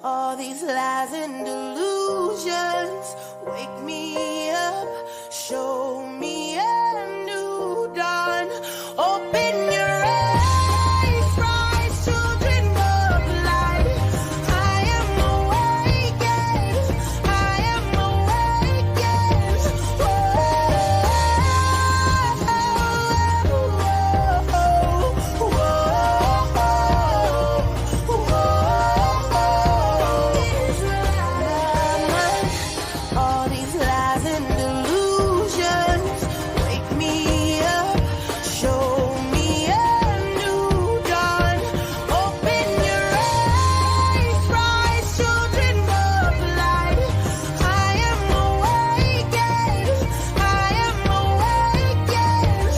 All these lies and delusions wake me up, show me a new dawn. Open your eyes, rise, children of light. I am awakened, I am awakened. All these lies and delusions wake me up, show me a new dawn. Open your eyes, rise, children of light. I am awakened, I am awakened.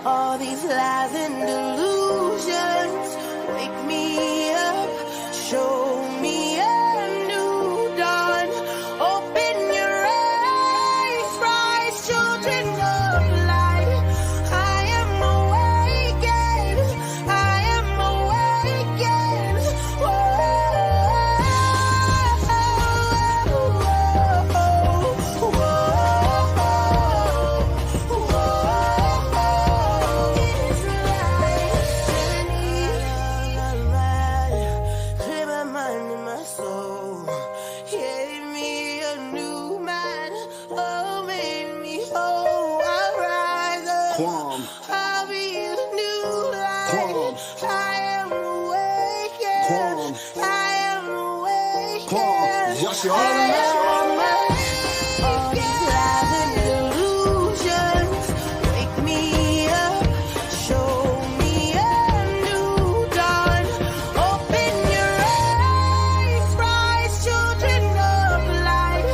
All these lies and delusions wake me up, show me a new dawn. Open your eyes, rise, children of light. I am awakened, I am awakened. Clear my mind and my soul. Gave me a new man. Oh, made me whole. I'll rise up. I'll be a new light. I am awakened. I am awakened. Yes, you I are. am awakened. All these lies and delusions wake me up, show me a new dawn. Open your eyes, rise, children of light.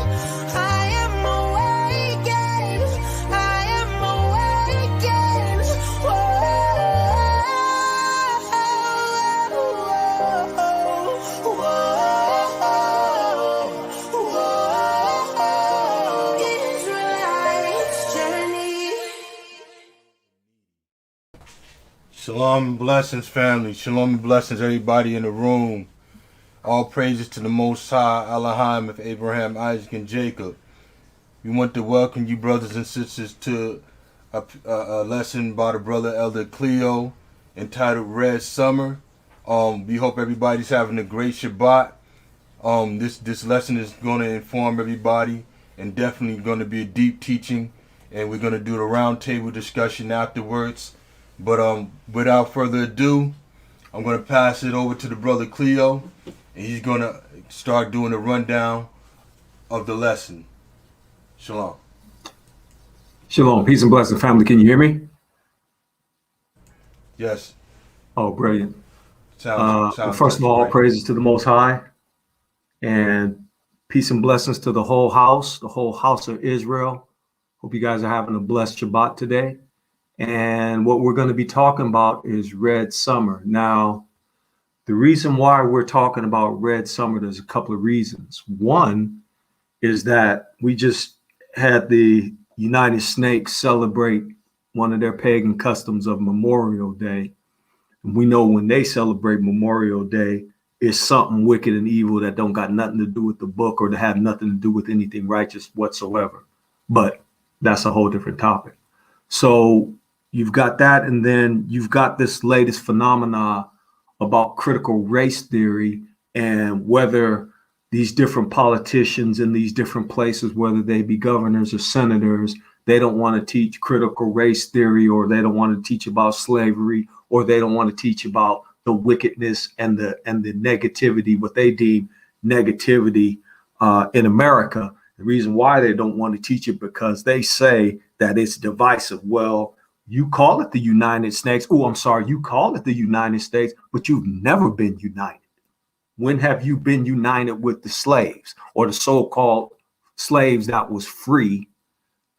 I am awakened, I am awakened. Israelites journey. Shalom and blessings, family. Shalom and blessings, everybody in the room. All praises to the Most High, Elohim of Abraham, Isaac, and Jacob. We want to welcome you, brothers and sisters, to a lesson by the brother Elder Cleo entitled Red Summer. We hope everybody's having a great Shabbat. This lesson is going to inform everybody and definitely going to be a deep teaching. And we're going to do the roundtable discussion afterwards. But without further ado, I'm going to pass it over to the brother Cleo, and he's going to start doing a rundown of the lesson. Shalom. Shalom, peace and blessing, family. Can you hear me? Yes. Oh, brilliant. Sounds First of all, great. praises to the Most High, and peace and blessings to the whole house of Israel. Hope you guys are having a blessed Shabbat today. And what we're going to be talking about is Red Summer. Now, the reason why we're talking about Red Summer, there's a couple of reasons. One is that we just had the United Snakes celebrate one of their pagan customs of Memorial Day. And we know when they celebrate Memorial Day, it's something wicked and evil that don't got nothing to do with the book or to have nothing to do with anything righteous whatsoever. But that's a whole different topic. So you've got that, and then you've got this latest phenomena about critical race theory and whether these different politicians in these different places, whether they be governors or senators, they don't want to teach critical race theory, or they don't want to teach about slavery, or they don't want to teach about the wickedness and the negativity, what they deem negativity in America. The reason why they don't want to teach it because they say that it's divisive. Well, you call it the United States. Oh, I'm sorry. You call it the United States, but you've never been united. When have you been united with the slaves or the so-called slaves that was free,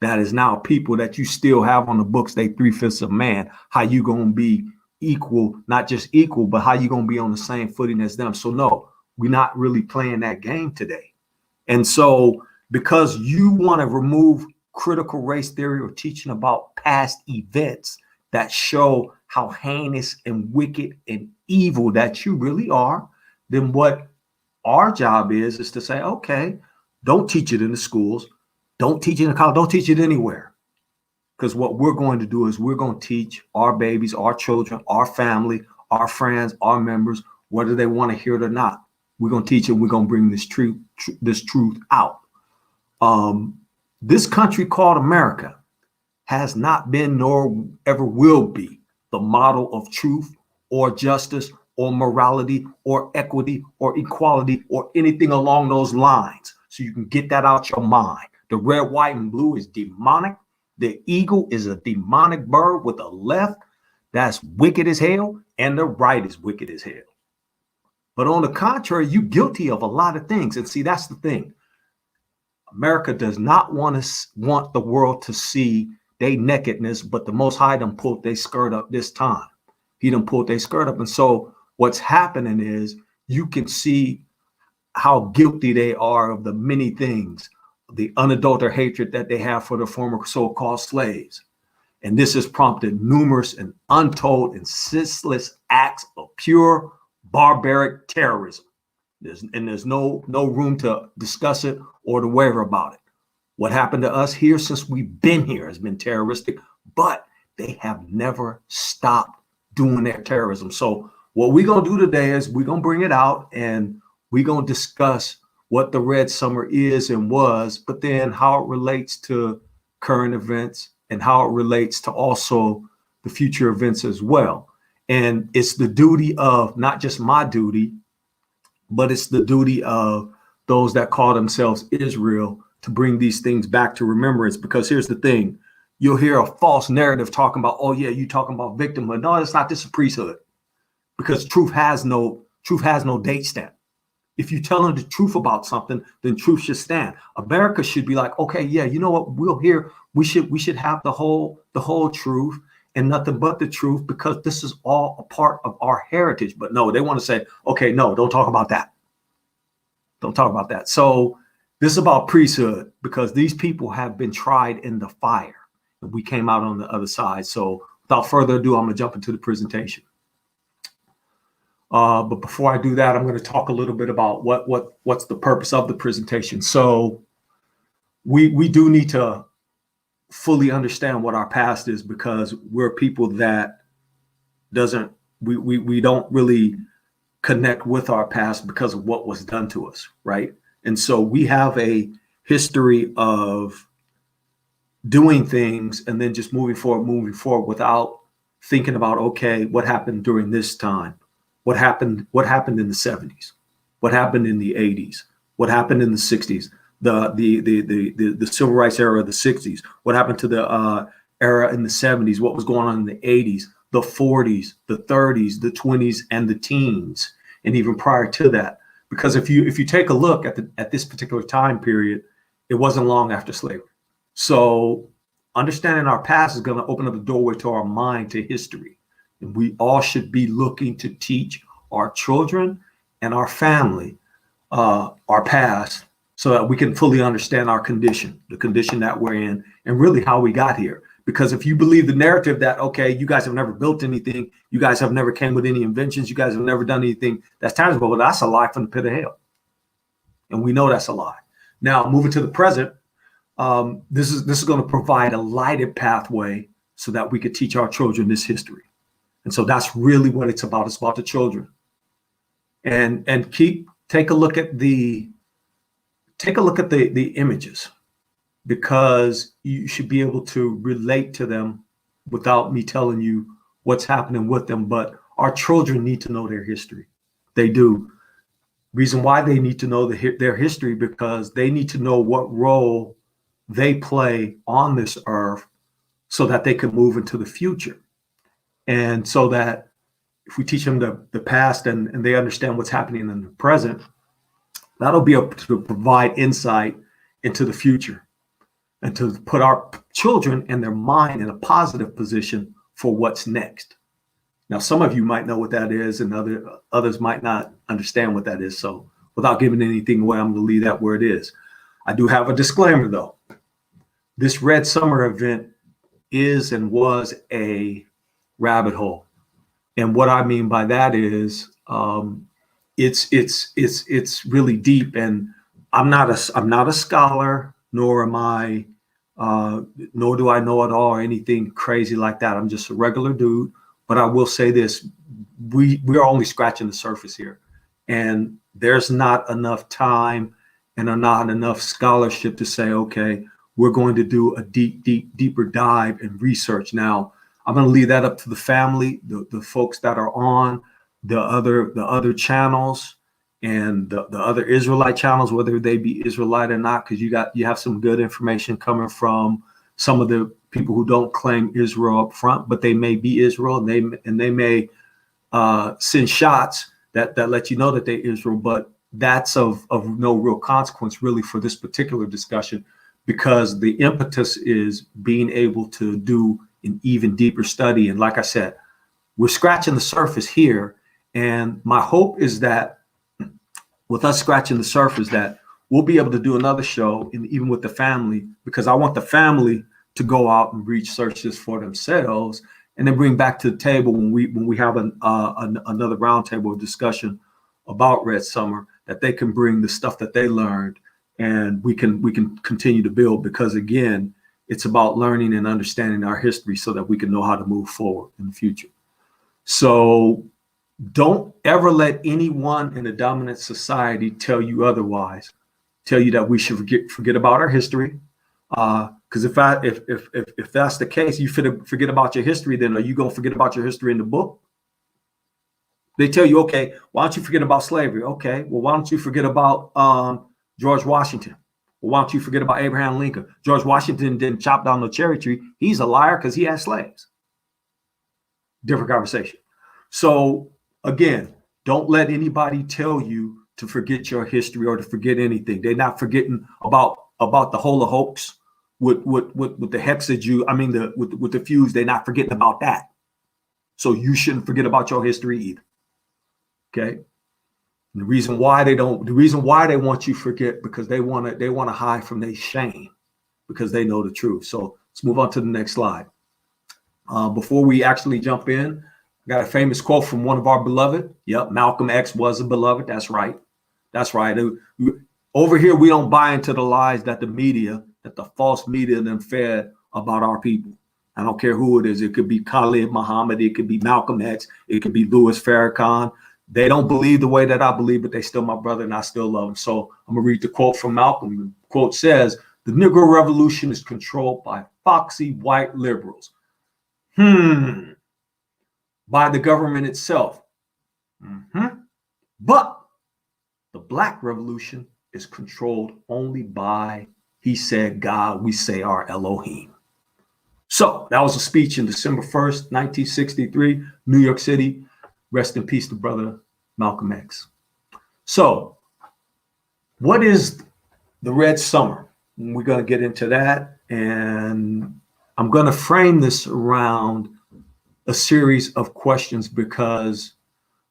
that is now people that you still have on the books, they 3/5 of man? How you going to be equal, not just equal, but how you going to be on the same footing as them? So no, we're not really playing that game today. And so because you want to remove critical race theory or teaching about past events that show how heinous and wicked and evil that you really are, then what our job is to say, okay, don't teach it in the schools, don't teach it in college, don't teach it anywhere. Because what we're going to do is we're going to teach our babies, our children, our family, our friends, our members, whether they want to hear it or not. We're going to teach it. We're going to bring this truth out. This country called America has not been nor ever will be the model of truth or justice or morality or equity or equality or anything along those lines. So you can get that out your mind. The red, white, and blue is demonic. The eagle is a demonic bird with a left that's wicked as hell, and the right is wicked as hell. But on the contrary, you're guilty of a lot of things. And see, that's the thing. America does not want the world to see their nakedness, but the Most High done pulled their skirt up this time. He done pulled their skirt up. And so what's happening is you can see how guilty they are of the many things, the unadulterated hatred that they have for the former so-called slaves. And this has prompted numerous and untold and senseless acts of pure barbaric terrorism. There's no room to discuss it or to worry about it. What happened to us here since we've been here has been terroristic, but they have never stopped doing their terrorism. So what we're going to do today is we're going to bring it out and we're going to discuss what the Red Summer is and was, but then how it relates to current events and how it relates to also the future events as well. And it's the duty of not just my duty, but it's the duty of those that call themselves Israel to bring these things back to remembrance. Because here's the thing, you'll hear a false narrative talking about, oh yeah, you talking about victimhood. No, it's not. This is priesthood, because truth has no date stamp. If you tell them the truth about something, then truth should stand. America should be like, okay, yeah, you know what? We should have the whole truth and nothing but the truth, because this is all a part of our heritage. But no, they want to say, okay, no, don't talk about that. Don't talk about that. So this is about priesthood, because these people have been tried in the fire and we came out on the other side. So without further ado, I'm going to jump into the presentation. But before I do that, I'm going to talk a little bit about what's the purpose of the presentation. So we do need to fully understand what our past is, because we're people that we don't really connect with our past because of what was done to us, right? And so we have a history of doing things and then just moving forward without thinking about, okay, what happened during this time? What happened in the 70s? What happened in the 80s? What happened in the 60s? The civil rights era of the 60s? What happened to the era in the 70s? What was going on in the 80s, the 40s, the 30s, the 20s, and the teens, and even prior to that? Because if you take a look at this particular time period, it wasn't long after slavery. So understanding our past is going to open up the doorway to our mind, to history. And we all should be looking to teach our children and our family our past, so that we can fully understand our condition, the condition that we're in, and really how we got here. Because if you believe the narrative that, okay, you guys have never built anything, you guys have never came with any inventions, you guys have never done anything that's tangible, well, that's a lie from the pit of hell. And we know that's a lie. Now, moving to the present, this is going to provide a lighted pathway so that we could teach our children this history. And so that's really what it's about. It's about the children. And take a look at the images, because you should be able to relate to them without me telling you what's happening with them. But our children need to know their history. They do. Reason why they need to know their history, because they need to know what role they play on this earth so that they can move into the future. And so that if we teach them the past and they understand what's happening in the present, that'll be able to provide insight into the future and to put our children and their mind in a positive position for what's next. Now, some of you might know what that is, and others might not understand what that is. So without giving anything away, I'm going to leave that where it is. I do have a disclaimer, though. This Red Summer event is and was a rabbit hole. And what I mean by that is it's really deep. And I'm not a scholar, nor am I, nor do I know it all or anything crazy like that. I'm just a regular dude. But I will say this, we're only scratching the surface here. And there's not enough time and not enough scholarship to say, okay, we're going to do a deeper dive and research. Now, I'm going to leave that up to the family, the folks that are on the other channels and the other Israelite channels, whether they be Israelite or not, because you have some good information coming from some of the people who don't claim Israel up front, but they may be Israel, and they may send shots that let you know that they're Israel, but that's of no real consequence really for this particular discussion, because the impetus is being able to do an even deeper study. And like I said, we're scratching the surface here. And my hope is that with us scratching the surface, that we'll be able to do another show, and even with the family, because I want the family to go out and research this for themselves, and then bring back to the table when we have another roundtable discussion about Red Summer, that they can bring the stuff that they learned, and we can continue to build, because again, it's about learning and understanding our history so that we can know how to move forward in the future. So don't ever let anyone in a dominant society tell you otherwise, tell you that we should forget about our history. Because if that's the case, you forget about your history, then are you going to forget about your history in the book? They tell you, okay, why don't you forget about slavery? Okay, well, why don't you forget about George Washington? Well, why don't you forget about Abraham Lincoln? George Washington didn't chop down the cherry tree. He's a liar because he had slaves. Different conversation. So again, don't let anybody tell you to forget your history or to forget anything. They're not forgetting about the whole hoax with the hexajew. I mean, with the fuse. They're not forgetting about that. So you shouldn't forget about your history either. Okay. And the reason why they want you to forget, because they want to hide from their shame, because they know the truth. So let's move on to the next slide. Before we actually jump in, I got a famous quote from one of our beloved. Yep, Malcolm X was a beloved. That's right. That's right. Over here, we don't buy into the lies that the false media them fed about our people. I don't care who it is. It could be Khalid Muhammad. It could be Malcolm X. It could be Louis Farrakhan. They don't believe the way that I believe, but they still my brother, and I still love them. So I'm going to read the quote from Malcolm. The quote says, "The Negro Revolution is controlled by foxy white liberals. By the government itself. But the Black Revolution is controlled only by, he said, God, we say our Elohim." So that was a speech in December 1st, 1963, New York City. Rest in peace to brother Malcolm X. So what is the Red Summer? We're going to get into that. And I'm going to frame this around a series of questions, because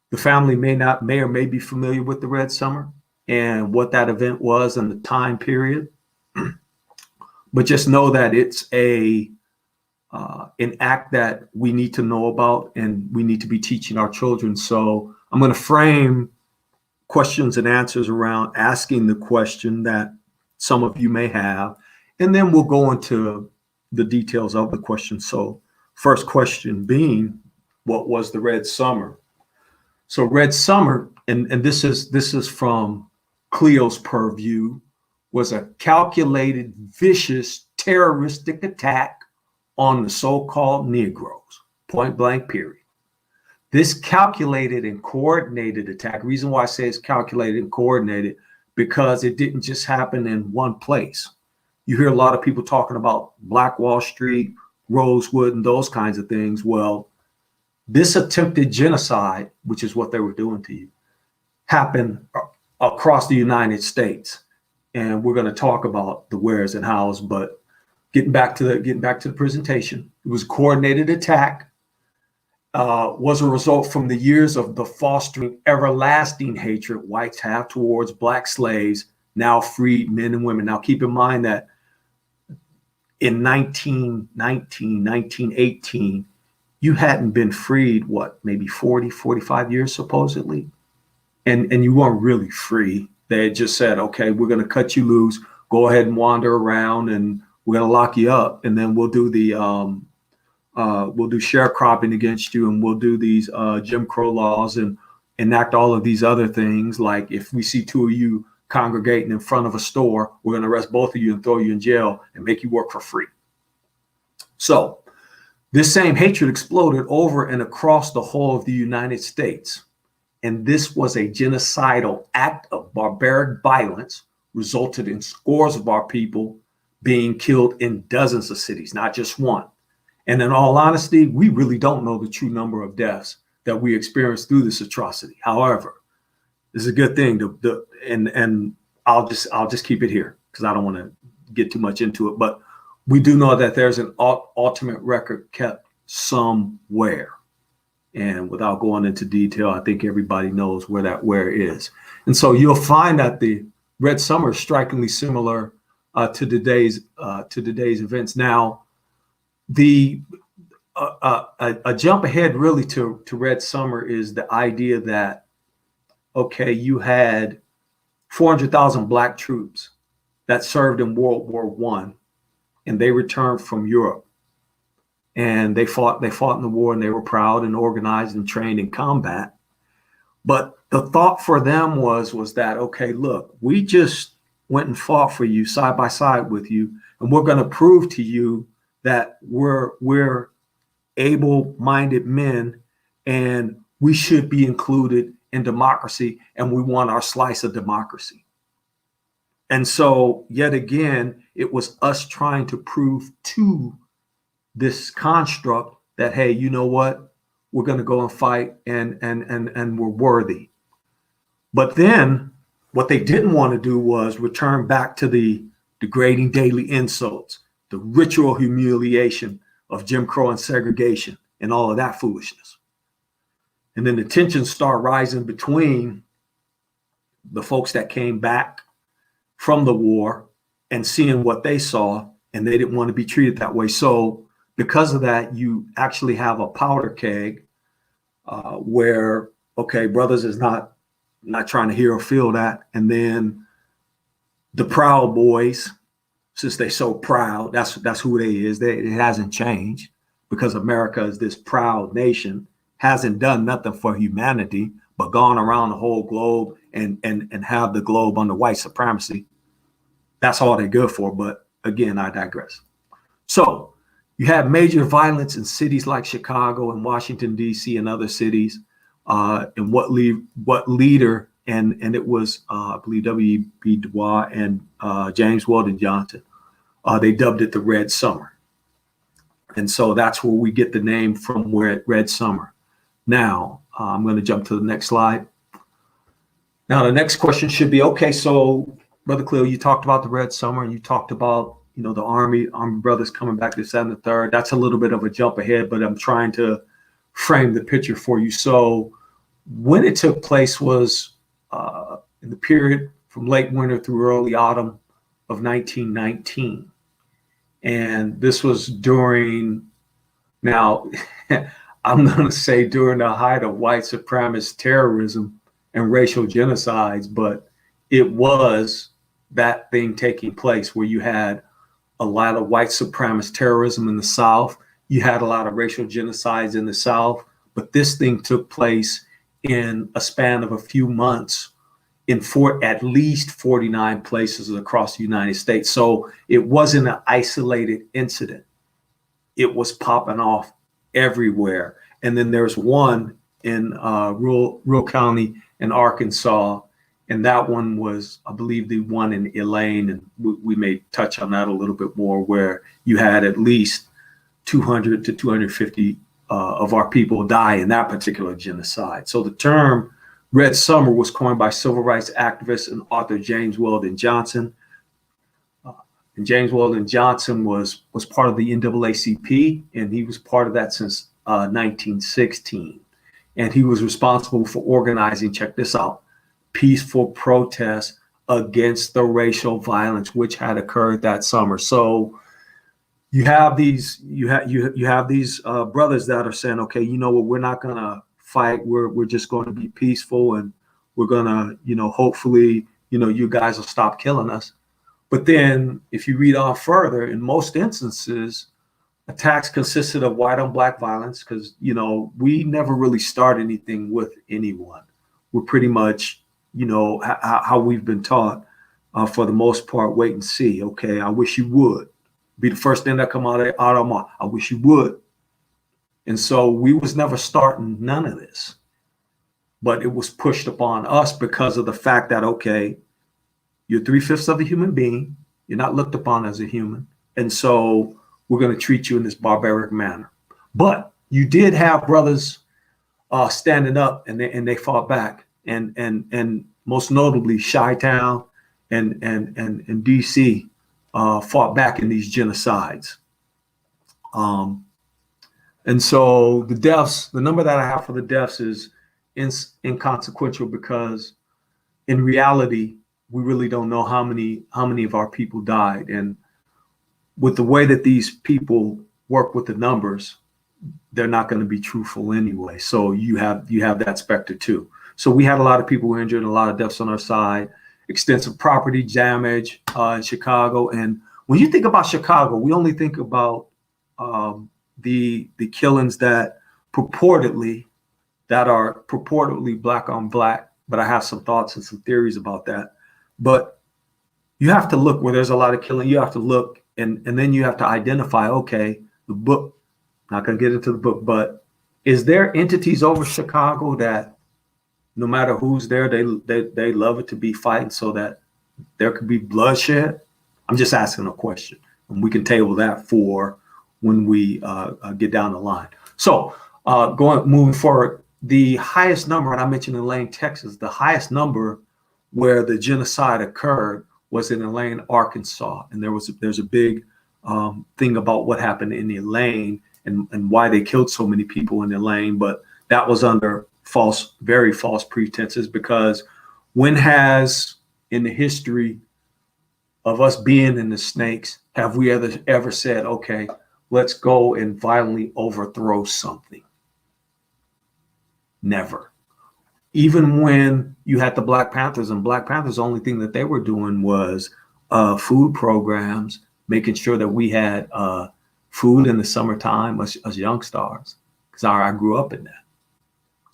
the family may or may be familiar with the Red Summer and what that event was and the time period. But just know that it's an act that we need to know about, and we need to be teaching our children. So I'm going to frame questions and answers around asking the question that some of you may have, and then we'll go into the details of the question. So first question being, what was the Red Summer? So Red Summer, and this is from Cleo's purview, was a calculated, vicious, terroristic attack on the so-called Negroes, point blank, period. This calculated and coordinated attack, reason why I say it's calculated and coordinated, because it didn't just happen in one place. You hear a lot of people talking about Black Wall Street, Rosewood, and those kinds of things. Well, this attempted genocide, which is what they were doing to you, happened across the United States. And we're going to talk about the wheres and hows, but getting back to the presentation, it was a coordinated attack. was a result from the years of the fostering everlasting hatred whites have towards black slaves, now freed men and women. Now, keep in mind that in 1919, 1918, you hadn't been freed, what, maybe 40, 45 years, supposedly? And you weren't really free. They had just said, okay, we're going to cut you loose, go ahead and wander around, and we're going to lock you up, and then we'll do the we'll do sharecropping against you, and we'll do these Jim Crow laws and enact all of these other things. Like if we see two of you congregating in front of a store, we're going to arrest both of you and throw you in jail and make you work for free. So this same hatred exploded over and across the whole of the United States. And this was a genocidal act of barbaric violence, resulted in scores of our people being killed in dozens of cities, not just one. And in all honesty, we really don't know the true number of deaths that we experienced through this atrocity. However, this is a good thing and I'll just keep it here because I don't want to get too much into it. But we do know that there's an ultimate record kept somewhere. And without going into detail, I think everybody knows where that where is. And so you'll find that the Red Summer is strikingly similar to today's events. Now, a jump ahead really to Red Summer is the idea that, okay, you had 400,000 black troops that served in World War I, and they returned from Europe, and they fought in the war, and they were proud and organized and trained in combat. But the thought for them was that, okay, look, we just went and fought for you side by side with you, and we're going to prove to you that we're able-minded men, and we should be included in democracy, and we want our slice of democracy. And so, yet again, it was us trying to prove to this construct that, hey, you know what? We're going to go and fight, and we're worthy. But then what they didn't want to do was return back to the degrading daily insults, the ritual humiliation of Jim Crow and segregation and all of that foolishness. And then the tensions start rising between the folks that came back from the war and seeing what they saw, and they didn't want to be treated that way. So because of that, you actually have a powder keg where, okay, brothers is not trying to hear or feel that. And then the Proud Boys, since they're so proud, that's who they is. It hasn't changed, because America is this proud nation, hasn't done nothing for humanity, but gone around the whole globe and have the globe under white supremacy. That's all they're good for. But again, I digress. So you have major violence in cities like Chicago and Washington, D.C. and other cities. And what leader, and it was, I believe, W.B. Du Bois and James Weldon Johnson, they dubbed it the Red Summer. And so that's where we get the name from, Red Summer. Now, I'm going to jump to the next slide. Now, the next question should be, okay, so Brother Cleo, you talked about the Red Summer, and you talked about, the Army brothers coming back to 7th and 3rd. That's a little bit of a jump ahead, but I'm trying to frame the picture for you. So when it took place was in the period from late winter through early autumn of 1919. And this was during, now, I'm going to say during the height of white supremacist terrorism and racial genocides, but it was that thing taking place where you had a lot of white supremacist terrorism in the South. You had a lot of racial genocides in the South, but this thing took place in a span of a few months in at least 49 places across the United States. So it wasn't an isolated incident. It was popping off everywhere. And then there's one in rural county in Arkansas, and that one was, I believe, the one in Elaine, and we may touch on that a little bit more, where you had at least 200 to 250 of our people die in that particular genocide. So the term Red Summer was coined by civil rights activist and author James Weldon Johnson. And James Weldon Johnson was part of the NAACP, and he was part of that since 1916. And he was responsible for organizing, check this out, peaceful protests against the racial violence which had occurred that summer. So you have these brothers that are saying, okay, you know what, we're not gonna fight, we're just going to be peaceful, and we're gonna, hopefully, you guys will stop killing us. But then if you read on further, in most instances, attacks consisted of white on black violence, because we never really start anything with anyone. We're pretty much, how we've been taught, for the most part, wait and see. Okay, I wish you would. Be the first thing that come out of our mouth. I wish you would. And so we was never starting none of this, but it was pushed upon us because of the fact that, okay, you're 3/5 of a human being. You're not looked upon as a human. And so we're going to treat you in this barbaric manner. But you did have brothers standing up, and they fought back. And most notably, Chi-Town and DC fought back in these genocides. And so the deaths, the number that I have for the deaths is inconsequential, because in reality, we really don't know how many of our people died. And with the way that these people work with the numbers, they're not going to be truthful anyway. So you have that specter too. So we had a lot of people injured, a lot of deaths on our side, extensive property damage in Chicago. And when you think about Chicago, we only think about the killings that are purportedly black on black. But I have some thoughts and some theories about that. But you have to look where there's a lot of killing. You have to look, and then you have to identify, okay, the book, not going to get into the book, but is there entities over Chicago that no matter who's there, they love it to be fighting so that there could be bloodshed? I'm just asking a question, and we can table that for when we get down the line. So moving forward, the highest number, and I mentioned Elaine, Texas, the highest number where the genocide occurred was in Elaine, Arkansas. And there's a big thing about what happened in Elaine and why they killed so many people in Elaine, but that was under very false pretenses, because when has, in the history of us being in the snakes, have we ever said, okay, let's go and violently overthrow something? Never. Even when you had the Black Panthers, and Black Panthers, the only thing that they were doing was food programs, making sure that we had food in the summertime as young stars, because I grew up in that.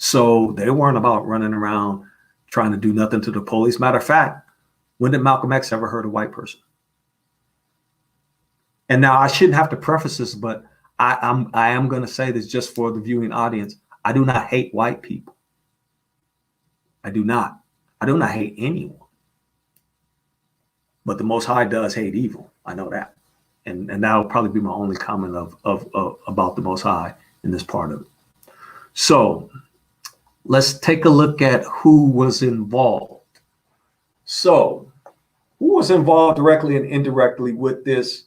So they weren't about running around trying to do nothing to the police. Matter of fact, when did Malcolm X ever hurt a white person? And now I shouldn't have to preface this, but I am going to say this just for the viewing audience. I do not hate white people. I do not. I do not hate anyone. But the Most High does hate evil. I know that. And that'll probably be my only comment about the Most High in this part of it. So let's take a look at who was involved. So who was involved directly and indirectly with this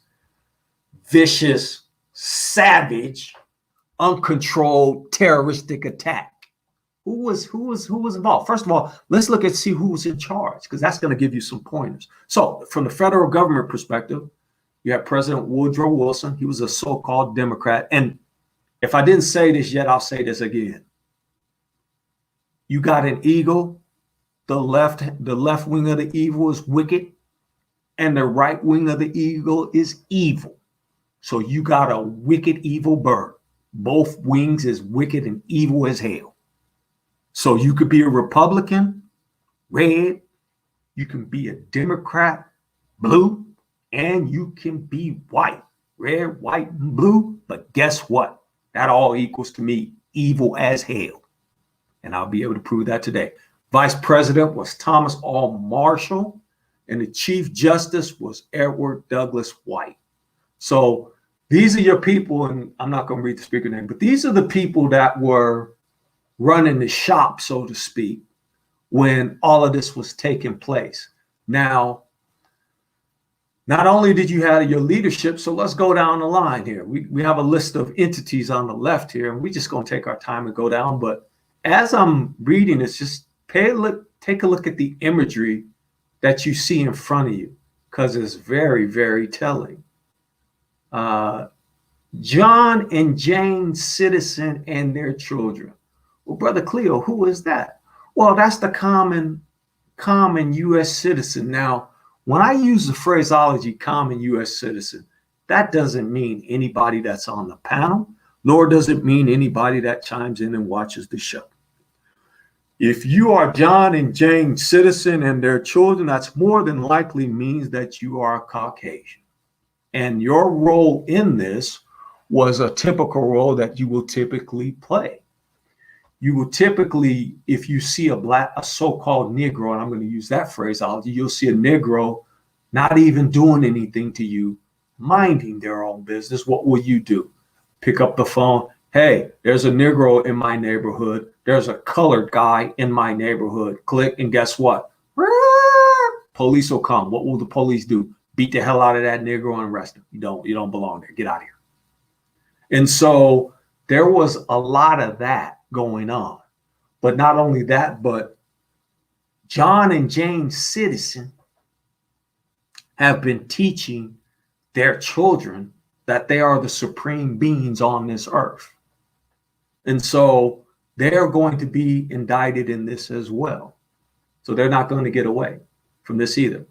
vicious, savage, uncontrolled, terroristic attack? Who was involved? First of all, let's look and see who was in charge, because that's going to give you some pointers. So from the federal government perspective, you have President Woodrow Wilson. He was a so-called Democrat. And if I didn't say this yet, I'll say this again. You got an eagle. The left wing of the eagle is wicked, and the right wing of the eagle is evil. So you got a wicked, evil bird. Both wings is wicked and evil as hell. So you could be a Republican, red, you can be a Democrat, blue, and you can be white, red, white, and blue. But guess what? That all equals to me evil as hell. And I'll be able to prove that today. Vice President was Thomas R. Marshall, and the Chief Justice was Edward Douglas White. So these are your people, and I'm not going to read the speaker name, but these are the people that were running the shop, so to speak, when all of this was taking place. Now, Not only did you have your leadership, so let's go down the line here. We have a list of entities on the left here, and we're just going to take our time and go down. But as I'm reading, it's just take a look at the imagery that you see in front of you, because it's very, very telling. John and Jane Citizen and their children. Well, Brother Cleo, who is that? Well, that's the common U.S. citizen. Now, when I use the phraseology common U.S. citizen, that doesn't mean anybody that's on the panel, nor does it mean anybody that chimes in and watches the show. If you are John and Jane Citizen and their children, that's more than likely means that you are Caucasian. And your role in this was a typical role that you will typically play. You will typically, if you see a so-called Negro, and I'm going to use that phraseology, you'll see a Negro not even doing anything to you, minding their own business. What will you do? Pick up the phone. Hey, there's a Negro in my neighborhood. There's a colored guy in my neighborhood. Click, and guess what? Police will come. What will the police do? Beat the hell out of that Negro and arrest him. You don't belong there. Get out of here. And so there was a lot of that going on. But not only that, but John and Jane Citizen have been teaching their children that they are the supreme beings on this earth. And so they're going to be indicted in this as well. So they're not going to get away from this either.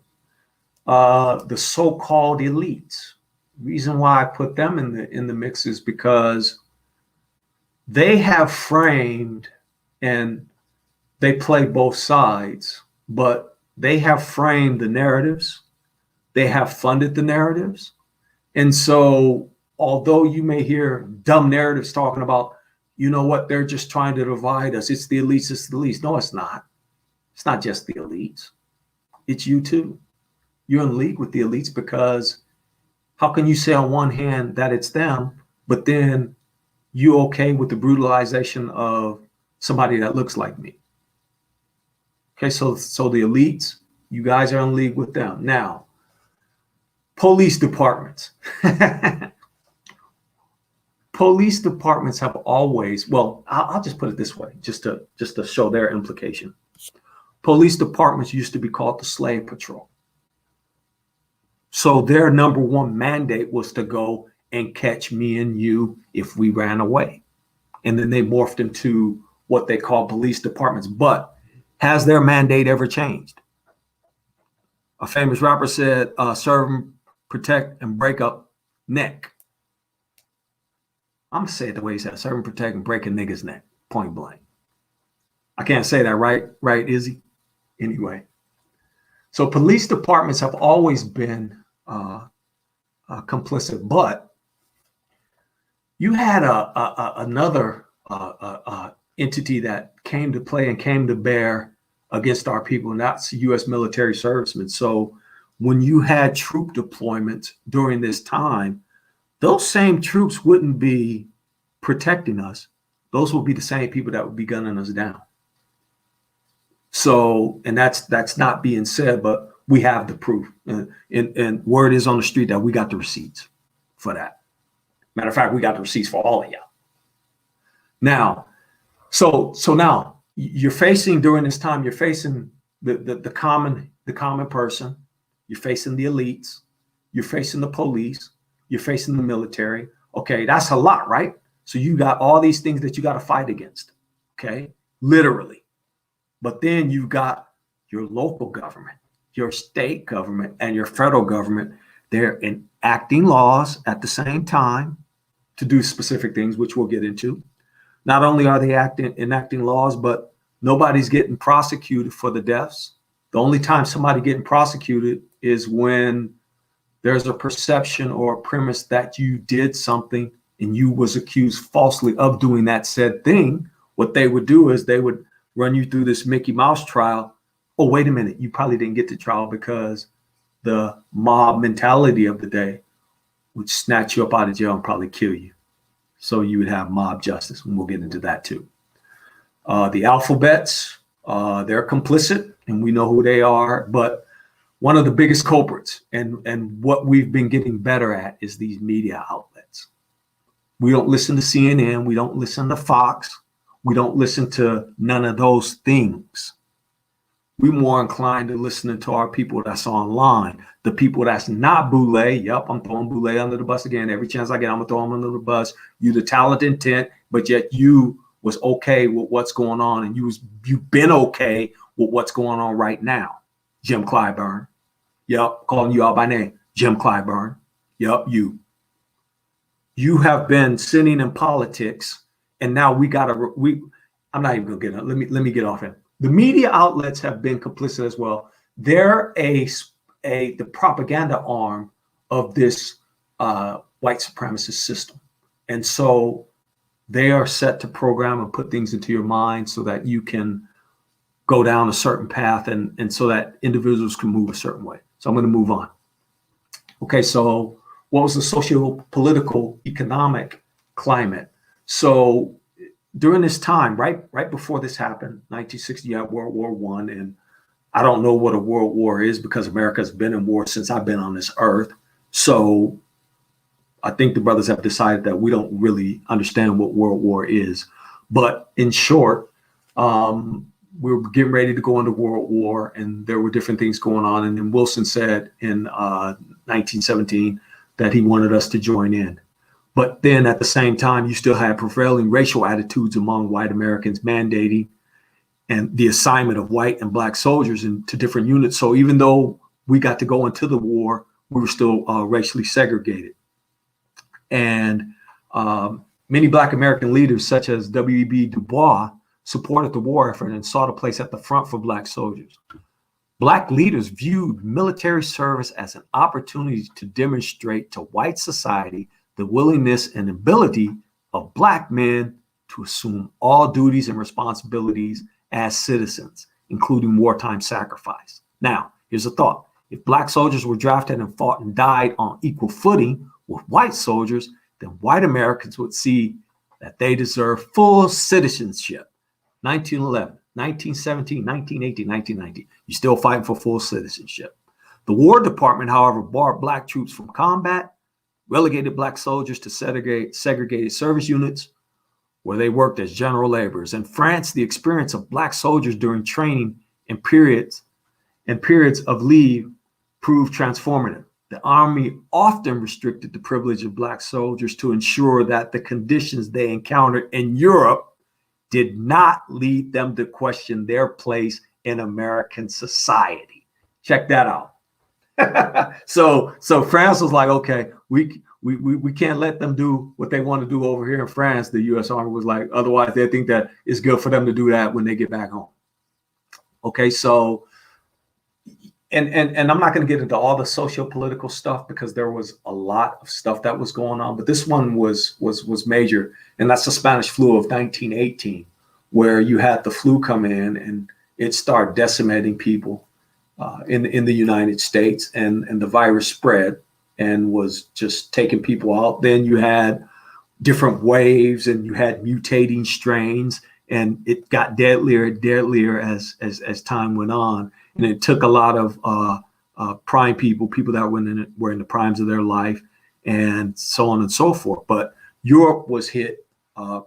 The so-called elites. Reason why I put them in the mix is because they have framed, and they play both sides, but they have framed the narratives. They have funded the narratives. And so although you may hear dumb narratives talking about, you know what, they're just trying to divide us. It's the elites, it's the elites. No, it's not. It's not just the elites. It's you too. You're in league with the elites, because how can you say on one hand that it's them, but then you okay with the brutalization of somebody that looks like me? Okay, so the elites, you guys are in league with them. Now, police departments. Police departments have always, well, I'll just put it this way, just to show their implication. Police departments used to be called the slave patrol. So their number one mandate was to go and catch me and you if we ran away. And then they morphed into what they call police departments. But has their mandate ever changed? A famous rapper said, serve, protect, and break up neck. I'm going to say it the way he said, serve and protect and break a nigga's neck, point blank. I can't say that right, Izzy? Anyway. So police departments have always been complicit, but you had another entity that came to play and came to bear against our people, and that's U.S. military servicemen. So when you had troop deployments during this time, those same troops wouldn't be protecting us. Those would be the same people that would be gunning us down. So, and that's not being said, but we have the proof, and word is on the street that we got the receipts for that. Matter of fact, we got the receipts for all of y'all. Now, so now you're facing, during this time, you're facing the common person, you're facing the elites, you're facing the police, you're facing the military. Okay, that's a lot, right? So you got all these things that you got to fight against. Okay, literally. But then you've got your local government, your state government, and your federal government. They're enacting laws at the same time to do specific things, which we'll get into. Not only are they enacting laws, but nobody's getting prosecuted for the deaths. The only time somebody getting prosecuted is when there's a perception or a premise that you did something and you was accused falsely of doing that said thing. What they would do is they would run you through this Mickey Mouse trial. Oh, wait a minute, you probably didn't get to trial because the mob mentality of the day would snatch you up out of jail and probably kill you. So you would have mob justice, and we'll get into that too. The alphabets, they're complicit, and we know who they are. But one of the biggest culprits, and what we've been getting better at, is these media outlets. We don't listen to CNN. We don't listen to Fox. We don't listen to none of those things. We're more inclined to listening to our people that's online, the people that's not Boule. Yep, I'm throwing Boule under the bus again. Every chance I get, I'm gonna throw him under the bus. You the talent intent, but yet you was okay with what's going on, and you've been okay with what's going on right now. Jim Clyburn. Yep, calling you out by name. Jim Clyburn. Yep, you. You have been sitting in politics, and now I'm not even gonna get it. Let me get off it. The media outlets have been complicit as well. They're the propaganda arm of this white supremacist system. And so they are set to program and put things into your mind so that you can go down a certain path, and so that individuals can move a certain way. So I'm going to move on. Okay, so what was the socio-political economic climate? So during this time, right before this happened, 1960, you had World War I, and I don't know what a world war is because America's been in war since I've been on this earth. So I think the brothers have decided that we don't really understand what world war is. But in short, we were getting ready to go into World War, and there were different things going on. And then Wilson said in 1917 that he wanted us to join in. But then at the same time, you still had prevailing racial attitudes among white Americans mandating and the assignment of white and black soldiers into different units. So even though we got to go into the war, we were still racially segregated. And many black American leaders, such as W.E.B. Du Bois, supported the war effort and sought a place at the front for black soldiers. Black leaders viewed military service as an opportunity to demonstrate to white society the willingness and ability of black men to assume all duties and responsibilities as citizens, including wartime sacrifice. Now, here's a thought. If black soldiers were drafted and fought and died on equal footing with white soldiers, then white Americans would see that they deserve full citizenship. 1911, 1917, 1918, 1919. You're still fighting for full citizenship. The War Department, however, barred black troops from combat, relegated black soldiers to segregated service units where they worked as general laborers. In France, the experience of black soldiers during training and periods of leave proved transformative. The Army often restricted the privilege of black soldiers to ensure that the conditions they encountered in Europe did not lead them to question their place in American society. Check that out. So France was like, okay, we can't let them do what they want to do over here in France. The U.S. Army was like, otherwise they think that it's good for them to do that when they get back home. Okay, so and I'm not going to get into all the socio-political stuff because there was a lot of stuff that was going on, but this one was major, and that's the Spanish flu of 1918, where you had the flu come in and it started decimating people in the United States, and the virus spread and was just taking people out. Then you had different waves and you had mutating strains, and it got deadlier and deadlier as time went on. And it took a lot of prime people that were in the primes of their life, and so on and so forth. But Europe was hit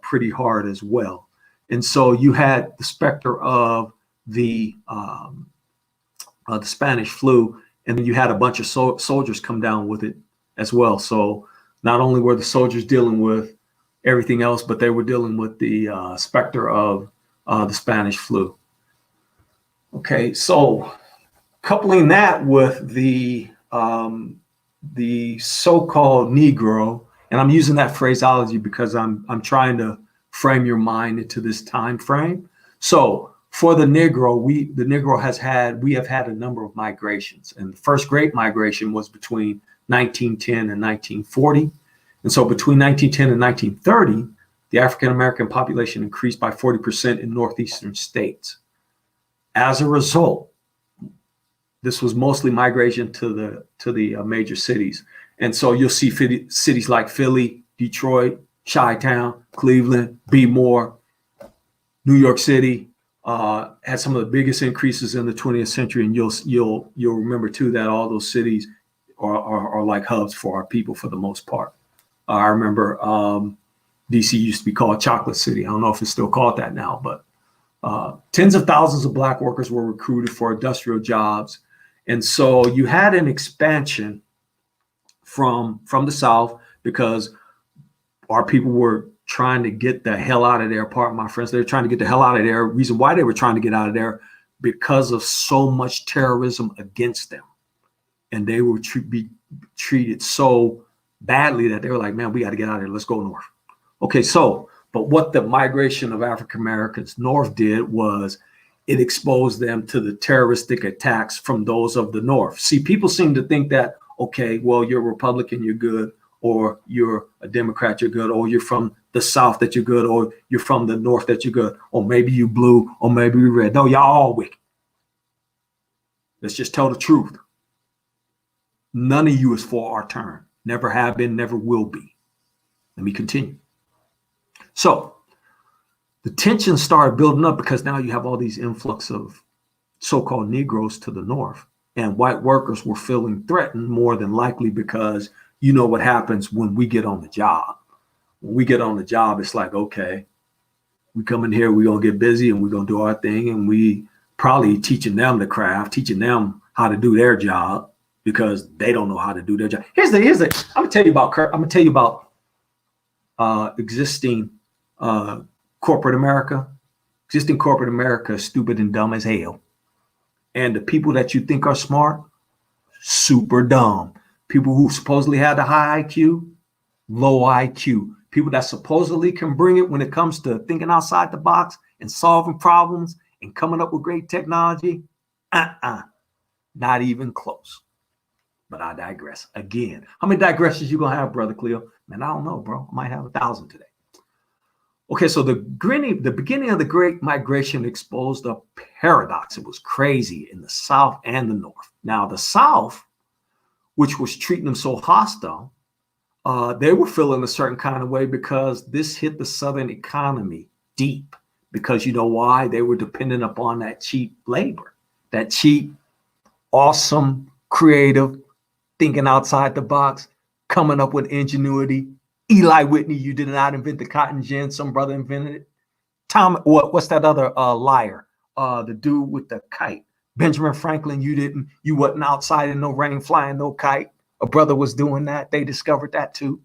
pretty hard as well. And so you had the specter of the Spanish flu, and then you had a bunch of soldiers come down with it as well. So not only were the soldiers dealing with everything else, but they were dealing with the specter of the Spanish flu. Okay, so coupling that with the so-called Negro, and I'm using that phraseology because I'm trying to frame your mind into this time frame. So for the Negro, we have had a number of migrations, and the first great migration was between 1910 and 1940. And so between 1910 and 1930, the African American population increased by 40% in northeastern states. As a result, this was mostly migration to the major cities. And so you'll see cities like Philly, Detroit, Chi-Town, Cleveland, More, New York City, had some of the biggest increases in the 20th century. And you'll remember too that all those cities are like hubs for our people for the most part. I remember DC used to be called Chocolate City. I don't know if it's still called that now, but tens of thousands of Black workers were recruited for industrial jobs. And so you had an expansion from the South because our people were trying to get the hell out of there. Part of my friends, they were trying to get the hell out of there. Reason why they were trying to get out of there, because of so much terrorism against them. And they were be treated so badly that they were like, man, we got to get out of here. Let's go north. Okay, so, but what the migration of African Americans north did was it exposed them to the terroristic attacks from those of the north. See, people seem to think that, okay, well, you're a Republican, you're good, or you're a Democrat, you're good, or you're from the South, that you're good, or you're from the North, that you're good, or maybe you blue, or maybe you red. No, y'all all wicked. Let's just tell the truth. None of you is for our turn. Never have been, never will be. Let me continue. So the tension started building up because now you have all these influx of so-called Negroes to the North, and white workers were feeling threatened more than likely because you know what happens when we get on the job. When we get on the job, it's like, okay, we come in here, we're going to get busy and we're going to do our thing. And we probably teaching them the craft, teaching them how to do their job because they don't know how to do their job. Here's the, I'm going to tell you about existing corporate America. Existing corporate America is stupid and dumb as hell. And the people that you think are smart, super dumb. People who supposedly had a high IQ, low IQ. People that supposedly can bring it when it comes to thinking outside the box and solving problems and coming up with great technology. Not even close. But I digress again. How many digressions you gonna have, Brother Cleo? Man, I don't know, bro. I might have 1,000 today. Okay, so the beginning of the Great Migration exposed a paradox. It was crazy in the South and the North. Now, the South, which was treating them so hostile, they were feeling a certain kind of way because this hit the Southern economy deep. Because you know why? They were dependent upon that cheap labor, that cheap, awesome, creative, thinking outside the box, coming up with ingenuity. Eli Whitney, you did not invent the cotton gin. Some brother invented it. What's that other liar? The dude with the kite. Benjamin Franklin, you wasn't outside in no rain flying no kite. A brother was doing that. They discovered that too.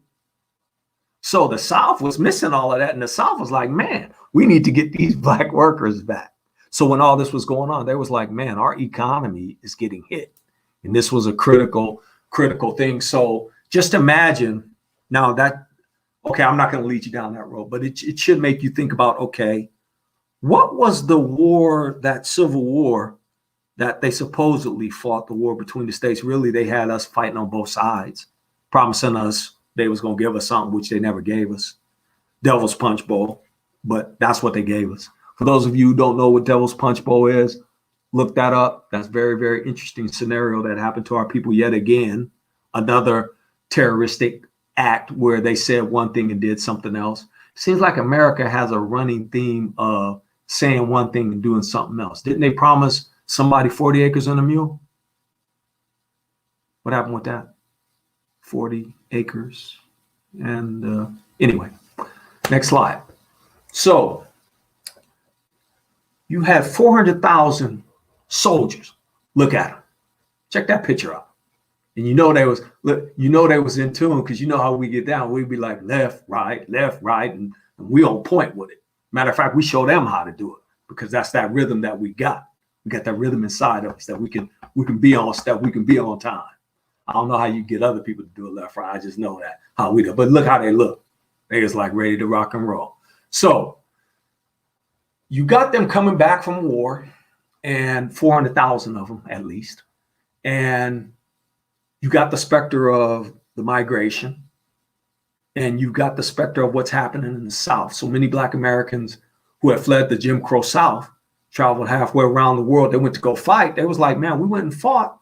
So the South was missing all of that. And the South was like, man, we need to get these Black workers back. So when all this was going on, they was like, man, our economy is getting hit. And this was a critical thing. So just imagine now that, okay, I'm not going to lead you down that road, but it should make you think about, okay, what was the war, that Civil War that they supposedly fought, the war between the states? Really, they had us fighting on both sides, promising us they was going to give us something, which they never gave us. Devil's Punch Bowl, but that's what they gave us. For those of you who don't know what Devil's Punch Bowl is, look that up. That's very, very interesting scenario that happened to our people yet again. Another terroristic act where they said one thing and did something else. Seems like America has a running theme of saying one thing and doing something else. Didn't they promise somebody 40 acres and a mule? What happened with that? 40 acres. And anyway, next slide. So you had 400,000 soldiers. Look at them. Check that picture out. And you know they was in tune, because you know how we get down. We'd be like left, right, and we on point with it. Matter of fact, we show them how to do it because that's that rhythm that we got. We got that rhythm inside of us that we can be on step, we can be on time. I don't know how you get other people to do it left, right. I just know that how we do. But look how they look. They just like ready to rock and roll. So you got them coming back from war, and 400,000 of them at least. And you got the specter of the migration, and you've got the specter of what's happening in the South. So many Black Americans who had fled the Jim Crow South traveled halfway around the world. They went to go fight. They was like, man, we went and fought,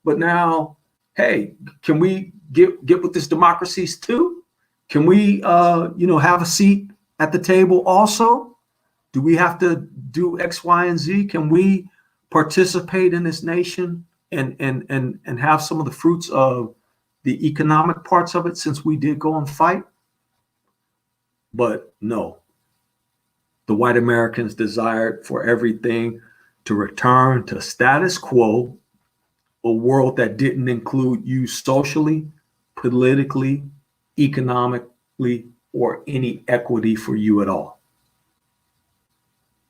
but now, hey, can we get with this democracies too? Can we, have a seat at the table also? Do we have to do X, Y, and Z? Can we participate in this nation and have some of the fruits of the economic parts of it, since we did go and fight? But no, the white Americans desired for everything to return to status quo, a world that didn't include you socially, politically, economically, or any equity for you at all.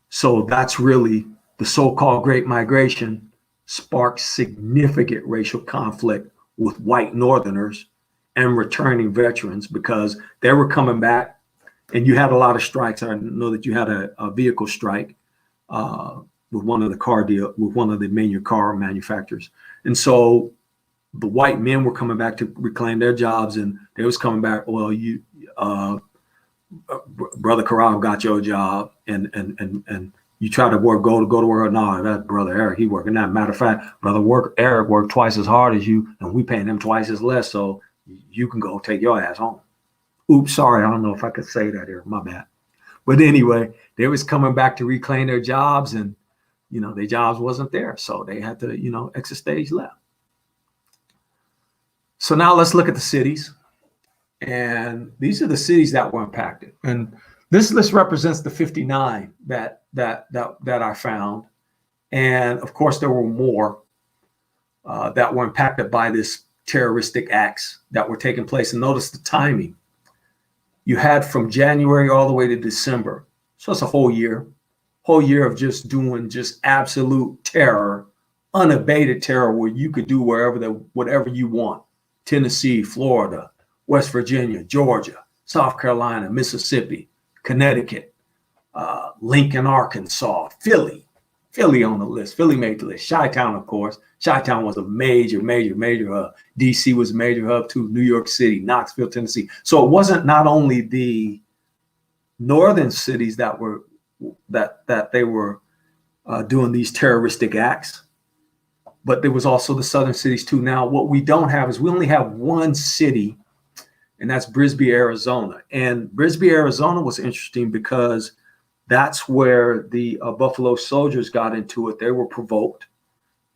So that's really the so-called Great Migration sparked significant racial conflict with white Northerners and returning veterans, because they were coming back, and you had a lot of strikes. I know that you had a vehicle strike with one of the major car manufacturers. And so the white men were coming back to reclaim their jobs, and they was coming back, well, you, Brother Corral got your job, and you try to go to work. No, that Brother Eric, he working that. Matter of fact, Eric worked twice as hard as you, and we paying him twice as less, so you can go take your ass home. Oops, sorry, I don't know if I could say that here, my bad. But anyway, they was coming back to reclaim their jobs, and their jobs wasn't there, so they had to exit stage left. So now let's look at the cities, and these are the cities that were impacted. And this list represents the 59 that I found, and of course there were more that were impacted by this terroristic acts that were taking place. And notice the timing. You had from January all the way to December, so it's a whole year of just doing absolute terror, unabated terror, where you could do whatever you want. Tennessee, Florida, West Virginia, Georgia, South Carolina, Mississippi, Connecticut, Lincoln, Arkansas, Philly on the list. Philly made the list. Chi-Town, of course. Chi-Town was a major hub. DC was a major hub too. New York City, Knoxville, Tennessee. So it wasn't not only the northern cities that they were doing these terroristic acts, but there was also the southern cities too. Now, what we don't have is we only have one city, and that's Brisbane, Arizona. And Brisbane, Arizona was interesting because that's where the Buffalo Soldiers got into it. They were provoked,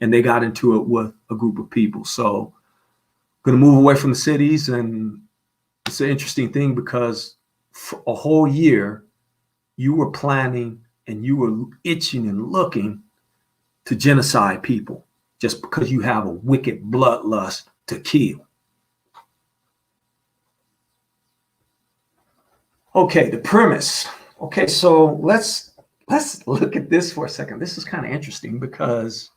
and they got into it with a group of people. So I'm going to move away from the cities, and it's an interesting thing because for a whole year, you were planning and you were itching and looking to genocide people just because you have a wicked bloodlust to kill. Okay, the premise. Okay, so let's look at this for a second. This is kind of interesting because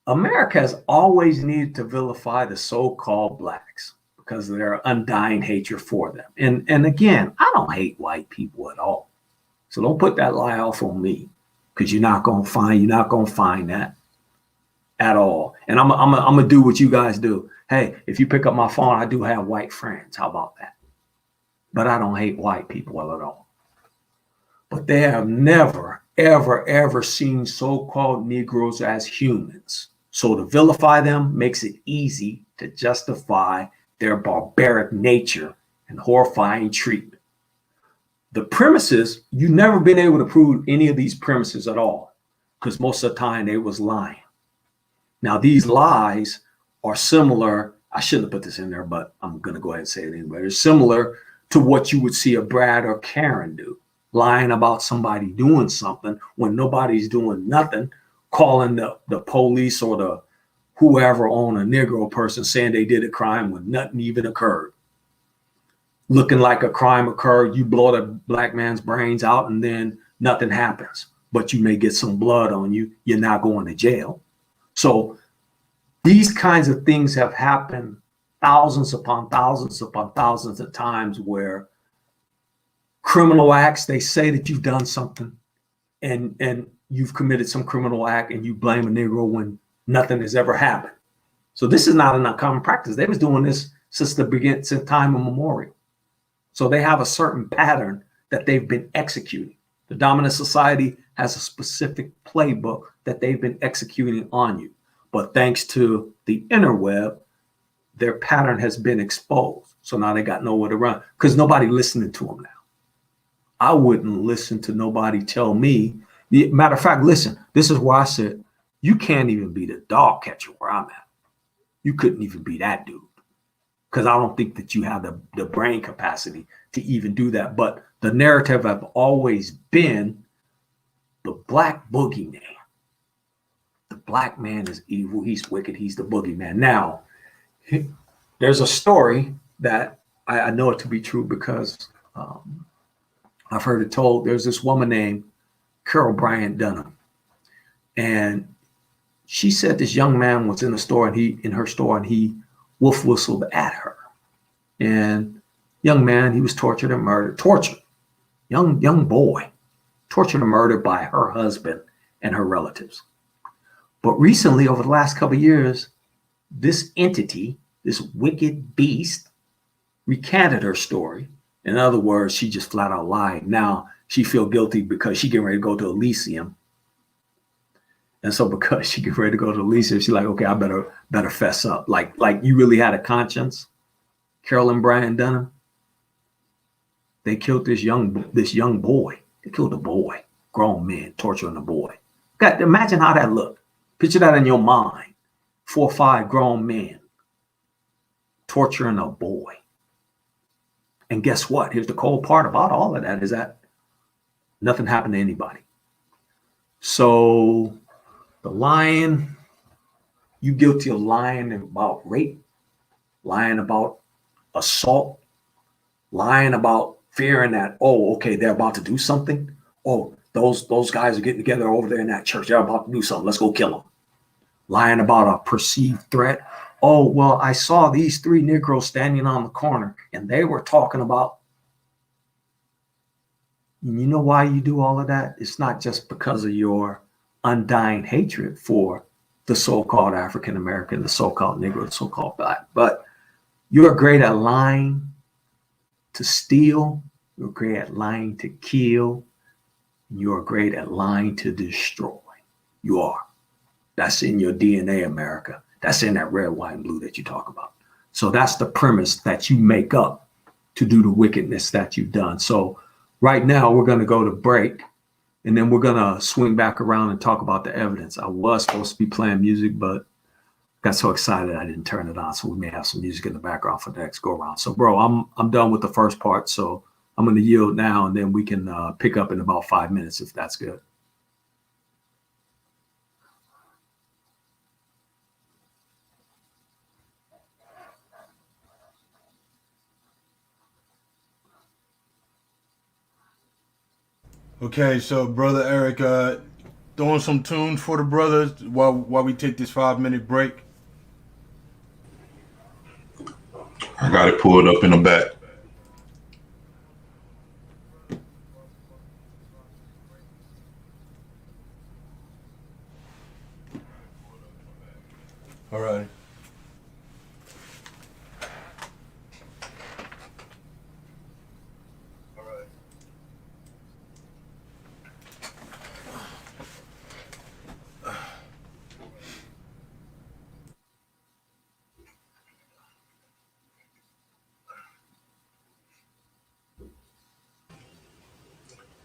America has always needed to vilify the so-called blacks because of their undying hatred for them. And again, I don't hate white people at all. So don't put that lie off on me, because you're not gonna find that at all. And I'm gonna do what you guys do. Hey, if you pick up my phone, I do have white friends. How about that? But I don't hate white people at all. But they have never, ever, ever seen so-called Negroes as humans. So to vilify them makes it easy to justify their barbaric nature and horrifying treatment. The premises, you've never been able to prove any of these premises at all, because most of the time they was lying. Now, these lies are similar. I shouldn't have put this in there, but I'm going to go ahead and say it anyway. They're similar to what you would see a Brad or Karen do, lying about somebody doing something when nobody's doing nothing, calling the police or the whoever on a Negro person saying they did a crime when nothing even occurred. Looking like a crime occurred, you blow the black man's brains out and then nothing happens, but you may get some blood on you. You're not going to jail. So these kinds of things have happened thousands upon thousands upon thousands of times, where criminal acts, they say that you've done something and you've committed some criminal act and you blame a Negro when nothing has ever happened. So this is not an uncommon practice. They was doing this since time immemorial. So they have a certain pattern that they've been executing. The dominant society has a specific playbook that they've been executing on you. But thanks to the interweb, their pattern has been exposed. So now they got nowhere to run because nobody listening to them now. I wouldn't listen to nobody tell me. Matter of fact, listen, this is why I said, you can't even be the dog catcher where I'm at. You couldn't even be that dude. Because I don't think that you have the brain capacity to even do that. But the narrative have always been the black boogeyman. The black man is evil. He's wicked. He's the boogeyman. Now, there's a story that I know it to be true because I've heard it told. There's this woman named Carol Bryant Dunham. And she said this young man was in the store and he wolf whistled at her. And young man, he was tortured and murdered. Young boy, tortured and murdered by her husband and her relatives. But recently, over the last couple of years, this entity, this wicked beast, recanted her story. In other words, she just flat out lied. Now she feel guilty because she getting ready to go to Elysium. And so because she get ready to go to Elysium, she's like, okay, I better fess up. Like you really had a conscience, Carolyn Bryant Dunham. They killed this young boy. They killed a boy, grown men torturing a boy. God, imagine how that looked. Picture that in your mind. 4 or 5 grown men torturing a boy. And guess what? Here's the cold part about all of that is that nothing happened to anybody. So the lying, you guilty of lying about rape, lying about assault, lying about fearing that, oh, okay, they're about to do something. Oh, those guys are getting together over there in that church. They're about to do something. Let's go kill them. Lying about a perceived threat. Oh, well, I saw these 3 Negroes standing on the corner and they were talking about. You know why you do all of that? It's not just because of your undying hatred for the so-called African American, the so-called Negro, the so-called Black, but you're great at lying to steal. You're great at lying to kill. You're great at lying to destroy. You are. That's in your DNA, America. That's in that red, white, and blue that you talk about. So that's the premise that you make up to do the wickedness that you've done. So right now we're going to go to break and then we're going to swing back around and talk about the evidence. I was supposed to be playing music, but got so excited I didn't turn it on. So we may have some music in the background for the next go around. So bro, I'm done with the first part. So I'm going to yield now and then we can pick up in about 5 minutes if that's good. Okay, so brother Eric, throwing some tunes for the brothers while we take this 5-minute break. I got it pulled up in the back. All right.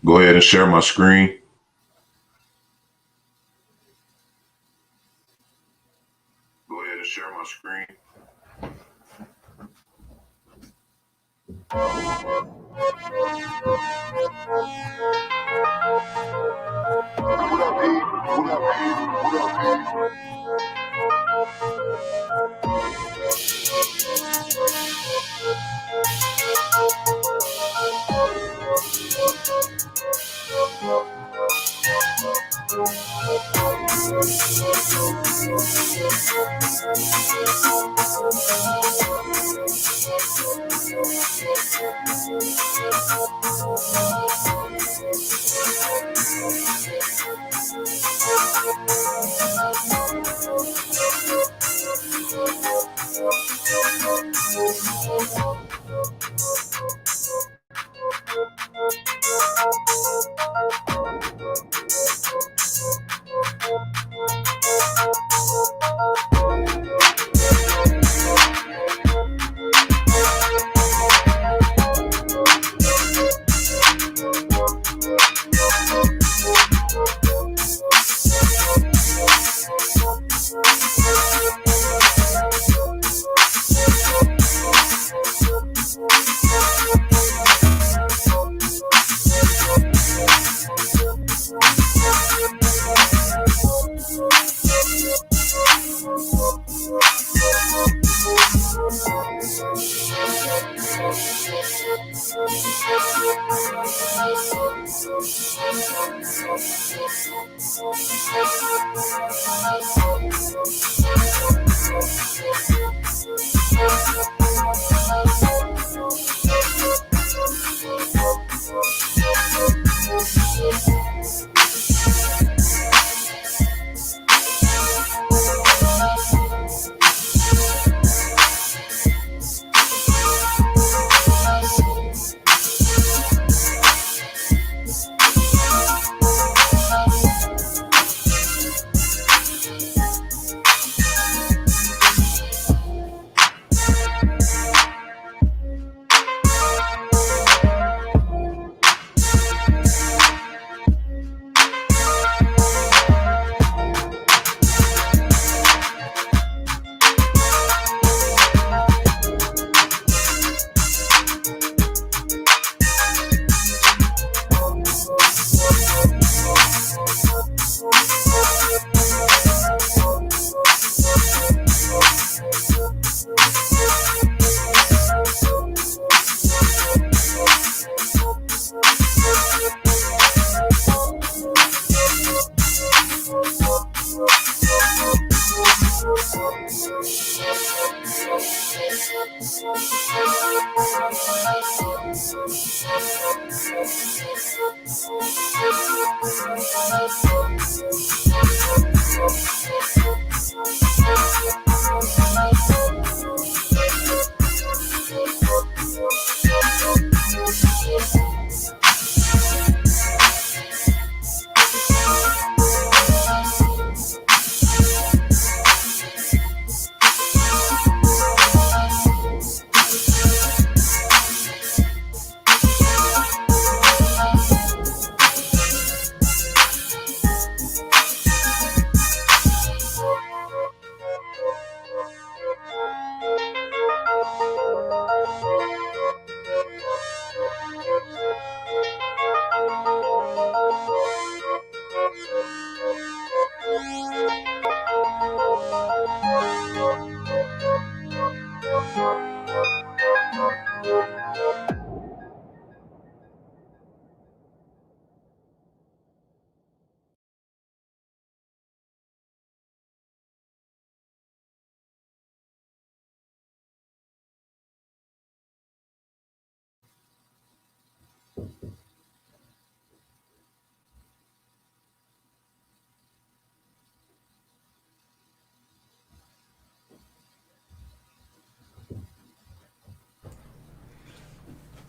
Go ahead and share my screen. Go ahead and share my screen. What up, Pete? What up, Pete? What up, Pete?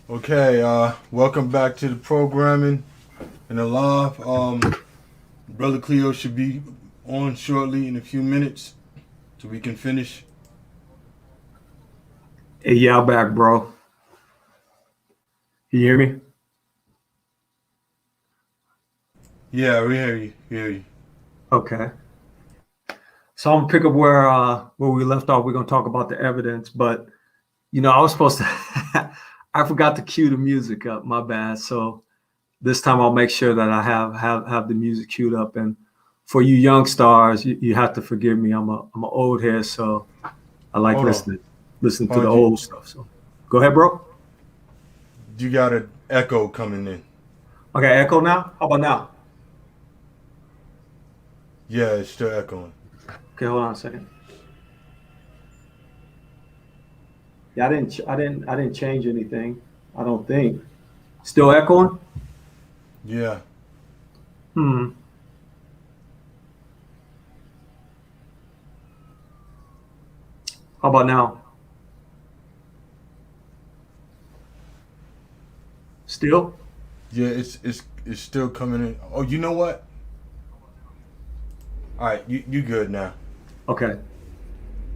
Okay, welcome back to the programming and the live. Brother Cleo should be on shortly in a few minutes so we can finish. Hey, y'all back, bro. You hear me? Yeah, we hear you. Okay. So I'm gonna pick up where we left off. We're gonna talk about the evidence, but I was supposed to I forgot to cue the music up, my bad. So this time I'll make sure that I have the music queued up. And for you young stars, you have to forgive me. I'm an old head, so I like listening to the old stuff. So go ahead, bro. You got an echo coming in. Okay, echo now? How about now? Yeah, it's still echoing. Okay, hold on a second. Yeah, I didn't change anything. I don't think. Still echoing? Yeah. How about now? Still? Yeah, it's still coming in. Oh, you know what? All right, you good now. Okay.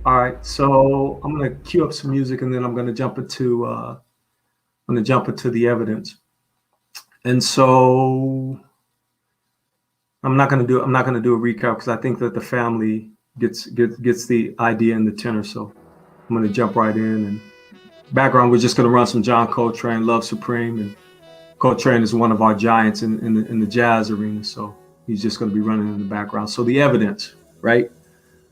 All right. So I'm gonna cue up some music and then I'm gonna jump into the evidence. And so I'm not gonna do a recap because I think that the family gets the idea and the tenor. So I'm gonna jump right in. And background, we're just gonna run some John Coltrane, Love Supreme, and Coltrane is one of our giants in the jazz arena. So he's just gonna be running in the background. So the evidence, right?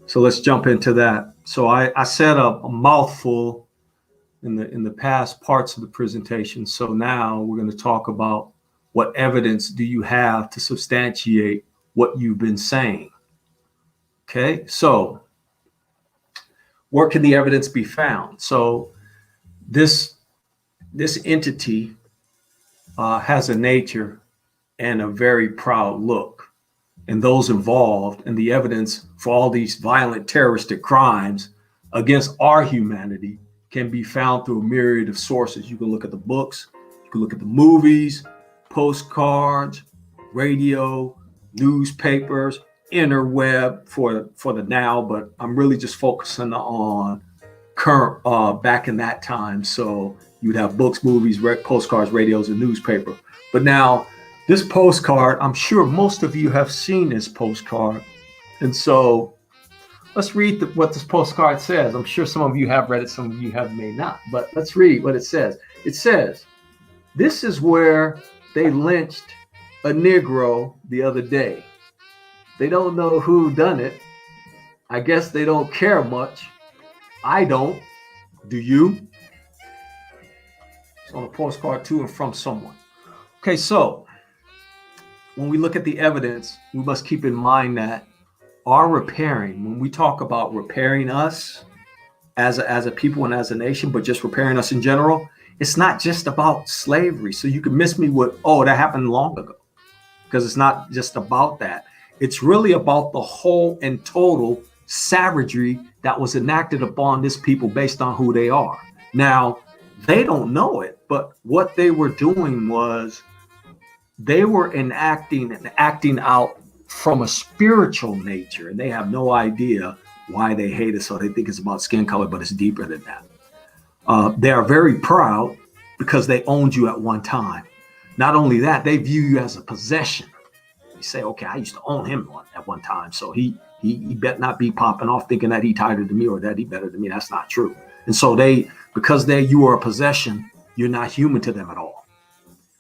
So let's jump into that. So I said a mouthful in the past parts of the presentation. So now we're going to talk about what evidence do you have to substantiate what you've been saying. Okay, so where can the evidence be found? So this entity has a nature and a very proud look. And those involved and the evidence for all these violent terroristic crimes against our humanity can be found through a myriad of sources. You can look at the books, you can look at the movies, postcards, radio, newspapers, interweb for the now, but I'm really just focusing on current back in that time. So you'd have books, movies, postcards, radios, and newspaper. But now this postcard, I'm sure most of you have seen this postcard. And so let's read what this postcard says. I'm sure some of you have read it, some of you may not, but let's read what it says. It says, "This is where they lynched a Negro the other day. They don't know who done it. I guess they don't care much. I don't. Do you?" It's on a postcard to and from someone. Okay, so when we look at the evidence, we must keep in mind that our repairing, when we talk about repairing us as a people and as a nation, but just repairing us in general, it's not just about slavery. So you can miss me with, oh, that happened long ago, because it's not just about that. It's really about the whole and total savagery that was enacted upon this people based on who they are. Now, they don't know it, but what they were doing was they were enacting and acting out from a spiritual nature, and they have no idea why they hate us. So they think it's about skin color, but it's deeper than that. They are very proud because they owned you at one time. Not only that, they view you as a possession. You say, okay, I used to own him at one time, so he better not be popping off thinking that he tighter than me or that he better than me. That's not true. And so because you are a possession, you're not human to them at all.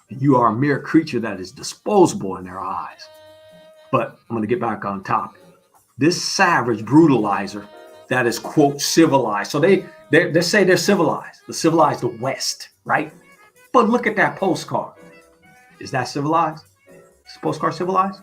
You are a mere creature that is disposable in their eyes. But I'm going to get back on topic. This savage brutalizer that is, quote, civilized. So they say they're civilized. The civilized West, right? But look at that postcard. Is that civilized? Is the postcard civilized?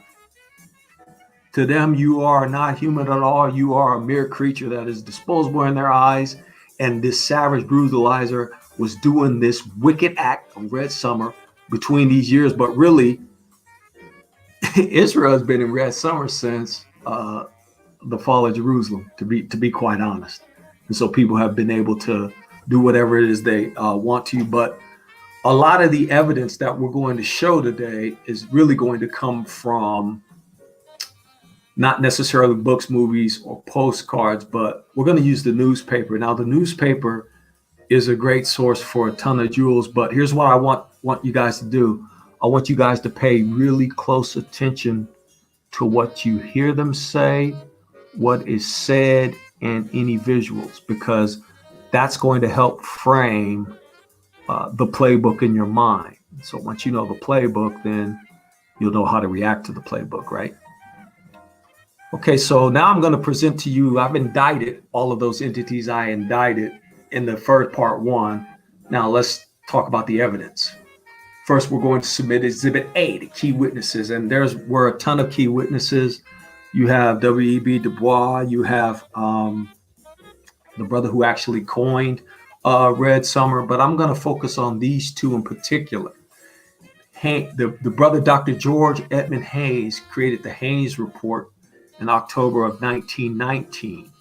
To them, you are not human at all. You are a mere creature that is disposable in their eyes. And this savage brutalizer was doing this wicked act of Red Summer between these years. But really, Israel has been in Red Summer since the fall of Jerusalem, to be quite honest. And so people have been able to do whatever it is they want to. But a lot of the evidence that we're going to show today is really going to come from not necessarily books, movies, or postcards, but we're going to use the newspaper. Now, the newspaper is a great source for a ton of jewels, but here's what I want you guys to do. I want you guys to pay really close attention to what you hear them say, what is said, and any visuals, because that's going to help frame the playbook in your mind. So once you know the playbook, then you'll know how to react to the playbook, right? Okay, so now I'm going to present to you, I've indicted all of those entities I indicted in the first part one. Now let's talk about the evidence. First, we're going to submit Exhibit A, the key witnesses, and were a ton of key witnesses. You have W.E.B. Du Bois, you have the brother who actually coined Red Summer, but I'm going to focus on these two in particular. The brother Dr. George Edmund Hayes created the Hayes Report in October of 1919.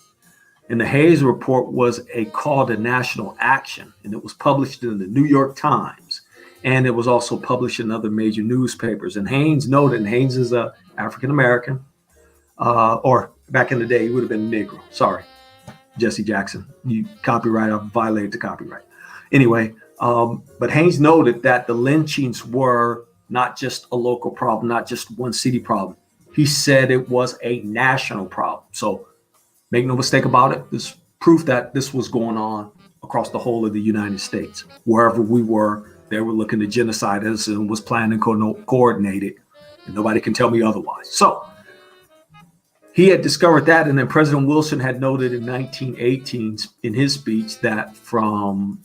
And the Hayes Report was a call to national action, and it was published in the New York Times, and it was also published in other major newspapers. And Haynes noted, and Haynes is a African-American, or back in the day, he would have been a Negro. Sorry, Jesse Jackson, you copyright, I violated the copyright. Anyway, but Haynes noted that the lynchings were not just a local problem, not just one city problem. He said it was a national problem. So make no mistake about it. This proof that this was going on across the whole of the United States. Wherever we were, they were looking to genocide us and was planning and coordinated. And nobody can tell me otherwise. So he had discovered that, and then President Wilson had noted in 1918 in his speech that from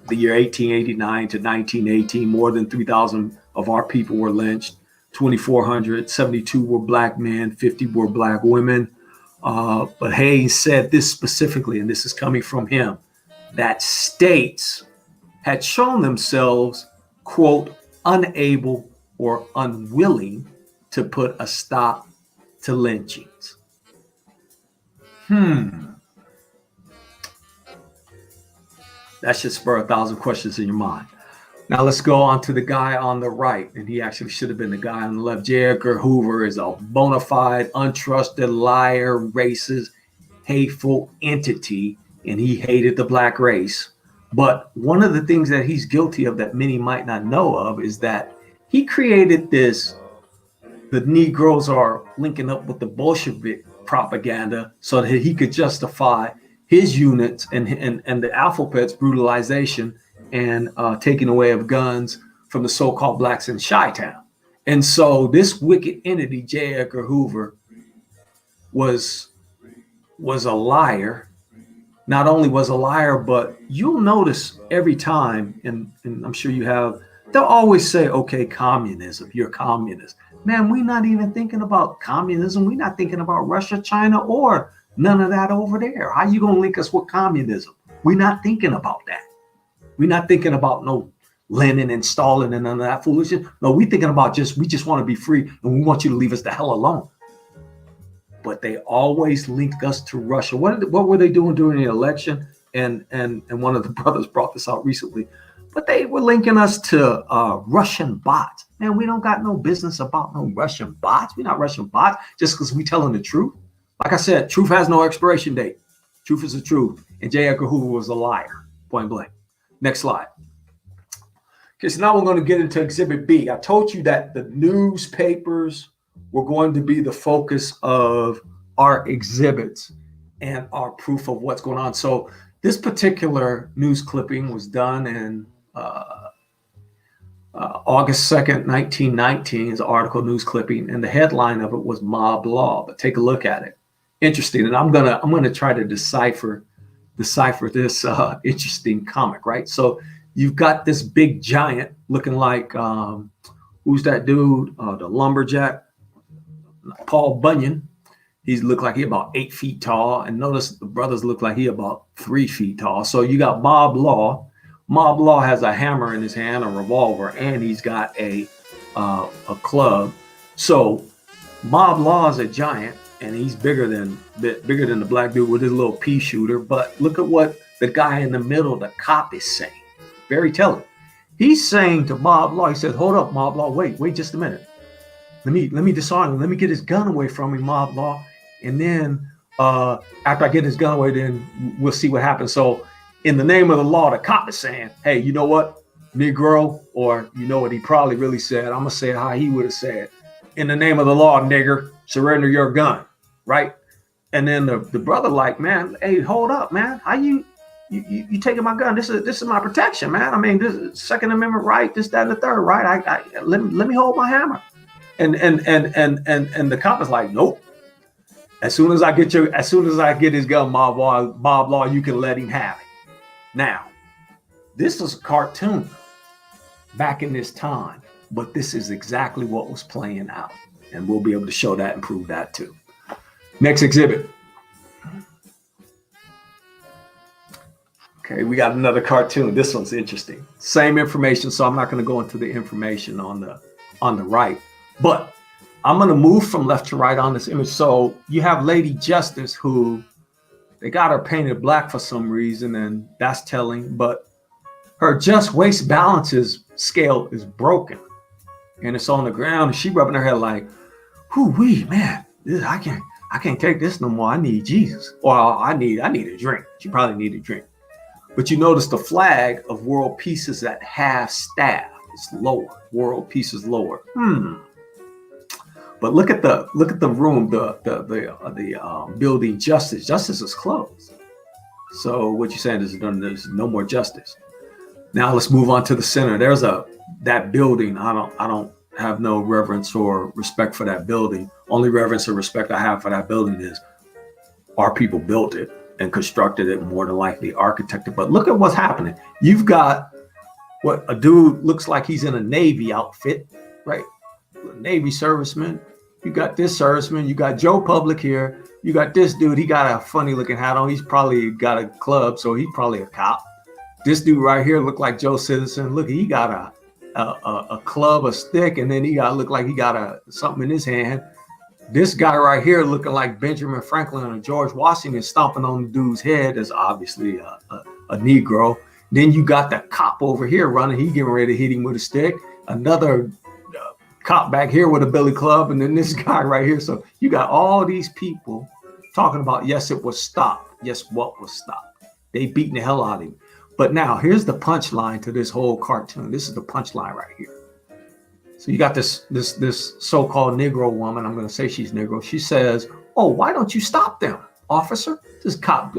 the year 1889 to 1918, more than 3,000 of our people were lynched. 2,400, 72 were black men, 50 were black women. But Hayes said this specifically, and this is coming from him, that states had shown themselves, quote, unable or unwilling to put a stop to lynchings. That should spur 1,000 questions in your mind. Now let's go on to the guy on the right, and he actually should have been the guy on the left. J. Edgar Hoover is a bona fide, untrusted, liar, racist, hateful entity, and he hated the black race. But one of the things that he's guilty of that many might not know of is that he created this, the Negroes are linking up with the Bolshevik propaganda so that he could justify his units and the alphabet's brutalization and taking away of guns from the so-called blacks in Chi-Town. And so this wicked entity, J. Edgar Hoover, was a liar. Not only was a liar, but you'll notice every time, and I'm sure you have, they'll always say, okay, communism, you're a communist. Man, we're not even thinking about communism. We're not thinking about Russia, China, or none of that over there. How you going to link us with communism? We're not thinking about that. We're not thinking about no Lenin and Stalin and none of that foolishness. No, we're thinking about we just want to be free and we want you to leave us the hell alone. But they always link us to Russia. What were they doing during the election? And one of the brothers brought this out recently. But they were linking us to Russian bots. Man, we don't got no business about no Russian bots. We're not Russian bots just because we telling the truth. Like I said, truth has no expiration date. Truth is the truth. And J. Edgar Hoover was a liar, point blank. Next slide. Okay, so now we're going to get into Exhibit B. I told you that the newspapers were going to be the focus of our exhibits and our proof of what's going on. So this particular news clipping was done in August 2nd, 1919, is an article news clipping, and the headline of it was Mob Law. But take a look at it. Interesting, and I'm gonna try to decipher this interesting comic, right? So you've got this big giant looking like who's that dude? The lumberjack, Paul Bunyan. He looked like he about 8 feet tall, and notice the brothers look like he about 3 feet tall. So you got Mob Law. Mob Law has a hammer in his hand, a revolver, and he's got a club. So Mob Law is a giant, and he's bigger than the black dude with his little pea shooter. But look at what the guy in the middle, the cop, is saying. Very telling. He's saying to Mob Law, he said, "Hold up, Mob Law, wait just a minute. Let me disarm him. Let me get his gun away from him, Mob Law. And then after I get his gun away, then we'll see what happens." So in the name of the law, the cop is saying, "Hey, you know what, Negro," or you know what he probably really said. I'm gonna say it how he would have said. "In the name of the law, nigger, surrender your gun," right? And then the brother like, "Man, hey, hold up, man. How you taking my gun? This is my protection, man. I mean, this is Second Amendment right, this, that, and the third, right? Let me hold my hammer." And the cop is like, "Nope. As soon as I get his gun, Mob Law, you can let him have it." Now, this was a cartoon back in this time, but this is exactly what was playing out. And we'll be able to show that and prove that too. Next exhibit. Okay, we got another cartoon. This one's interesting. Same information, so I'm not going to go into the information on the right. But I'm going to move from left to right on this image. So you have Lady Justice, who they got her painted black for some reason, and that's telling. But her just waist balances scale is broken, and it's on the ground. And she rubbing her head like, "Whoo-wee, man, I can't take this no more. I need Jesus, or I need a drink." She probably needed a drink. But you notice the flag of world peace is at half staff. It's lower. World peace is lower. But look at the room, the building Justice. Justice is closed. So what you're saying is there's no more justice. Now let's move on to the center. There's that building. I don't have no reverence or respect for that building. Only reverence or respect I have for that building is our people built it and constructed it, more than likely architected. But look at what's happening. You've got what a dude looks like he's in a Navy outfit, right? A Navy serviceman. You got this serviceman. You got Joe Public here. You got this dude. He got a funny looking hat on. He's probably got a club, so he's probably a cop. This dude right here looked like Joe Citizen. Look, he got a club, a stick, and then he got look like he got something in his hand. This guy right here looking like Benjamin Franklin or George Washington stomping on the dude's head is obviously a Negro. Then you got the cop over here running. He getting ready to hit him with a stick. Another cop back here with a billy club, and then this guy right here. So you got all these people talking about, yes, it was stopped. Yes, what was stopped? They beating the hell out of him. But now here's the punchline to this whole cartoon. This is the punchline right here. So you got this so-called Negro woman. I'm going to say she's Negro. She says, "Oh, why don't you stop them, officer?" This cop,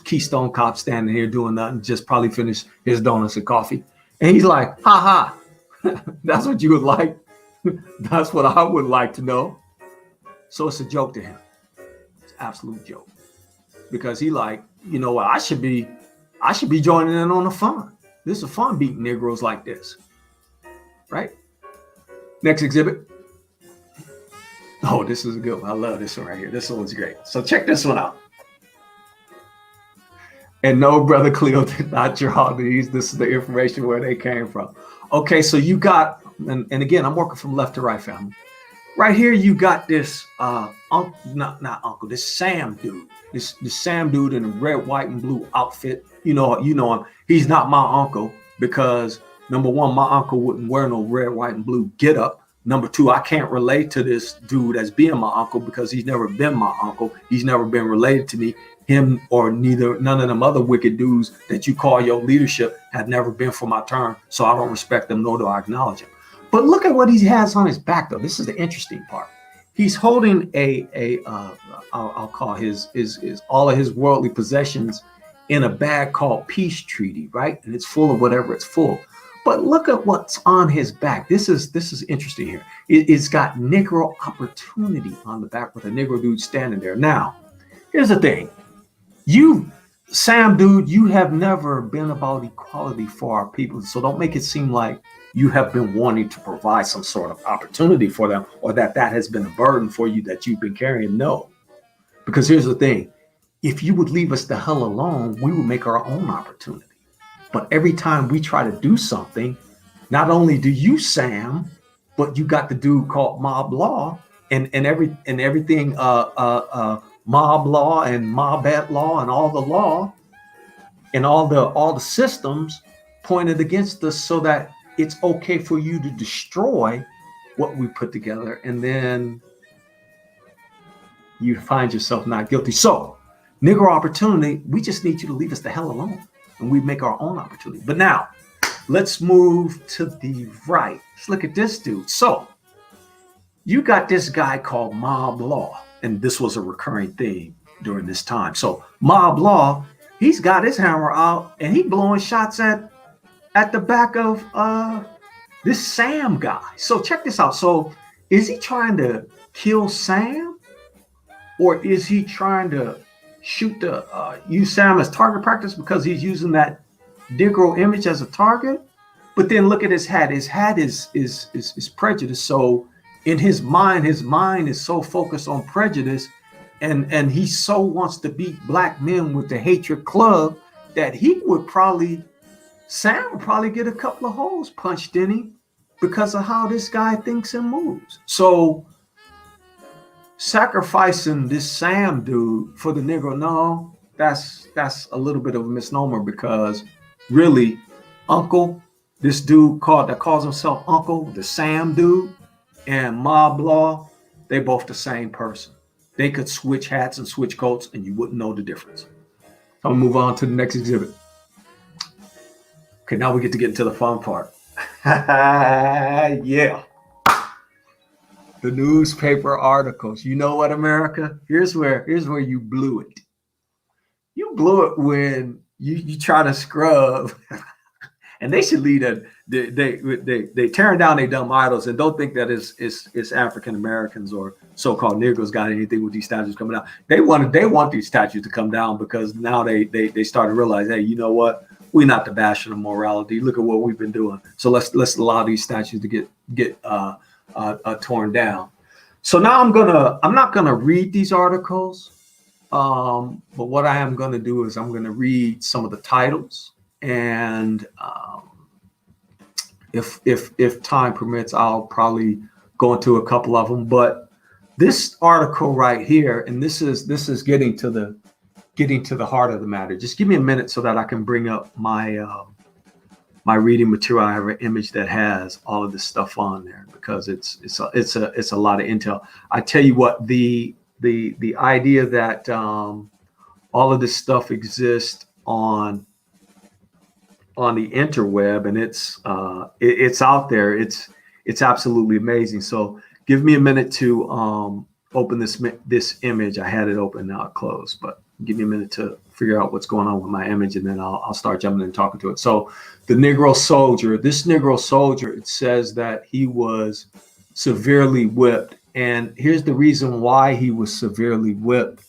Keystone cop, standing here doing nothing, just probably finished his donuts and coffee, and he's like, "Ha ha, that's what you would like. That's what I would like to know." So it's a joke to him. It's an absolute joke, because he like, you know what? I should be joining in on the fun. This is fun beating Negroes like this, right? Next exhibit. Oh, this is a good one. I love this one right here. This one's great. So check this one out. And no, Brother Cleo did not draw these. This is the information where they came from. Okay, so you got, and again, I'm working from left to right, family. Right here, you got this this Sam dude. This Sam dude in a red, white, and blue outfit. You know him. He's not my uncle because, number one, my uncle wouldn't wear no red, white, and blue get up. Number two, I can't relate to this dude as being my uncle because he's never been my uncle. He's never been related to me. Him or none of them other wicked dudes that you call your leadership have never been for my term. So I don't respect them, nor do I acknowledge him. But look at what he has on his back, though. This is the interesting part. He's holding I'll call his all of his worldly possessions in a bag called Peace Treaty, right? And it's full of whatever it's full. But look at what's on his back. This is interesting here. It's got Negro opportunity on the back with a Negro dude standing there. Now, here's the thing. You, Sam dude, you have never been about equality for our people. So don't make it seem like you have been wanting to provide some sort of opportunity for them, or that has been a burden for you that you've been carrying. No, because here's the thing. If you would leave us the hell alone, we would make our own opportunity. But every time we try to do something, not only do you, Sam, but you got the dude called mob law and everything, mob law and mob law and all the law and all the systems pointed against us so that it's okay for you to destroy what we put together. And then you find yourself not guilty. So Negro opportunity, we just need you to leave us the hell alone and we make our own opportunity. But now let's move to the right. Let's look at this dude. So you got this guy called mob law, and this was a recurring theme during this time. So mob law, he's got his hammer out and he blowing shots at the back of this Sam guy. So check this out. So is he trying to kill Sam, or is he trying to shoot use Sam as target practice because he's using that Negro image as a target? But then look at his hat. His hat is prejudice. So in his mind is so focused on prejudice, and he so wants to beat black men with the hatred club that Sam would probably get a couple of holes punched in him because of how this guy thinks and moves. So sacrificing this Sam dude for the Negro, no, that's a little bit of a misnomer, because really, Uncle, this dude that calls himself Uncle, the Sam dude, and mob law, they both the same person. They could switch hats and switch coats and you wouldn't know the difference. I'll move on to the next exhibit. Okay, now we get into the fun part. Yeah. The newspaper articles. You know what, America? Here's where you blew it. You blew it when you try to scrub And they should lead they tearing down their dumb idols and don't think that it's African Americans or so-called Negroes got anything with these statues coming down. They want these statues to come down because now they start to realize, hey, you know what? We're not the bastion of morality. Look at what we've been doing. So let's allow these statues to get torn down. So now I'm not gonna read these articles, but what I am gonna do is I'm gonna read some of the titles, and if time permits, I'll probably go into a couple of them. But this article right here, and this is getting to the heart of the matter. Just give me a minute so that I can bring up my reading material. I have an image that has all of this stuff on there because it's a lot of intel. I tell you what, the idea that all of this stuff exists on the interweb and it's out there. It's absolutely amazing. So give me a minute to open this image. I had it open, now it closed, but give me a minute to figure out what's going on with my image, and then I'll start jumping in and talking to it. So the Negro soldier, it says that he was severely whipped. And here's the reason why he was severely whipped,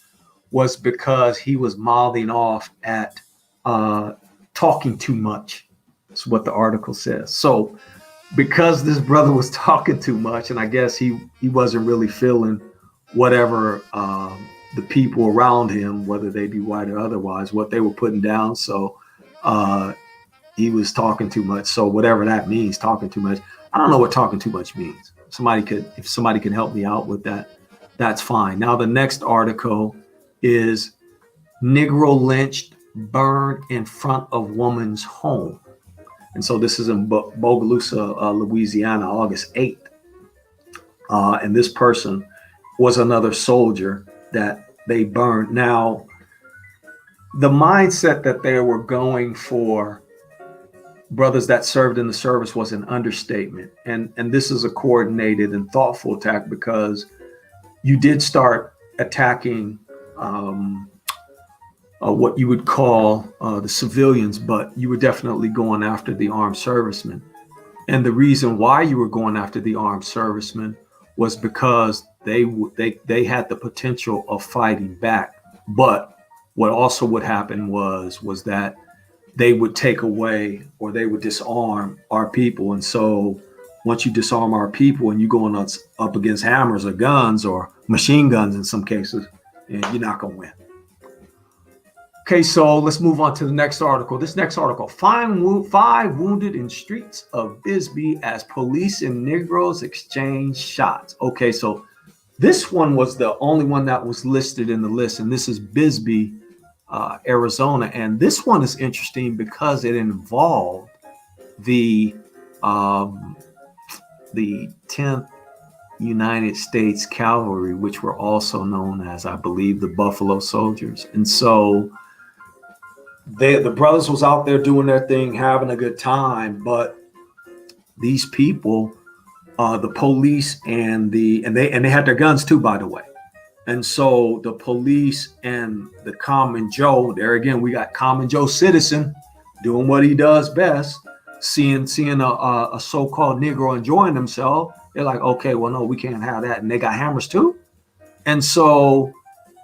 was because he was mouthing off at talking too much. That's what the article says. So because this brother was talking too much, and I guess he wasn't really feeling whatever the people around him, whether they be white or otherwise, what they were putting down. So he was talking too much. So whatever that means, talking too much. I don't know what talking too much means. If somebody could help me out with that, that's fine. Now the next article is Negro lynched, burned in front of woman's home. And so this is in Bogalusa, Louisiana, August 8th. And this person was another soldier that they burned. Now, the mindset that they were going for brothers that served in the service was an understatement. And this is a coordinated and thoughtful attack, because you did start attacking what you would call the civilians, but you were definitely going after the armed servicemen. And the reason why you were going after the armed servicemen was because they had the potential of fighting back. But what also would happen was that they would take away, or they would disarm our people. And so once you disarm our people and you're going up against hammers or guns or machine guns in some cases, and you're not going to win. Okay, so let's move on to the next article. This next article, five wounded in streets of Bisbee as police and Negroes exchange shots. Okay, so this one was the only one that was listed in the list, and this is Bisbee, Arizona. And this one is interesting because it involved the 10th United States Cavalry, which were also known as, I believe, the Buffalo Soldiers. And so the brothers was out there doing their thing, having a good time, but these people, the police and they had their guns too, by the way. And so the police and the common Joe, there again, we got common Joe citizen doing what he does best, seeing a so-called Negro enjoying himself. They're like, okay, well, no, we can't have that. And they got hammers too. And so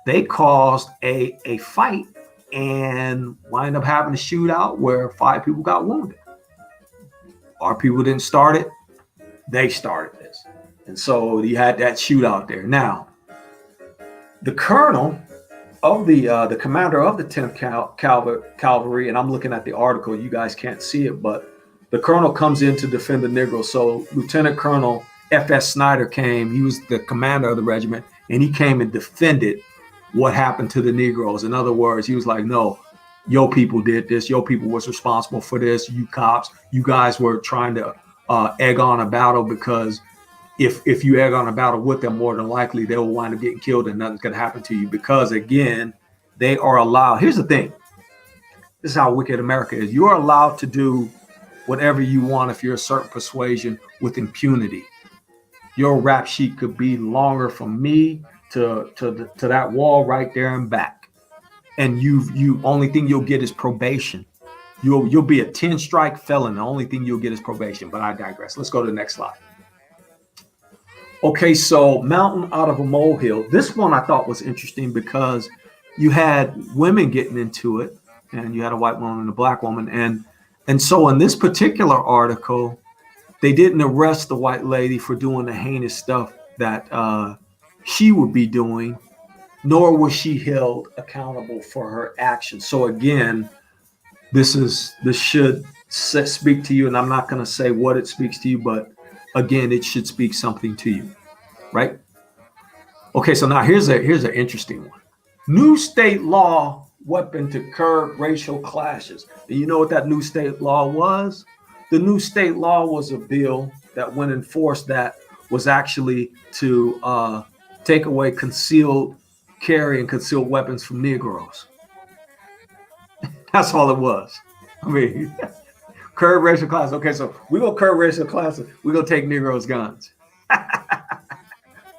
they caused a fight and wind up having a shootout where 5 people got wounded. Our people didn't start it. They started this. And so you had that shootout there. Now, the colonel of the commander of the 10th Cavalry, and I'm looking at the article, you guys can't see it, but the colonel comes in to defend the Negroes. So Lieutenant Colonel F.S. Snyder came, he was the commander of the regiment, and he came and defended what happened to the Negroes. In other words, he was like, no, your people did this. Your people was responsible for this. You cops, you guys were trying to egg on a battle, because if you egg on a battle with them, more than likely they will wind up getting killed and nothing's going to happen to you, because again, they are allowed. Here's the thing. This is how wicked America is. You are allowed to do whatever you want if you're a certain persuasion with impunity. Your rap sheet could be longer from me to that wall right there and back. And you only thing you'll get is probation You'll be a 10-strike felon. The only thing you'll get is probation, but I digress. Let's go to the next slide. Okay, so mountain out of a molehill. This one I thought was interesting because you had women getting into it, and you had a white woman and a black woman. And so in this particular article, they didn't arrest the white lady for doing the heinous stuff that she would be doing, nor was she held accountable for her actions. So again, this should speak to you, and I'm not going to say what it speaks to you, but again, it should speak something to you, right? Okay, so now here's an interesting one. New state law weapon to curb racial clashes. And you know what that new state law was? The new state law was a bill that, when enforced, that was actually to take away concealed carry and concealed weapons from Negroes. That's all it was. I mean, curb racial classes. Okay, so we're going to curb racial classes. We're going to take Negroes' guns.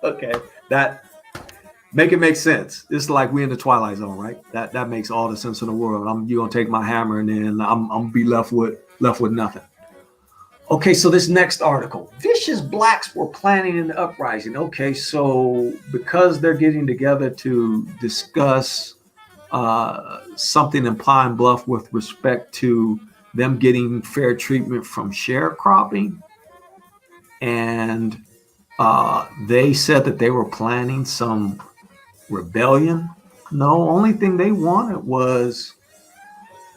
Okay, that make it make sense. It's like we're in the Twilight Zone, right? That makes all the sense in the world. You're going to take my hammer, and then I'm going to be left with nothing. Okay, so this next article, vicious blacks were planning an uprising. Okay, so because they're getting together to discuss something in Pine Bluff with respect to them getting fair treatment from sharecropping, and they said that they were planning some rebellion. No, only thing they wanted was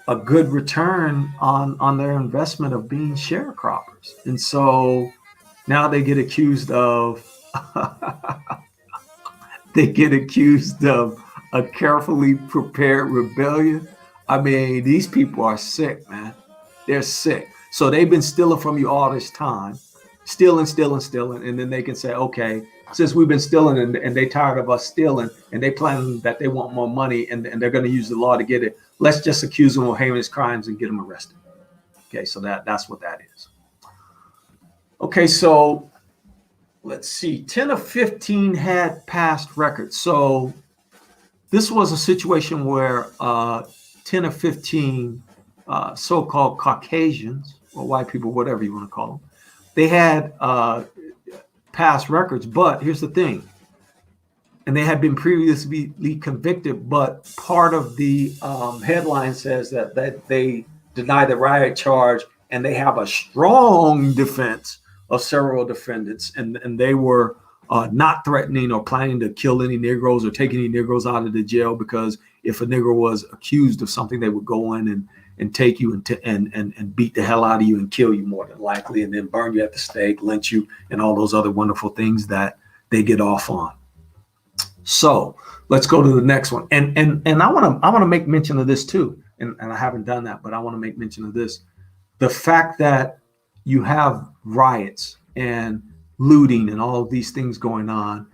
a good return on their investment of being sharecroppers. And so now they get accused of a carefully prepared rebellion. I mean, these people are sick, man. They're sick. So they've been stealing from you all this time, stealing, and then they can say, okay, since we've been stealing and they tired of us stealing, and they plan that they want more money, and they're going to use the law to get it, let's just accuse them of heinous crimes and get them arrested. Okay, so that's what that is. Okay, so let's see. 10 of 15 had past records. So this was a situation where 10 of 15 so-called Caucasians, or white people, whatever you want to call them, they had past records. But here's the thing. And they had been previously convicted, but part of the headline says that they deny the riot charge, and they have a strong defense of several defendants, and they were not threatening or planning to kill any Negroes or take any Negroes out of the jail, because if a Negro was accused of something, they would go in and take you and beat the hell out of you and kill you, more than likely, and then burn you at the stake, lynch you, and all those other wonderful things that they get off on. So let's go to the next one. And I want to make mention of this too. And I haven't done that, but I want to make mention of this. The fact that you have riots and looting and all of these things going on,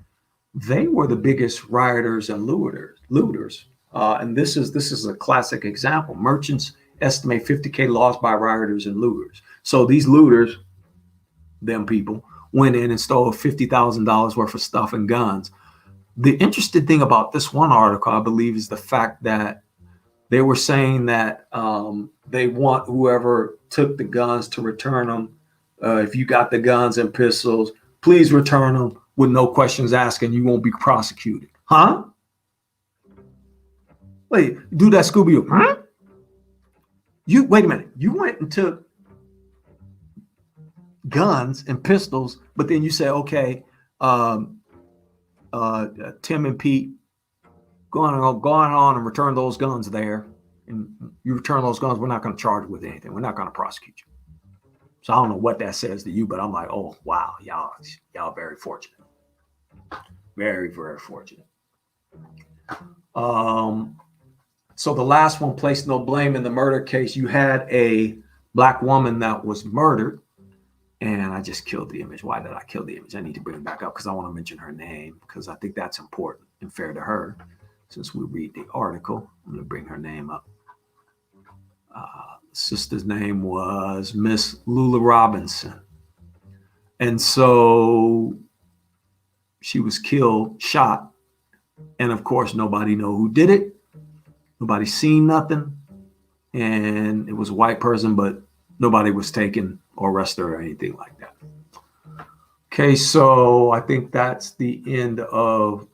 they were the biggest rioters and looters. And this is a classic example. Merchants estimate 50K lost by rioters and looters. So these looters, them people, went in and stole $50,000 worth of stuff and guns. The interesting thing about this one article, I believe, is the fact that they were saying that they want whoever took the guns to return them. If you got the guns and pistols, please return them with no questions asked, and you won't be prosecuted. Huh? Wait, do that, Scooby-Doo. Huh? Wait a minute. You went and took guns and pistols, but then you say, okay, Tim and Pete, go on and return those guns there. And you return those guns, we're not going to charge you with anything. We're not going to prosecute you. So I don't know what that says to you, but I'm like, oh, wow, y'all very fortunate. Very, very fortunate. So the last one, placed no blame in the murder case. You had a black woman that was murdered. And I just killed the image. Why did I kill the image? I need to bring it back up because I want to mention her name, because I think that's important and fair to her. Since we read the article, I'm going to bring her name up. Sister's name was Miss Lula Robinson. And so she was killed, shot. And of course, nobody know who did it. Nobody seen nothing. and it was a white person, but nobody was taken or arrested or anything like that. Okay, so I think that's the end of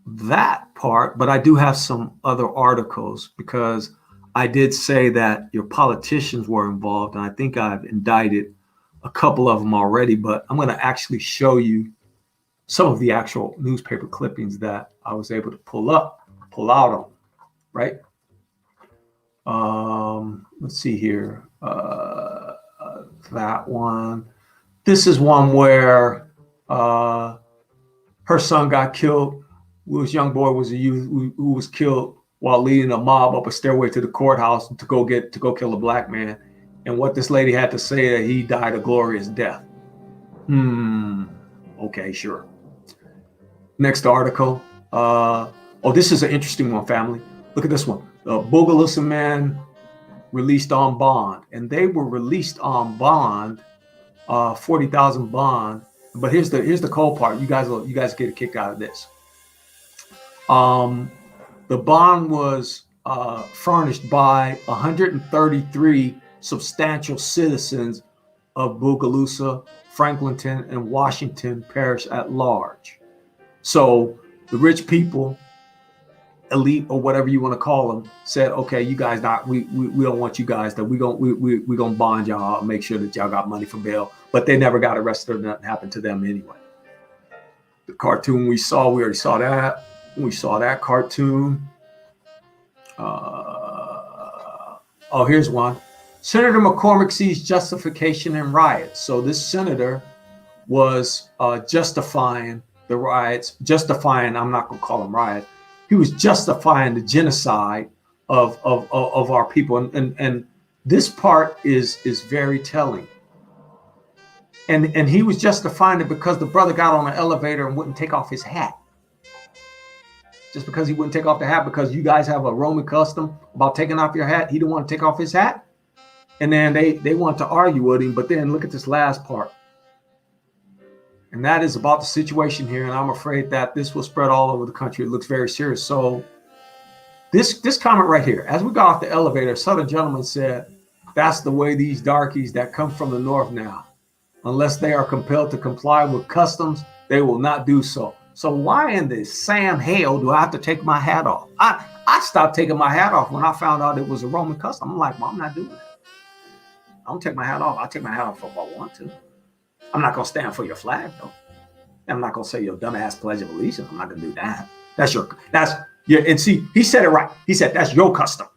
that part, but I do have some other articles because I did say that your politicians were involved, and I think I've indicted a couple of them already, but I'm going to actually show you some of the actual newspaper clippings that I was able to pull out on, right? Let's see here. That one. This is one where her son got killed. This young boy was a youth who was killed while leading a mob up a stairway to the courthouse to go kill a black man. And what this lady had to say, that he died a glorious death. Okay, sure. Next article. This is an interesting one, family. Look at this one. The Bogalusa man released on bond, and they were released on bond, $40,000 bond. But here's the cool part. You guys get a kick out of this. The bond was furnished by 133 substantial citizens of Bogalusa, Franklinton, and Washington Parish at large. So the rich people, elite or whatever you want to call them, said, okay, you guys we don't want you guys, that we gonna bond y'all, make sure that y'all got money for bail. But they never got arrested or nothing happened to them anyway. The cartoon we already saw that. We saw that cartoon. Here's one. Senator McCormick sees justification in riots. So this senator was justifying the riots, I'm not going to call them riots. He was justifying the genocide of our people. And this part is very telling. And he was justifying it because the brother got on an elevator and wouldn't take off his hat. Just because he wouldn't take off the hat, because you guys have a Roman custom about taking off your hat. He didn't want to take off his hat. And then they want to argue with him. But then look at this last part. And that is about the situation here. And I'm afraid that this will spread all over the country. It looks very serious. So this comment right here, as we got off the elevator, a Southern gentleman said, that's the way these darkies that come from the North now. Unless they are compelled to comply with customs, they will not do so. So why in the Sam hell do I have to take my hat off? I stopped taking my hat off when I found out it was a Roman custom. I'm like, well, I'm not doing that. I don't take my hat off. I'll take my hat off if I want to. I'm not going to stand for your flag, though. I'm not going to say your dumbass Pledge of Allegiance. I'm not going to do that. And see, he said it right. He said, that's your custom.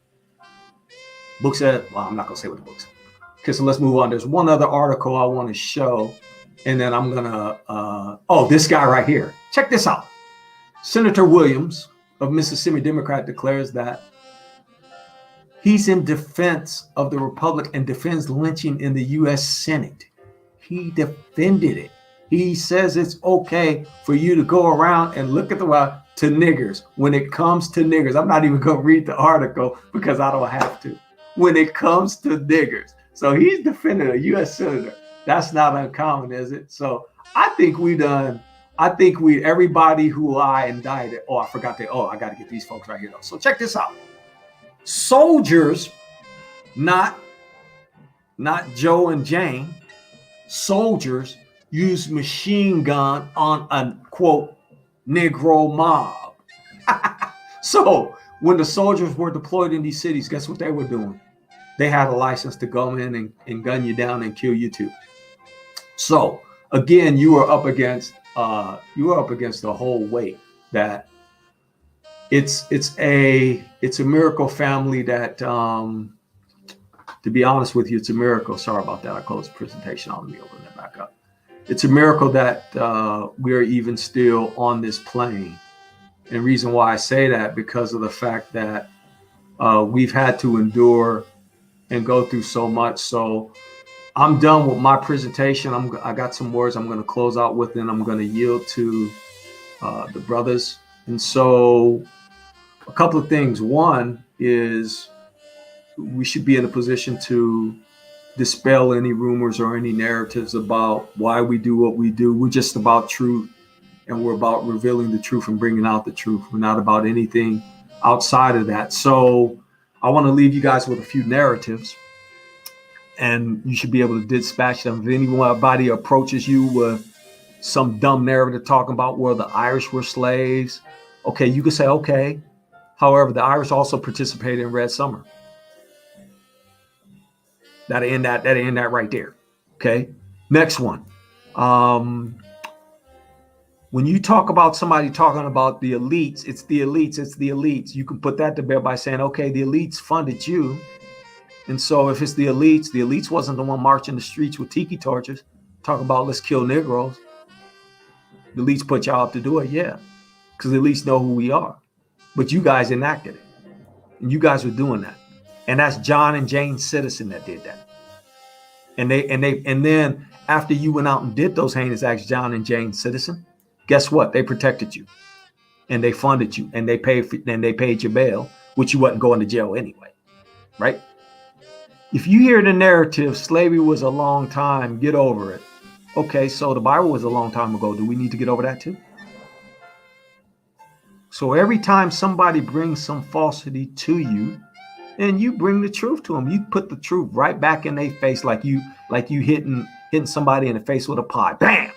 Book said, well, I'm not going to say what the book said. Okay, so let's move on. There's one other article I want to show. And then I'm going to, this guy right here. Check this out. Senator Williams of Mississippi Democrat declares that he's in defense of the Republic and defends lynching in the U.S. Senate. He defended it. He says it's okay for you to go around and look at to niggers. When it comes to niggers, I'm not even going to read the article because I don't have to. When it comes to niggers. So he's defending a U.S. senator. That's not uncommon, is it? So I think everybody who I indicted. I forgot I got to get these folks right here though. So check this out. Soldiers, not Joe and Jane, soldiers use machine gun on a quote Negro mob. So when the soldiers were deployed in these cities, guess what they were doing? They had a license to go in and gun you down and kill you too. So again, you are up against the whole weight that it's a miracle, family, that to be honest with you, it's a miracle. Sorry about that. I closed the presentation. Let me open that back up. It's a miracle that we're even still on this plane. And the reason why I say that, because of the fact that we've had to endure and go through so much. So I'm done with my presentation. I got some words I'm going to close out with, and I'm going to yield to the brothers. And so a couple of things. One is we should be in a position to dispel any rumors or any narratives about why we do what we do. We're just about truth, and we're about revealing the truth and bringing out the truth. We're not about anything outside of that. So I want to leave you guys with a few narratives, and you should be able to dispatch them. If anybody approaches you with some dumb narrative talking about where the Irish were slaves, okay, you can say, okay. However, the Irish also participated in Red Summer. That'll end that right there. Okay. Next one. When you talk about somebody talking about the elites, it's the elites, it's the elites. You can put that to bear by saying, okay, the elites funded you. And so if it's the elites wasn't the one marching the streets with tiki torches, talking about let's kill Negroes. The elites put y'all up to do it, yeah. Because the elites know who we are. But you guys enacted it. And you guys were doing that. And that's John and Jane Citizen that did that. And then after you went out and did those heinous acts, John and Jane Citizen, guess what? They protected you, and they funded you, and they paid your bail, which you wasn't going to jail anyway, right? If you hear the narrative, slavery was a long time, get over it. Okay, so the Bible was a long time ago. Do we need to get over that too? So every time somebody brings some falsity to you, and you bring the truth to them, you put the truth right back in their face, like you hitting somebody in the face with a pot. Bam!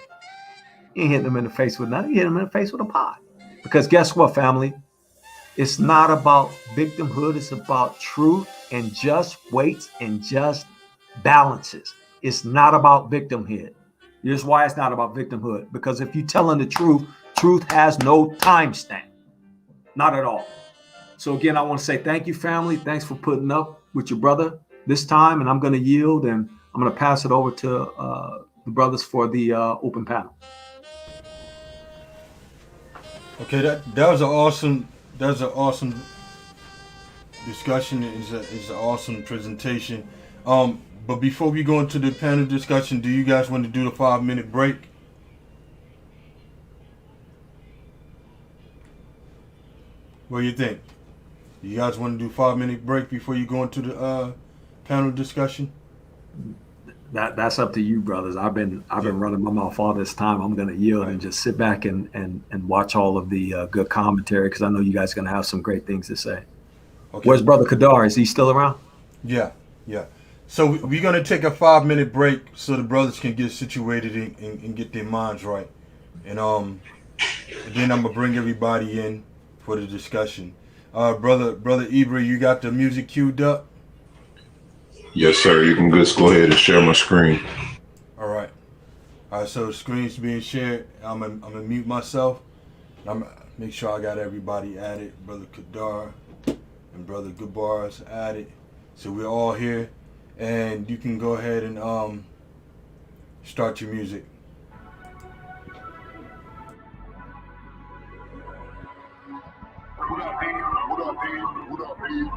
You ain't hitting them in the face with nothing. You hit them in the face with a pot. Because guess what, family? It's not about victimhood. It's about truth and just weights and just balances. It's not about victimhood. Here's why it's not about victimhood. Because if you're telling the truth, truth has no timestamp. Not at all. So again, I want to say thank you, family. Thanks for putting up with your brother this time. And I'm going to yield, and I'm going to pass it over to the brothers for the open panel. Okay, that was an awesome discussion. It's an awesome presentation. But before we go into the panel discussion, do you guys want to do the 5-minute break? What do you think? You guys want to do 5-minute break before you go into the panel discussion? That's up to you, brothers. I've been running my mouth all this time. I'm going to yield and just sit back and watch all of the good commentary, because I know you guys are going to have some great things to say. Okay. Where's Brother Kadar? Is he still around? Yeah. So we're going to take a 5-minute break so the brothers can get situated and get their minds right. And then I'm going to bring everybody in for the discussion. Brother Ibra, you got the music queued up? Yes, sir. You can just go ahead and share my screen. All right. So the screen's being shared. I'm gonna mute myself. I'm gonna make sure I got everybody added. Brother Kadar and Brother Gabar's added. So we're all here, and you can go ahead and start your music. What up, Pete? What up, Pete? What up, Pete?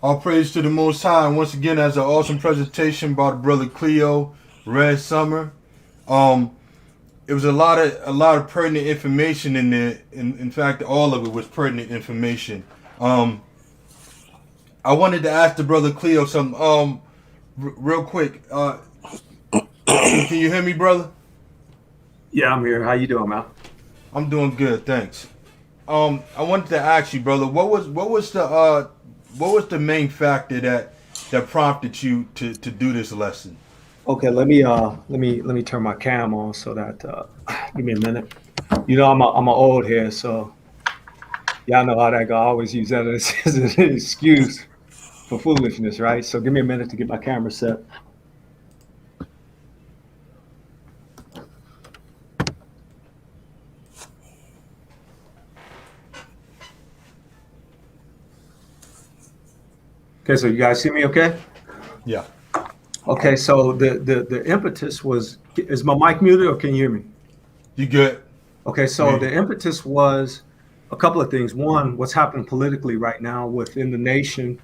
All praise to the Most High. And once again, as an awesome presentation by the brother Cleo, Red Summer. It was a lot of pertinent information in there. In fact, all of it was pertinent information. I wanted to ask the brother Cleo something. Real quick. Can you hear me, brother? Yeah, I'm here. How you doing, man? I'm doing good, thanks. I wanted to ask you, brother, what was the main factor that prompted you to do this lesson? Okay, let me turn my cam on so that give me a minute. You know, I'm a old head, so y'all know how that go. I always use that as an excuse for foolishness, right? So give me a minute to get my camera set. Okay, so you guys see me okay? Yeah. Okay, so the impetus was, is my mic muted or can you hear me? You good? Okay, so Yeah. the impetus was a couple of things. One, what's happening politically right now within the nation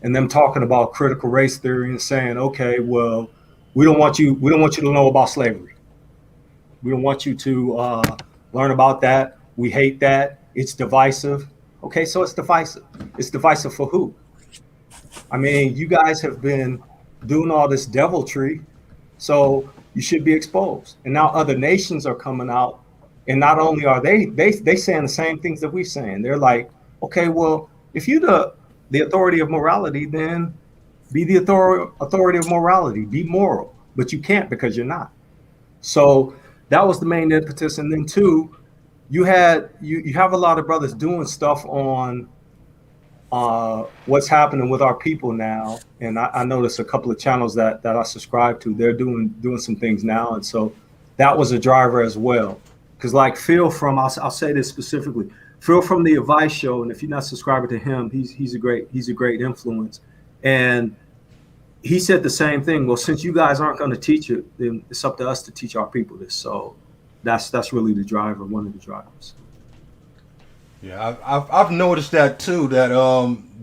and them talking about critical race theory and saying, okay, well, we don't want you to know about slavery. We don't want you to learn about that. We hate that. It's divisive. Okay, so it's divisive. It's divisive for who? I mean, you guys have been doing all this deviltry, so you should be exposed. And now other nations are coming out, and not only are they saying the same things that we're saying. They're like, okay, well, if you're the authority of morality, then be the authority of morality, be moral. But you can't because you're not. So that was the main impetus. And then two, you have a lot of brothers doing stuff on what's happening with our people now. And I noticed a couple of channels that I subscribe to, they're doing some things now. And so that was a driver as well. Because like Phil from, I'll say this specifically, Phil from the Advice Show, and if you're not subscribing to him, he's a great influence. And he said the same thing. Well, since you guys aren't going to teach it, then it's up to us to teach our people this. So that's really the driver, one of the drivers. Yeah, I've noticed that too. That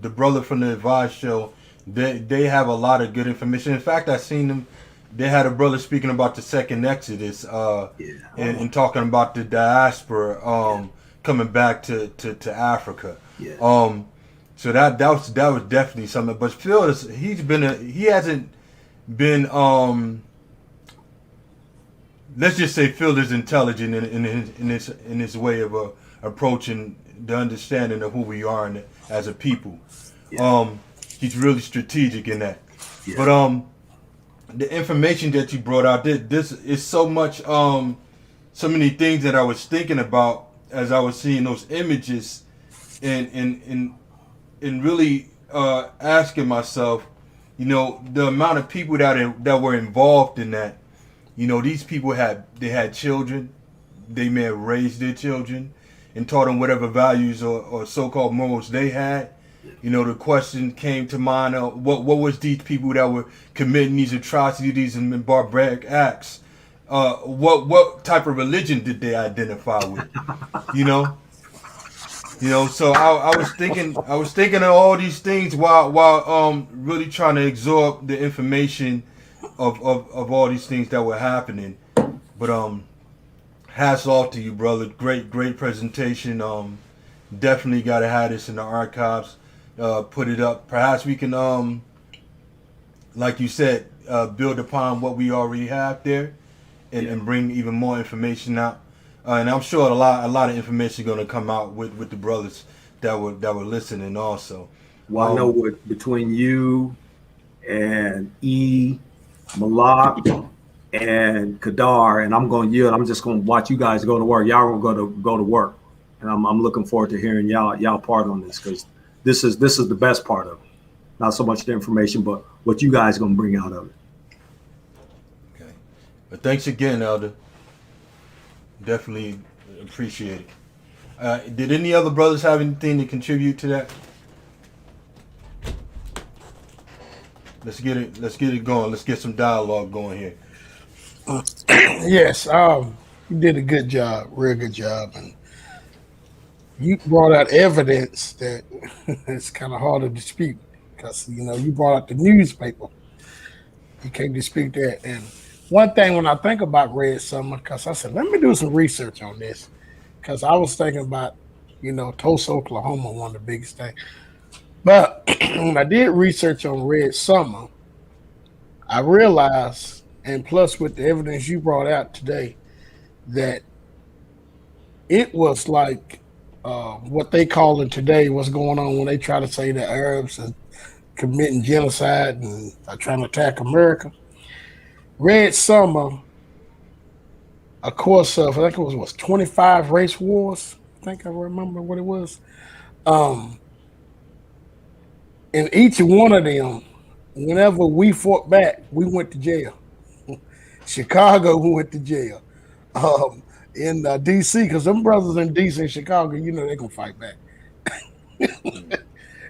the brother from the Advice Show, they have a lot of good information. In fact, I seen them. They had a brother speaking about the second Exodus, and talking about the diaspora coming back to Africa. Yeah. So that was definitely something. But Phil he hasn't been let's just say Phil is intelligent in his way of approaching the understanding of who we are as a people. Yeah. He's really strategic in that. Yeah. But the information that you brought out, this is so much, so many things that I was thinking about as I was seeing those images, and really asking myself, you know, the amount of people that were involved in that. You know, these people had children. They may have raised their children and taught them whatever values or so-called morals they had. You know, the question came to mind, what was these people that were committing these atrocities and barbaric acts? What type of religion did they identify with? You know, so I was thinking of all these things while really trying to absorb the information of all these things that were happening. But hats off to you, brother. Great presentation. Definitely got to have this in the archives. Put it up. Perhaps we can, like you said, build upon what we already have there, and bring even more information out. And I'm sure a lot of information going to come out with the brothers that were listening also. Well, I know between you and Malak and Kadar, and I'm going to yield. I'm just going to watch you guys go to work. Y'all are going to go to work, and I'm looking forward to hearing y'all part on this, because this is the best part of it. Not so much the information, but what you guys are going to bring out of it. Okay. But thanks again, Elder. Definitely appreciate it. Did any other brothers have anything to contribute to that? Let's get it going. Let's get some dialogue going here. Yes, you did a good job, real good job, and you brought out evidence that it's kind of hard to dispute because you brought out the newspaper. You can't dispute that. And one thing when I think about Red Summer, because I said, let me do some research on this, because I was thinking about Tulsa, Oklahoma, one of the biggest things. But when I did research on Red Summer, I realized, and plus with the evidence you brought out today, that it was like what they call it today, what's going on when they try to say the Arabs are committing genocide and are trying to attack America. Red Summer, a course of, I think it was 25 race wars. I think I remember what it was. In each one of them, whenever we fought back, we went to jail. Chicago, we went to jail. In D.C., because them brothers in D.C. and Chicago, they're going to fight back.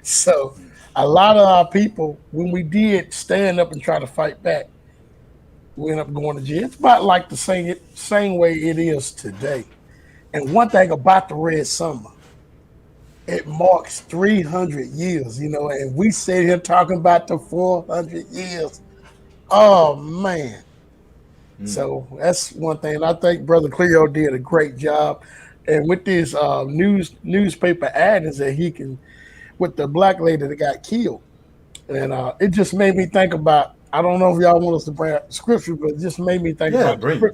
So a lot of our people, when we did stand up and try to fight back, we ended up going to jail. It's about like the same way it is today. And one thing about the Red Summer, it marks 300 years, and we sit here talking about the 400 years. Oh, man. So that's one thing. And I think Brother Cleo did a great job. And with this newspaper ad is that he can, with the black lady that got killed. And it just made me think about, I don't know if y'all want us to bring out scripture, but it just made me think about bring it.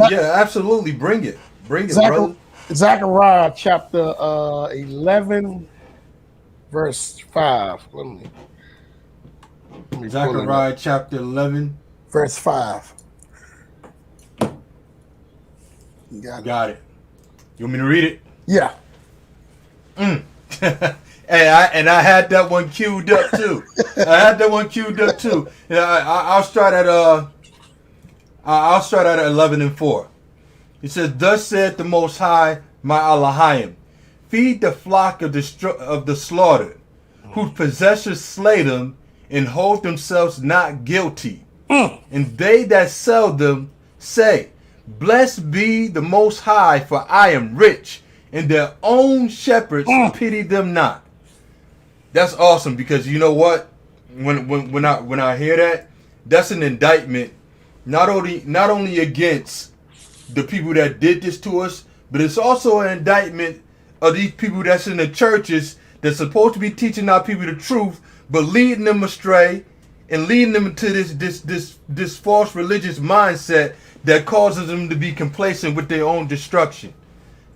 Yeah, absolutely. Bring it, brother. Zechariah chapter 11, verse 5. Let me Zechariah chapter 11. Verse 5. Got it. You want me to read it? Yeah. I had that one queued up too. I'll start at 11 and 4. It says, "Thus said the Most High, my Elohim, feed the flock of the slaughtered, whose possessors slay them, and hold themselves not guilty. And they that sell them say, Blessed be the Most High, for I am rich, and their own shepherds pity them not." That's awesome, because you know what? When I hear that, that's an indictment, not only against the people that did this to us, but it's also an indictment of these people that's in the churches that's supposed to be teaching our people the truth, but leading them astray and leading them into this false religious mindset that causes them to be complacent with their own destruction.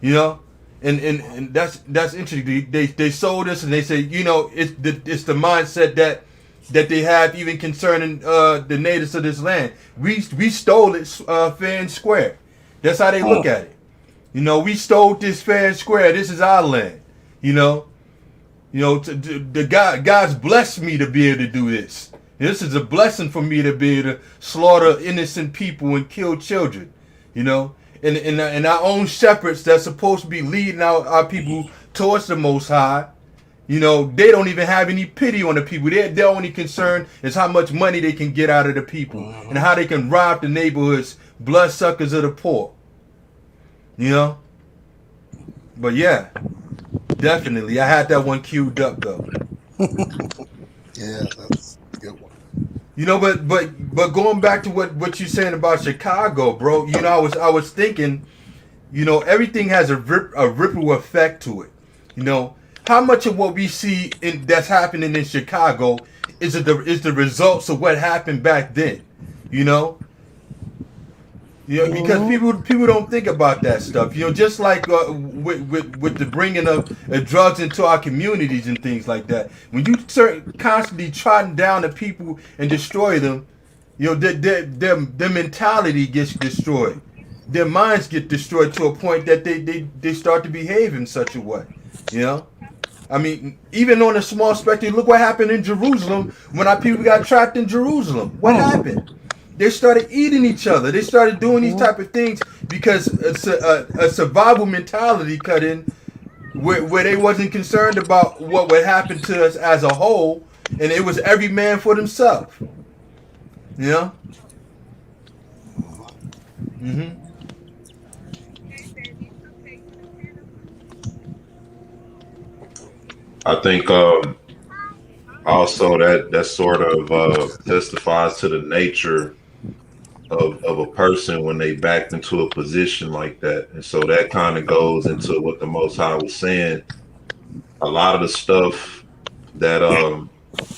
And that's interesting. They sold us, and they say, it's the mindset that they have even concerning the natives of this land. We stole it fair and square. That's how they look at it. We stole this fair and square. This is our land. God's blessed me to be able to do this. This is a blessing for me to be able to slaughter innocent people and kill children. And our own shepherds that's supposed to be leading our people towards the Most High, they don't even have any pity on the people. Their only concern is how much money they can get out of the people and how they can rob the neighborhoods, bloodsuckers of the poor. But yeah, definitely. I had that one queued up though. Yeah, that's a good one. But going back to what you're saying about Chicago, bro. I was thinking, everything has a ripple effect to it. How much of what we see that's happening in Chicago is the results of what happened back then? Because people don't think about that stuff. Just like with the bringing of drugs into our communities and things like that. When you constantly trotting down the people and destroy them, You know, their mentality gets destroyed. Their minds get destroyed to a point that they start to behave in such a way. You know? I mean, even on a small spectrum, look what happened in Jerusalem when our people got trapped in Jerusalem. What happened? They started eating each other. They started doing these type of things because a survival mentality cut in where they wasn't concerned about what would happen to us as a whole, and it was every man for themselves. You know? Mm-hmm. I think also that sort of testifies to the nature of a person when they backed into a position like that. And so that kind of goes into what the Most High was saying. A lot of the stuff that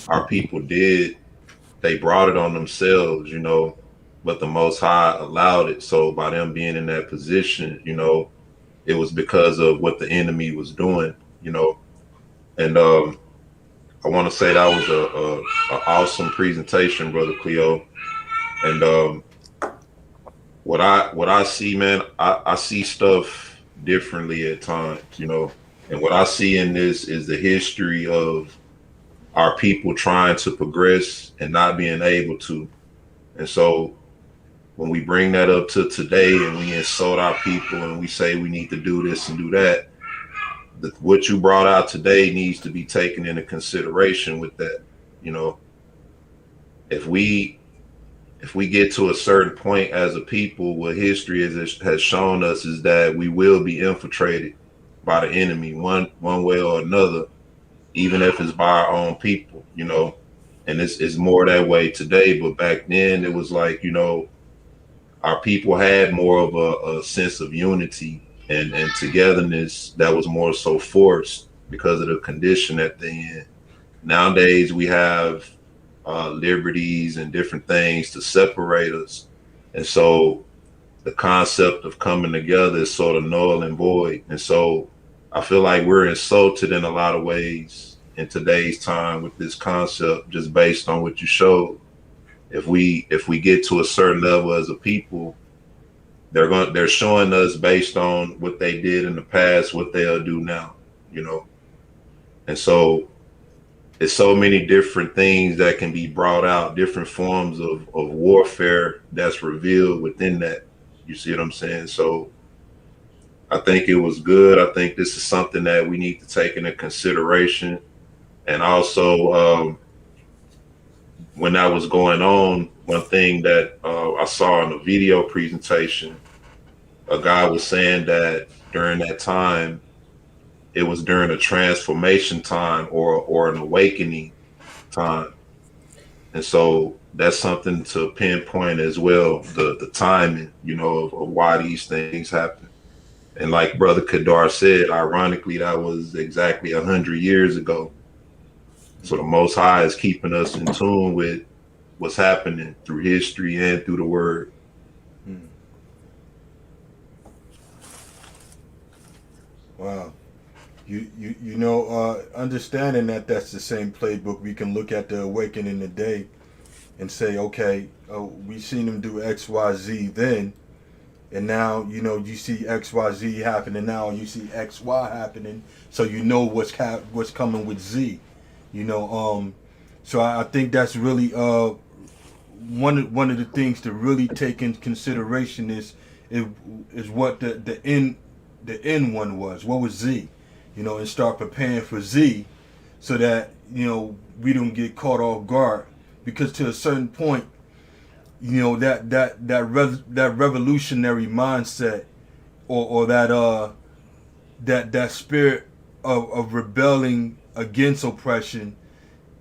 our people did, they brought it on themselves, you know, but the Most High allowed it. So by them being in that position, you know, it was because of what the enemy was doing, you know. And I want to say that was a awesome presentation, Brother Cleo. And what I see, man, I see stuff differently at times, you know. And what I see in this is the history of our people trying to progress and not being able to. And so when we bring that up to today and we insult our people and we say we need to do this and do that, what you brought out today needs to be taken into consideration with that. You know, if we get to a certain point as a people, what history has shown us is that we will be infiltrated by the enemy one way or another, even if it's by our own people, you know. And it's more that way today, but back then it was like, you know, our people had more of a sense of unity and togetherness that was more so forced because of the condition that they're in. Nowadays we have liberties and different things to separate us. And so the concept of coming together is sort of null and void. And so I feel like we're insulted in a lot of ways in today's time with this concept, just based on what you showed. If we get to a certain level as a people, they're showing us based on what they did in the past, what they'll do now, you know. And so it's so many different things that can be brought out, different forms of warfare that's revealed within that. You see what I'm saying? So I think it was good. I think this is something that we need to take into consideration. And also, when that was going on, one thing that I saw in a video presentation, a guy was saying that during that time, it was during a transformation time or an awakening time. And so that's something to pinpoint as well, the timing, you know, of why these things happen. And like Brother Kadar said, ironically, that was exactly 100 years ago. So the Most High is keeping us in tune with what's happening through history and through the word. Wow. You know, understanding that that's the same playbook, we can look at the awakening today and say, okay, we seen them do X, Y, Z then, and now, you know, you see X, Y, Z happening now, and you see X, Y happening, so you know what's coming with Z, you know. So I think that's really one of the things to really take in consideration is what the end one was. What was Z? You know, and start preparing for Z, so that, you know, we don't get caught off guard, because to a certain point, you know, that revolutionary mindset or that spirit of rebelling against oppression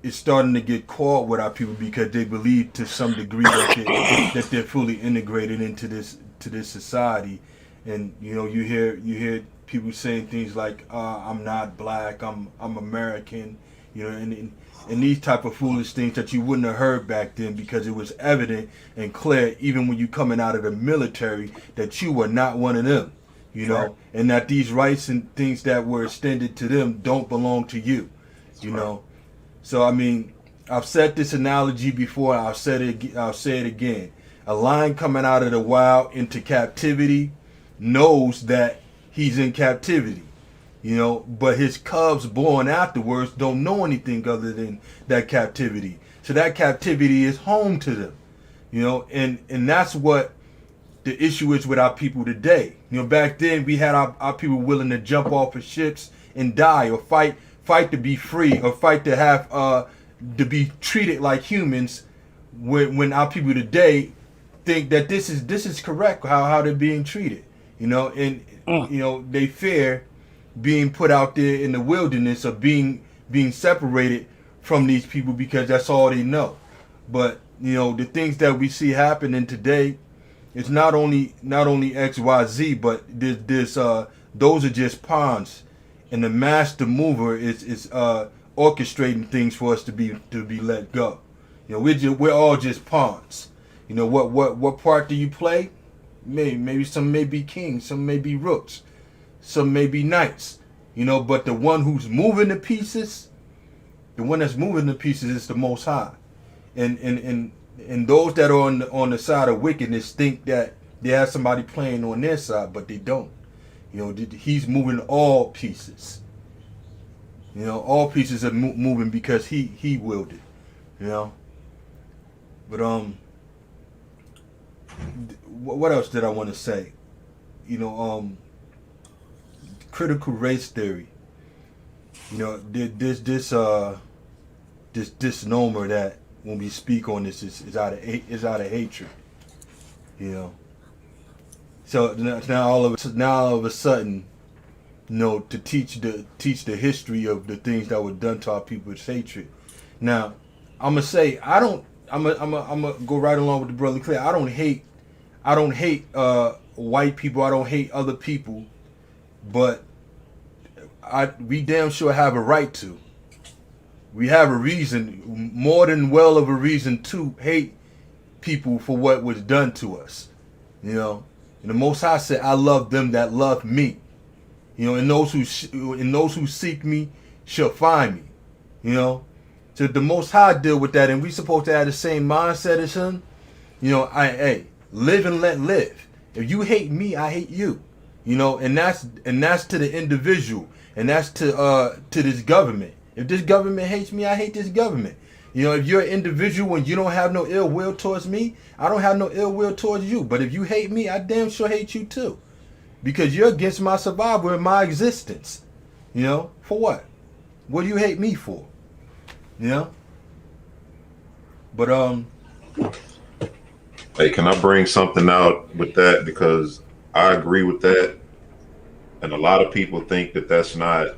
is starting to get caught with our people, because they believe to some degree that they're fully integrated into this society. And you know, you hear people saying things like, I'm not black, I'm American, you know, and these type of foolish things that you wouldn't have heard back then, because it was evident and clear, even when you coming out of the military, that you were not one of them, you know, and that these rights and things that were extended to them don't belong to you, you know. So I mean, I've said this analogy before. I'll say it again. A lion coming out of the wild into captivity knows that he's in captivity, but his cubs born afterwards don't know anything other than that captivity. So that captivity is home to them, and that's what the issue is with our people today. Back then we had our people willing to jump off of ships and die, or fight to be free, or fight to have to be treated like humans. When our people today think that this is correct, how they're being treated, and they fear being put out there in the wilderness, or being separated from these people, because that's all they know. But the things that we see happening today, it's not only XYZ, but there's those are just pawns, and the master mover is orchestrating things for us to be let go. We're all just pawns. What part do you play? Maybe some may be kings, some may be rooks, some may be knights. But the one who's moving the pieces, is the Most High, and those that are on the side of wickedness think that they have somebody playing on their side, but they don't. He's moving all pieces. All pieces are moving because he willed it. But what else did I want to say? Critical race theory. This misnomer that when we speak on this is out of hatred. So now all of a sudden, to teach the history of the things that were done to our people is hatred. Now, I'm gonna say I'm gonna go right along with the brother Clay. I don't hate white people. I don't hate other people, but we damn sure have a right to. We have a reason, more than well of a reason, to hate people for what was done to us. And the Most High said, "I love them that love me." And those who seek me shall find me. So the Most High deal with that, and we supposed to have the same mindset as him. Live and let live. If you hate me, I hate you. And that's to the individual, and that's to this government. If this government hates me, I hate this government. If you're an individual and you don't have no ill will towards me, I don't have no ill will towards you. But if you hate me, I damn sure hate you too. Because you're against my survival and my existence. For what? What do you hate me for? But Hey, can I bring something out with that? Because I agree with that. And a lot of people think that that's not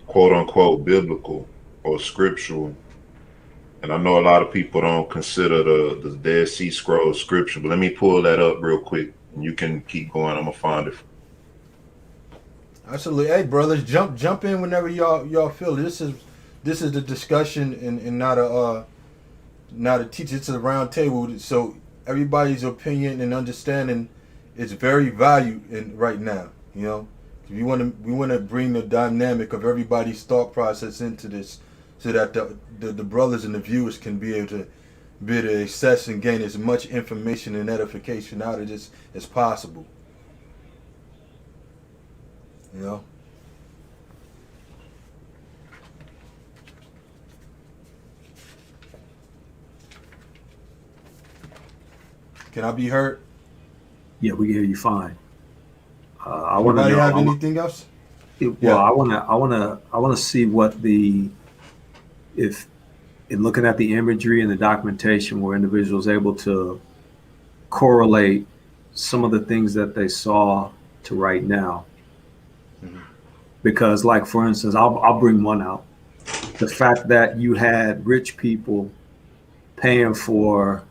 quote unquote biblical or scriptural. And I know a lot of people don't consider the Dead Sea Scrolls scripture, but let me pull that up real quick and you can keep going. I'm gonna find it. Absolutely. Hey brothers, jump in whenever y'all feel it. This is the discussion and not a teacher. It's a round table, so everybody's opinion and understanding is very valued right now. We want to bring the dynamic of everybody's thought process into this, so that the brothers and the viewers can be able to access and gain as much information and edification out of this as possible. Can I be heard? Yeah, we can hear you fine. I want to know. Have anything else? Well, I want to see what if in looking at the imagery and the documentation, were individuals able to correlate some of the things that they saw to right now. Mm-hmm. Because, like, for instance, I'll bring one out. The fact that you had rich people paying for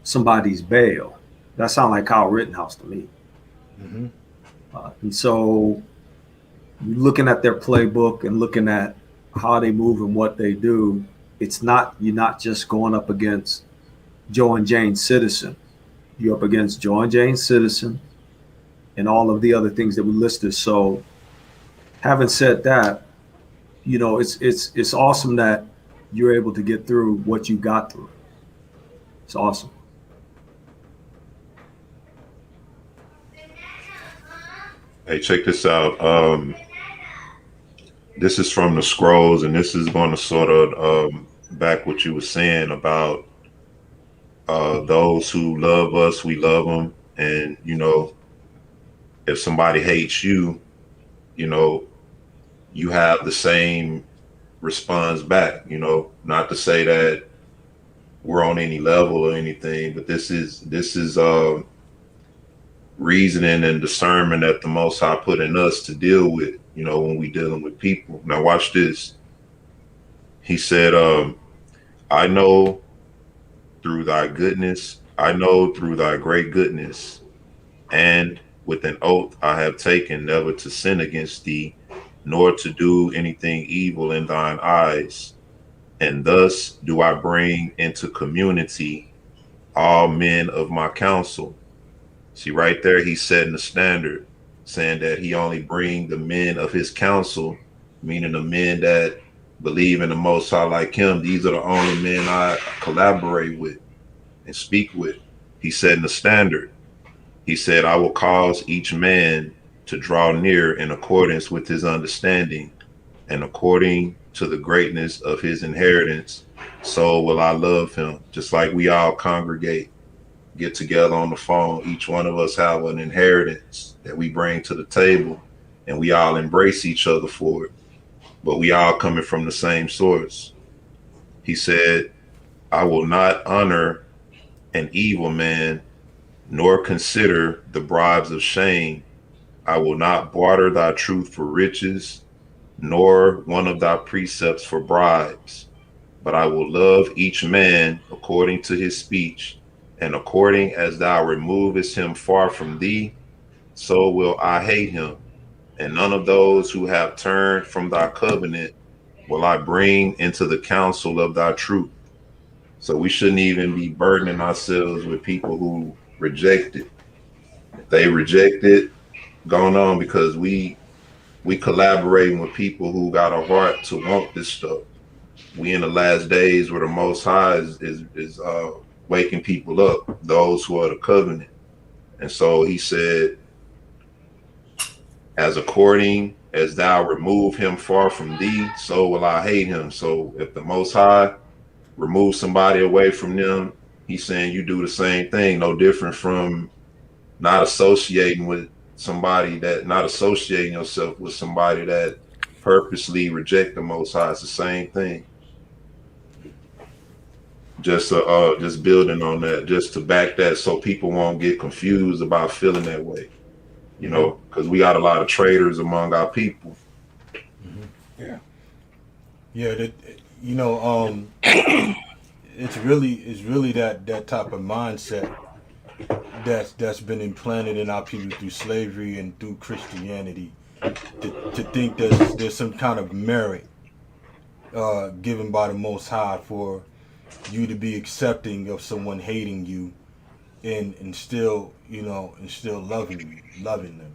somebody's bail, that sounds like Kyle Rittenhouse to me. Mm-hmm. And so looking at their playbook and looking at how they move and what they do, you're not just going up against Joe and Jane Citizen. You're up against Joe and Jane Citizen and all of the other things that we listed. So having said that, it's awesome that you're able to get through what you got through. It's awesome. Hey, check this out. This is from the scrolls, and this is going to sort of back what you were saying about those who love us, we love them, and you know, if somebody hates you, you know, you have the same response back. You know, not to say that we're on any level or anything, but this is reasoning and discernment that the Most High put in us to deal with, you know, when we dealing with people. Now watch this. He said, I know through thy goodness, I know through thy great goodness, and with an oath I have taken never to sin against thee, nor to do anything evil in thine eyes. And thus do I bring into community all men of my counsel. See, right there, he's setting the standard, saying that he only bring the men of his counsel, meaning the men that believe in the Most High like him. These are the only men I collaborate with and speak with. He's setting the standard. He said, I will cause each man to draw near in accordance with his understanding and according to the greatness of his inheritance. So will I love him. Just like we all congregate, get together on the phone, each one of us have an inheritance that we bring to the table, and we all embrace each other for it, but we all coming from the same source. He said, I will not honor an evil man, nor consider the bribes of shame. I will not barter thy truth for riches, nor one of thy precepts for bribes, but I will love each man according to his speech, and according as thou removest him far from thee, so will I hate him. And none of those who have turned from thy covenant will I bring into the counsel of thy truth. So we shouldn't even be burdening ourselves with people who reject it. If they reject it, going on, because we collaborating with people who got a heart to want this stuff. We in the last days where the Most High is waking people up, those who are the covenant. And so he said, as according as thou remove him far from thee, so will I hate him. So if the Most High remove somebody away from them, he's saying you do the same thing, no different from not associating with somebody that, not associating yourself with somebody that purposely reject the Most High. It's the same thing. Just building on that, just to back that, so people won't get confused about feeling that way, you know, because we got a lot of traitors among our people. Yeah, that, you know, it's really that type of mindset that's been implanted in our people through slavery and through Christianity, to think there's some kind of merit given by the Most High for you to be accepting of someone hating you, and still, you know, and still loving them.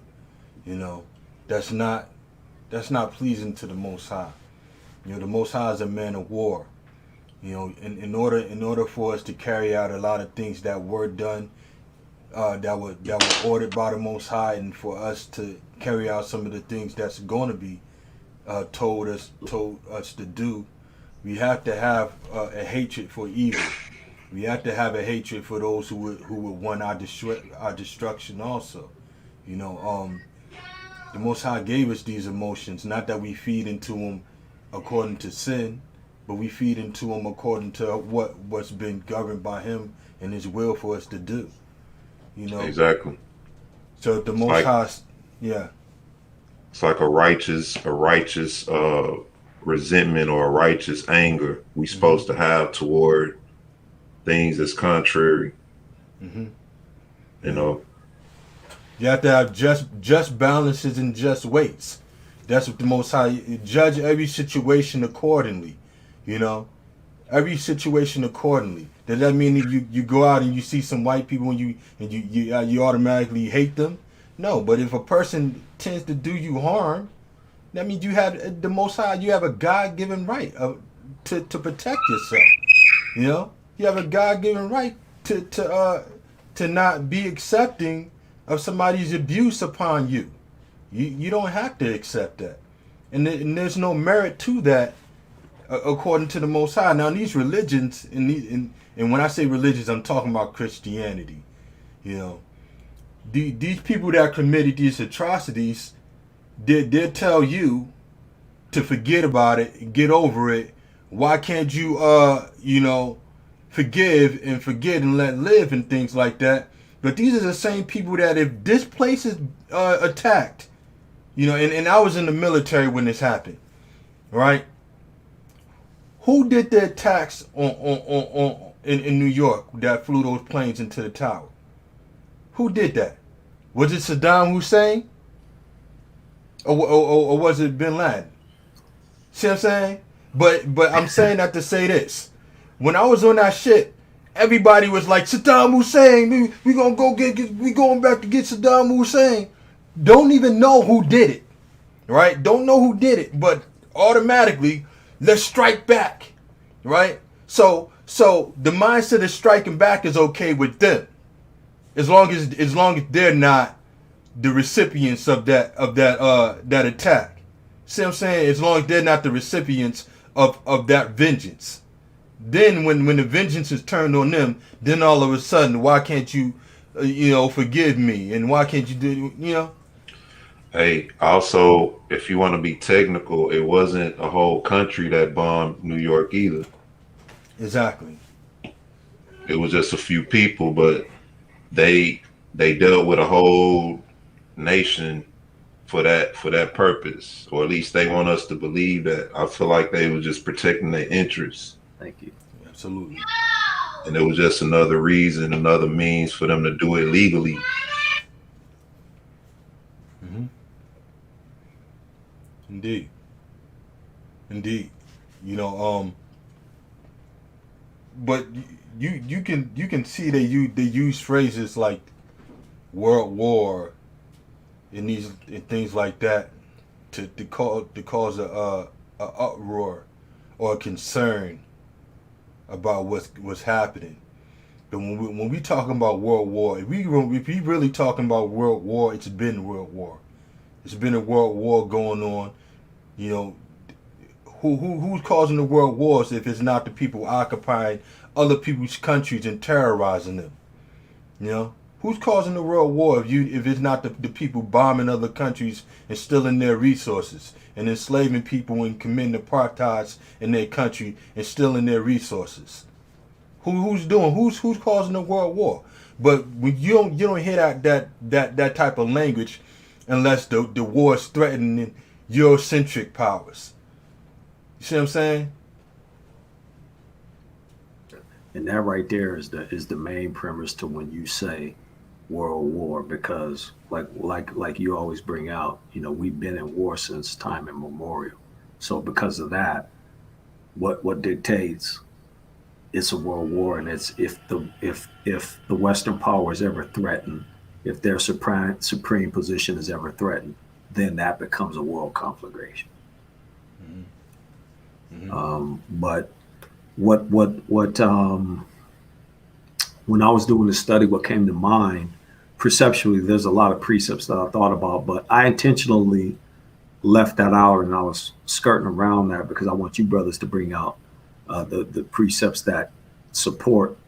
You know, that's not pleasing to the Most High. You know, the Most High is a man of war. You know, in order for us to carry out a lot of things that were done, that were ordered by the Most High, and for us to carry out some of the things that's going to be told us to do, we have to have a hatred for evil. We have to have a hatred for those who would want our destruction also. You know, the Most High gave us these emotions, not that we feed into them according to sin, but we feed into them according to what's been governed by Him and His will for us to do. You know, Exactly. So the Most High, yeah, It's like a righteous resentment or a righteous anger we supposed to have toward things that's contrary. You know, you have to have just balances and just weights. That's what the Most High judge every situation accordingly. You know, every situation accordingly. Does that mean that you go out and you see some white people and you automatically hate them? No, but if a person tends to do you harm, that means you have the Most High. You have a God-given right to protect yourself. You know, you have a God-given right to not be accepting of somebody's abuse upon you. You don't have to accept that, and there's no merit to that, according to the Most High. Now, these religions, and when I say religions, I'm talking about Christianity. You know, these people that committed these atrocities, they'll tell you to forget about it, get over it. Why can't you, forgive and forget and let live and things like that? But these are the same people that if this place is attacked, and I was in the military when this happened, right? Who did the attacks in New York that flew those planes into the tower? Who did that? Was it Saddam Hussein? Or was it Bin Laden? See what I'm saying? But I'm saying that to say this. When I was on that shit, everybody was like, Saddam Hussein, we going back to get Saddam Hussein. Don't even know who did it. Right? Don't know who did it, but automatically, let's strike back. Right? So the mindset of striking back is okay with them. As long as they're not the recipients of that attack. See what I'm saying? As long as they're not the recipients of that vengeance. Then when the vengeance is turned on them, then all of a sudden, why can't you forgive me? And why can't you do. Hey, also, if you want to be technical, it wasn't a whole country that bombed New York either. Exactly. It was just a few people, but they dealt with a whole nation for that purpose, or at least they want us to believe that. I feel like they were just protecting their interests. Thank you. Absolutely. And it was just another reason, another means for them to do it legally. Mm-hmm. Indeed. But you can see they use phrases like World War and things like that to cause a uproar or a concern about what's happening. But when we talking about World War, if we really talking about World War, it's been World War. It's been a World War going on. Who's causing the world wars if it's not the people occupying other people's countries and terrorizing them? Who's causing the world war if it's not the people bombing other countries and stealing their resources and enslaving people and committing apartheid in their country and stealing their resources? Who's causing the world war? But when you don't hear that type of language unless the war is threatening Eurocentric powers. You see what I'm saying? And that right there is the main premise to when you say world war, because like you always bring out, we've been in war since time immemorial. So because of that, what dictates it's a world war, and it's if the Western power is ever threatened, if their supreme position is ever threatened, then that becomes a world conflagration. Mm-hmm. But what when I was doing the study, what came to mind perceptually, there's a lot of precepts that I thought about, but I intentionally left that out and I was skirting around that because I want you brothers to bring out the precepts that support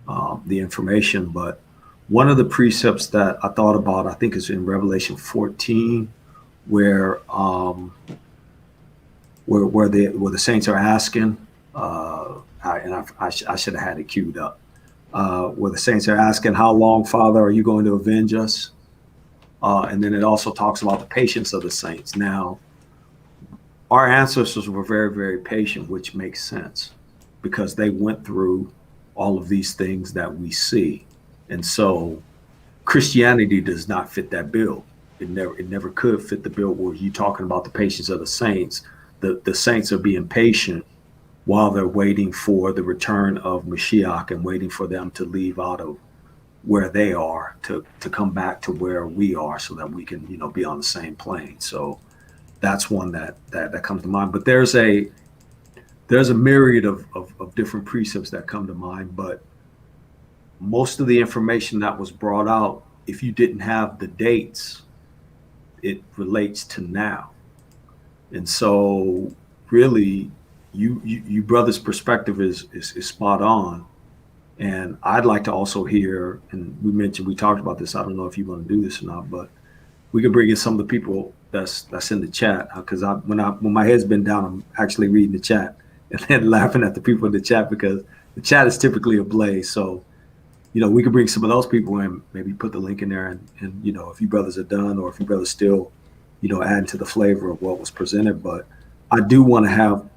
the information. But one of the precepts that I thought about, I think is in Revelation 14, where the saints are asking, I should have had it queued up, where the saints are asking, how long, Father, are you going to avenge us? And then it also talks about the patience of the saints. Now, our ancestors were very, very patient, which makes sense because they went through all of these things that we see. And so Christianity does not fit that bill. It never could fit the bill where you're talking about the patience of the saints. The saints are being patient while they're waiting for the return of Mashiach and waiting for them to leave out of where they are to come back to where we are so that we can, be on the same plane. So that's one that comes to mind. But there's there's a myriad of different precepts that come to mind, but most of the information that was brought out, if you didn't have the dates, it relates to now. And so really you brother's perspective is spot on. And I'd like to also hear, and we talked about this, I don't know if you want to do this or not, but we could bring in some of the people that's in the chat, because when my head's been down, I'm actually reading the chat and then laughing at the people in the chat, because the chat is typically ablaze. So, we could bring some of those people in, maybe put the link in there, and if you brothers are done, or if you brothers still, adding to the flavor of what was presented. But I do want to have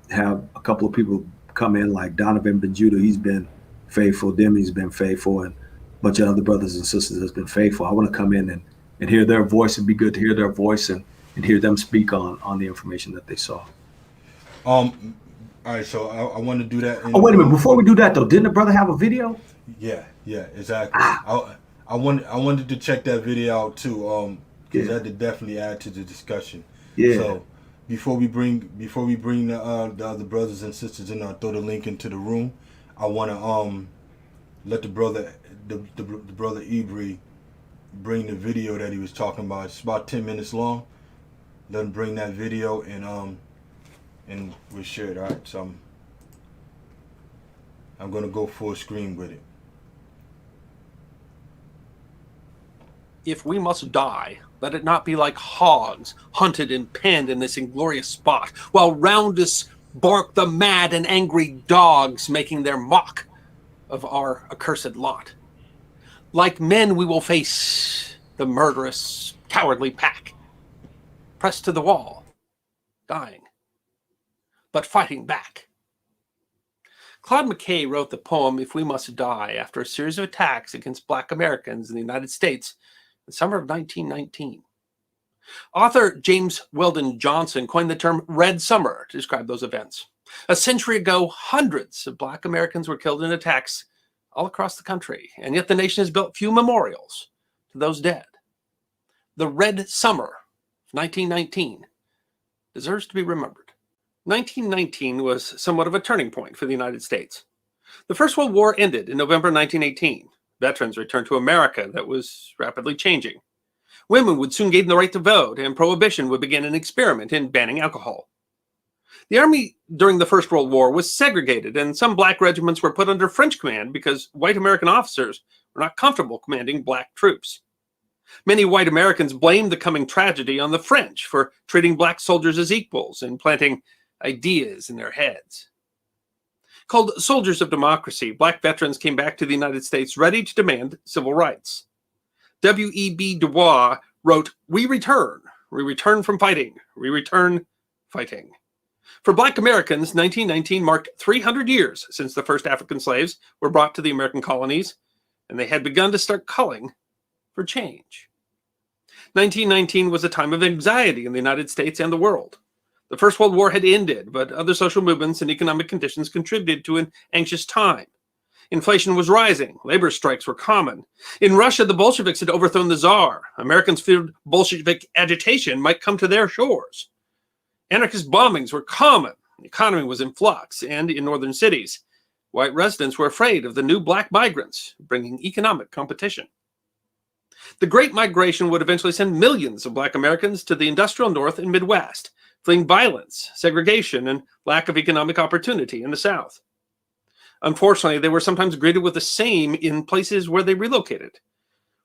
a couple of people come in, like Donovan Ben Judah. He's been faithful. Demi's been faithful, and a bunch of other brothers and sisters that's been faithful. I want to come in and hear their voice. It'd be good to hear their voice and hear them speak on the information that they saw. All right, so I want to do that. Wait a minute. Before we do that, though, didn't the brother have a video? Yeah, exactly. I wanted to check that video out too, because that definitely add to the discussion. Yeah. So before we bring the other brothers and sisters in, I'll throw the link into the room. I want to let the brother Ibri bring the video that he was talking about. It's about 10 minutes long. Let him bring that video and we'll share it. All right. So I'm gonna go full screen with it. If we must die, let it not be like hogs hunted and penned in this inglorious spot, while round us bark the mad and angry dogs, making their mock of our accursed lot. Like men we will face the murderous, cowardly pack, pressed to the wall, dying, but fighting back. Claude McKay wrote the poem If We Must Die after a series of attacks against Black Americans in the United States in the summer of 1919. Author James Weldon Johnson coined the term Red Summer to describe those events. A century ago, hundreds of Black Americans were killed in attacks all across the country, and yet the nation has built few memorials to those dead. The Red Summer of 1919 deserves to be remembered. 1919 was somewhat of a turning point for the United States. The First World War ended in November 1918. Veterans returned to America that was rapidly changing. Women would soon gain the right to vote, and prohibition would begin an experiment in banning alcohol. The Army during the First World War was segregated, and some Black regiments were put under French command because white American officers were not comfortable commanding Black troops. Many white Americans blamed the coming tragedy on the French for treating Black soldiers as equals and planting ideas in their heads. Called soldiers of democracy, Black veterans came back to the United States ready to demand civil rights. W.E.B. Du Bois wrote, we return from fighting, we return fighting." For Black Americans, 1919 marked 300 years since the first African slaves were brought to the American colonies, and they had begun to start calling for change. 1919 was a time of anxiety in the United States and the world. The First World War had ended, but other social movements and economic conditions contributed to an anxious time. Inflation was rising. Labor strikes were common. In Russia, the Bolsheviks had overthrown the Tsar. Americans feared Bolshevik agitation might come to their shores. Anarchist bombings were common. The economy was in flux, and in northern cities, white residents were afraid of the new Black migrants bringing economic competition. The Great Migration would eventually send millions of Black Americans to the industrial North and Midwest, fleeing violence, segregation, and lack of economic opportunity in the South. Unfortunately, they were sometimes greeted with the same in places where they relocated.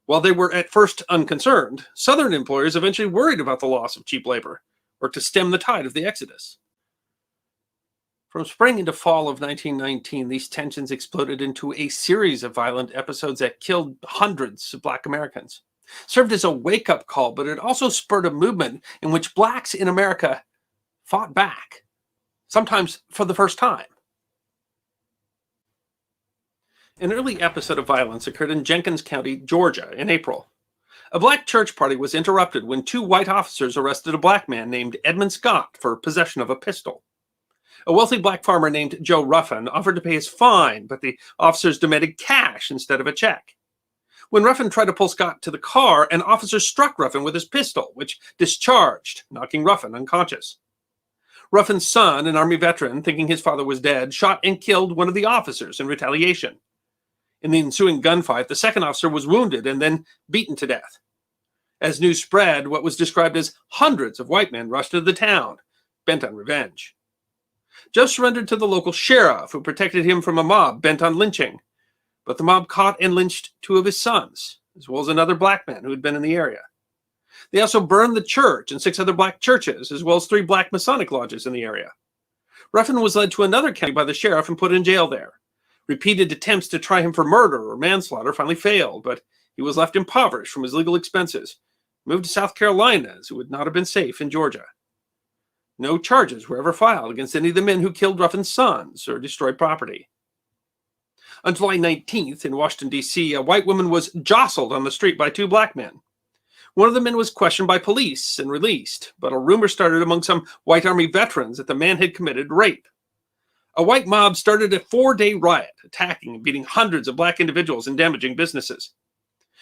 While they were at first unconcerned, Southern employers eventually worried about the loss of cheap labor, or to stem the tide of the exodus. From spring into fall of 1919, these tensions exploded into a series of violent episodes that killed hundreds of Black Americans. Served as a wake-up call, but it also spurred a movement in which Blacks in America fought back, sometimes for the first time. An early episode of violence occurred in Jenkins County, Georgia, in April. A Black church party was interrupted when two white officers arrested a Black man named Edmund Scott for possession of a pistol. A wealthy Black farmer named Joe Ruffin offered to pay his fine, but the officers demanded cash instead of a check. When Ruffin tried to pull Scott to the car, an officer struck Ruffin with his pistol, which discharged, knocking Ruffin unconscious. Ruffin's son, an Army veteran, thinking his father was dead, shot and killed one of the officers in retaliation. In the ensuing gunfight, the second officer was wounded and then beaten to death. As news spread, what was described as hundreds of white men rushed into the town, bent on revenge. Joe surrendered to the local sheriff, who protected him from a mob bent on lynching. But the mob caught and lynched 2 of his sons, as well as another black man who had been in the area. They also burned the church and 6 other black churches, as well as 3 black Masonic lodges in the area. Ruffin was led to another county by the sheriff and put in jail there. Repeated attempts to try him for murder or manslaughter finally failed, but he was left impoverished from his legal expenses, moved to South Carolina, as it would not have been safe in Georgia. No charges were ever filed against any of the men who killed Ruffin's sons or destroyed property. On July 19th, in Washington, D.C., a white woman was jostled on the street by 2 black men. One of the men was questioned by police and released, but a rumor started among some white Army veterans that the man had committed rape. A white mob started a 4-day riot, attacking and beating hundreds of black individuals and damaging businesses.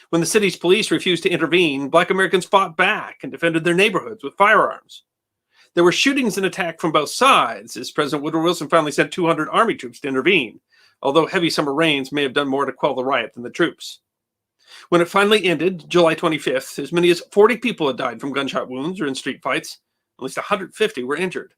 When the city's police refused to intervene, black Americans fought back and defended their neighborhoods with firearms. There were shootings and attacks from both sides, as President Woodrow Wilson finally sent 200 Army troops to intervene, although heavy summer rains may have done more to quell the riot than the troops. When it finally ended, July 25th, as many as 40 people had died from gunshot wounds or in street fights. At least 150 were injured.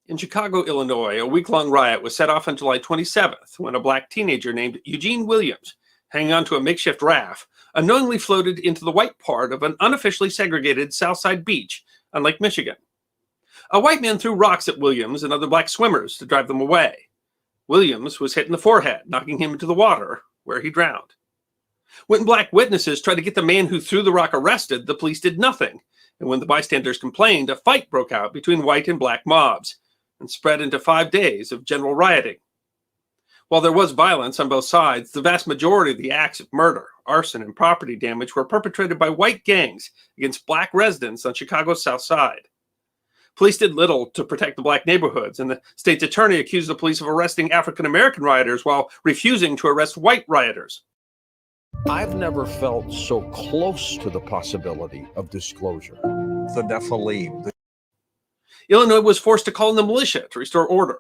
In Chicago, Illinois, a week-long riot was set off on July 27th when a black teenager named Eugene Williams, hanging onto a makeshift raft, unknowingly floated into the white part of an unofficially segregated Southside beach on Lake Michigan. A white man threw rocks at Williams and other black swimmers to drive them away. Williams was hit in the forehead, knocking him into the water, where he drowned. When black witnesses tried to get the man who threw the rock arrested, the police did nothing, and when the bystanders complained, a fight broke out between white and black mobs and spread into 5 days of general rioting. While there was violence on both sides, the vast majority of the acts of murder, arson, and property damage were perpetrated by white gangs against black residents on Chicago's South Side. Police did little to protect the black neighborhoods, and the state's attorney accused the police of arresting African-American rioters while refusing to arrest white rioters. I've never felt so close to the possibility of disclosure. So definitely. Illinois was forced to call in the militia to restore order.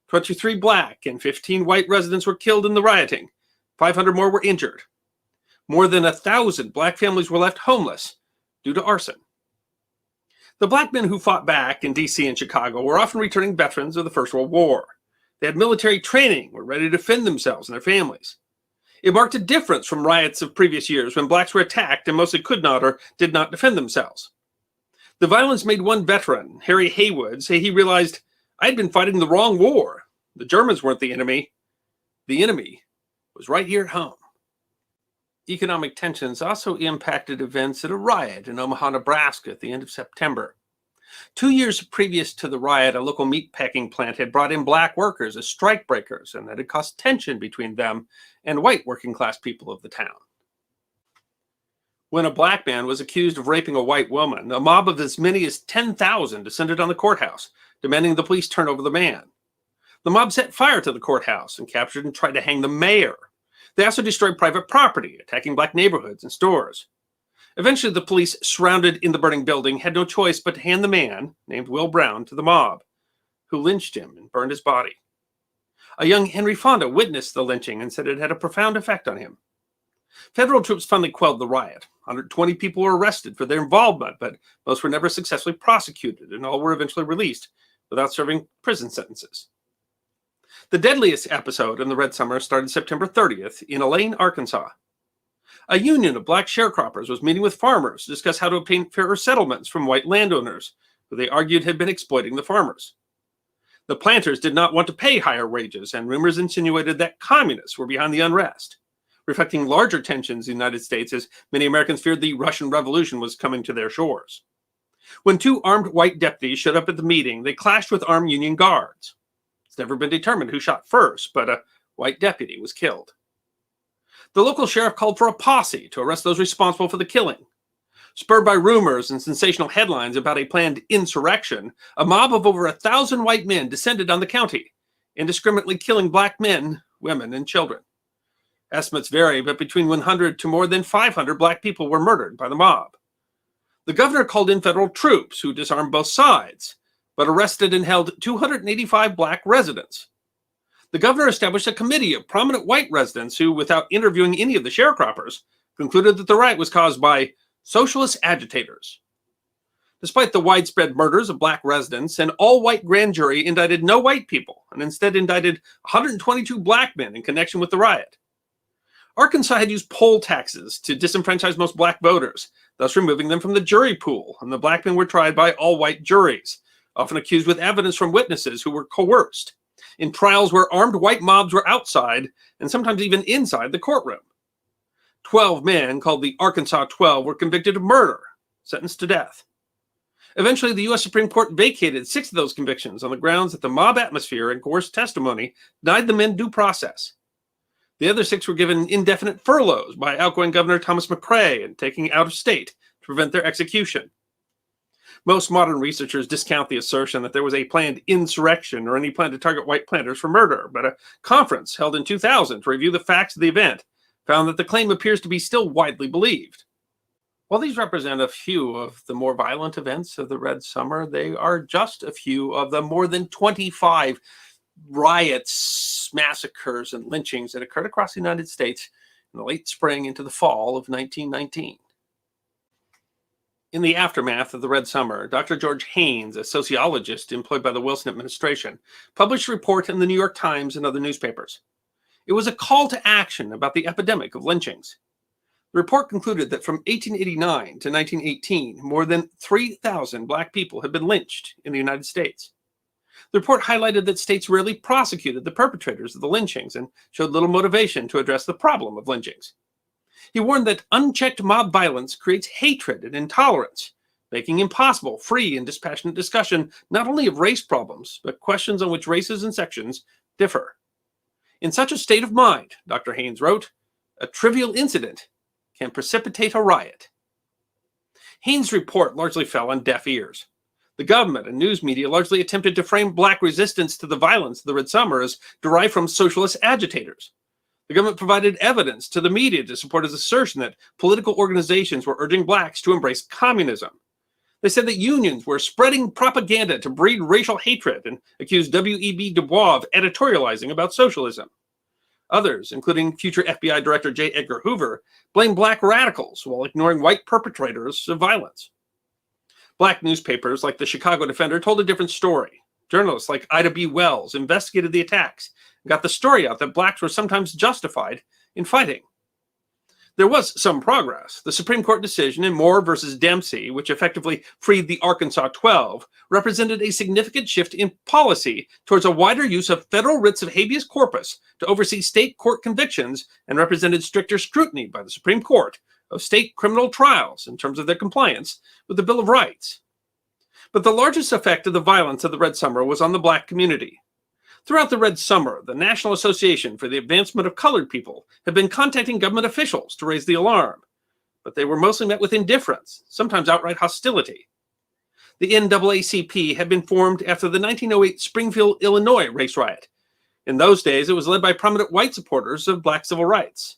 23 black and 15 white residents were killed in the rioting. 500 more were injured. More than 1,000 black families were left homeless due to arson. The black men who fought back in D.C. and Chicago were often returning veterans of the First World War. They had military training, were ready to defend themselves and their families. It marked a difference from riots of previous years when blacks were attacked and mostly could not or did not defend themselves. The violence made one veteran, Harry Haywood, say he realized, "I had been fighting the wrong war. The Germans weren't the enemy. The enemy was right here at home." Economic tensions also impacted events at a riot in Omaha, Nebraska at the end of September. 2 years previous to the riot, a local meatpacking plant had brought in black workers as strikebreakers, and that had caused tension between them and white working-class people of the town. When a black man was accused of raping a white woman, a mob of as many as 10,000 descended on the courthouse, demanding the police turn over the man. The mob set fire to the courthouse and captured and tried to hang the mayor. They also destroyed private property, attacking black neighborhoods and stores. Eventually, the police, surrounded in the burning building, had no choice but to hand the man, named Will Brown, to the mob, who lynched him and burned his body. A young Henry Fonda witnessed the lynching and said it had a profound effect on him. Federal troops finally quelled the riot. 120 people were arrested for their involvement, but most were never successfully prosecuted, and all were eventually released without serving prison sentences. The deadliest episode in the Red Summer started September 30th in Elaine, Arkansas. A union of black sharecroppers was meeting with farmers to discuss how to obtain fairer settlements from white landowners, who they argued had been exploiting the farmers. The planters did not want to pay higher wages, and rumors insinuated that communists were behind the unrest, reflecting larger tensions in the United States as many Americans feared the Russian Revolution was coming to their shores. When 2 armed white deputies showed up at the meeting, they clashed with armed Union guards. It's never been determined who shot first, but a white deputy was killed. The local sheriff called for a posse to arrest those responsible for the killing. Spurred by rumors and sensational headlines about a planned insurrection, a mob of over 1,000 white men descended on the county, indiscriminately killing black men, women, and children. Estimates vary, but between 100 to more than 500 black people were murdered by the mob. The governor called in federal troops who disarmed both sides, but arrested and held 285 black residents. The governor established a committee of prominent white residents who, without interviewing any of the sharecroppers, concluded that the riot was caused by socialist agitators. Despite the widespread murders of black residents, an all-white grand jury indicted no white people and instead indicted 122 black men in connection with the riot. Arkansas had used poll taxes to disenfranchise most black voters, thus removing them from the jury pool, and the black men were tried by all-white juries, often accused with evidence from witnesses who were coerced, in trials where armed white mobs were outside and sometimes even inside the courtroom. 12 men, called the Arkansas 12, were convicted of murder, sentenced to death. Eventually, the U.S. Supreme Court vacated 6 of those convictions on the grounds that the mob atmosphere and coerced testimony denied the men due process. The other 6 were given indefinite furloughs by outgoing Governor Thomas McCrae and taken out of state to prevent their execution. Most modern researchers discount the assertion that there was a planned insurrection or any plan to target white planters for murder, but a conference held in 2000 to review the facts of the event found that the claim appears to be still widely believed. While these represent a few of the more violent events of the Red Summer, they are just a few of the more than 25 riots, massacres, and lynchings that occurred across the United States in the late spring into the fall of 1919. In the aftermath of the Red Summer, Dr. George Haynes, a sociologist employed by the Wilson administration, published a report in the New York Times and other newspapers. It was a call to action about the epidemic of lynchings. The report concluded that from 1889 to 1918, more than 3,000 black people had been lynched in the United States. The report highlighted that states rarely prosecuted the perpetrators of the lynchings and showed little motivation to address the problem of lynchings. He warned that unchecked mob violence creates hatred and intolerance, making impossible free and dispassionate discussion not only of race problems, but questions on which races and sections differ. In such a state of mind, Dr. Haynes wrote, a trivial incident can precipitate a riot. Haynes' report largely fell on deaf ears. The government and news media largely attempted to frame black resistance to the violence of the Red Summer as derived from socialist agitators. The government provided evidence to the media to support his assertion that political organizations were urging blacks to embrace communism. They said that unions were spreading propaganda to breed racial hatred and accused W.E.B. Du Bois of editorializing about socialism. Others, including future FBI Director J. Edgar Hoover, blamed black radicals while ignoring white perpetrators of violence. Black newspapers like the Chicago Defender told a different story. Journalists like Ida B. Wells investigated the attacks and got the story out that blacks were sometimes justified in fighting. There was some progress. The Supreme Court decision in Moore versus Dempsey, which effectively freed the Arkansas 12, represented a significant shift in policy towards a wider use of federal writs of habeas corpus to oversee state court convictions and represented stricter scrutiny by the Supreme Court of state criminal trials in terms of their compliance with the Bill of Rights. But the largest effect of the violence of the Red Summer was on the black community. Throughout the Red Summer, the National Association for the Advancement of Colored People had been contacting government officials to raise the alarm, but they were mostly met with indifference, sometimes outright hostility. The NAACP had been formed after the 1908 Springfield, Illinois race riot. In those days, it was led by prominent white supporters of black civil rights.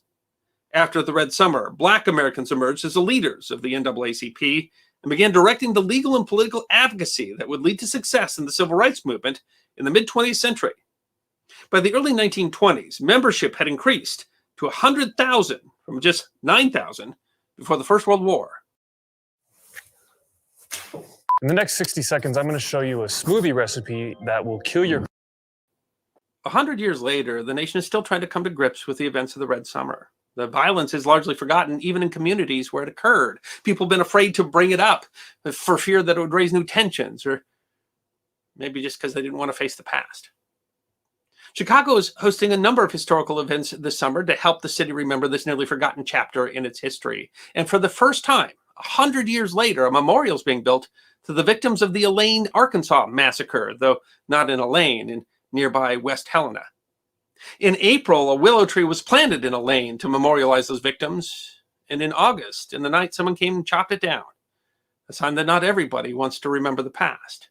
After the Red Summer, black Americans emerged as the leaders of the NAACP and began directing the legal and political advocacy that would lead to success in the civil rights movement in the mid-20th century. By the early 1920s, membership had increased to 100,000 from just 9,000 before the First World War. In the next 60 seconds, I'm going to show you a smoothie recipe that will kill your... 100 years later, the nation is still trying to come to grips with the events of the Red Summer. The violence is largely forgotten, even in communities where it occurred. People have been afraid to bring it up for fear that it would raise new tensions, or maybe just because they didn't want to face the past. Chicago is hosting a number of historical events this summer to help the city remember this nearly forgotten chapter in its history. And for the first time, 100 years later, a memorial is being built to the victims of the Elaine, Arkansas massacre, though not in Elaine, in nearby West Helena. In April, a willow tree was planted in Elaine to memorialize those victims. And in August, in the night, someone came and chopped it down, a sign that not everybody wants to remember the past.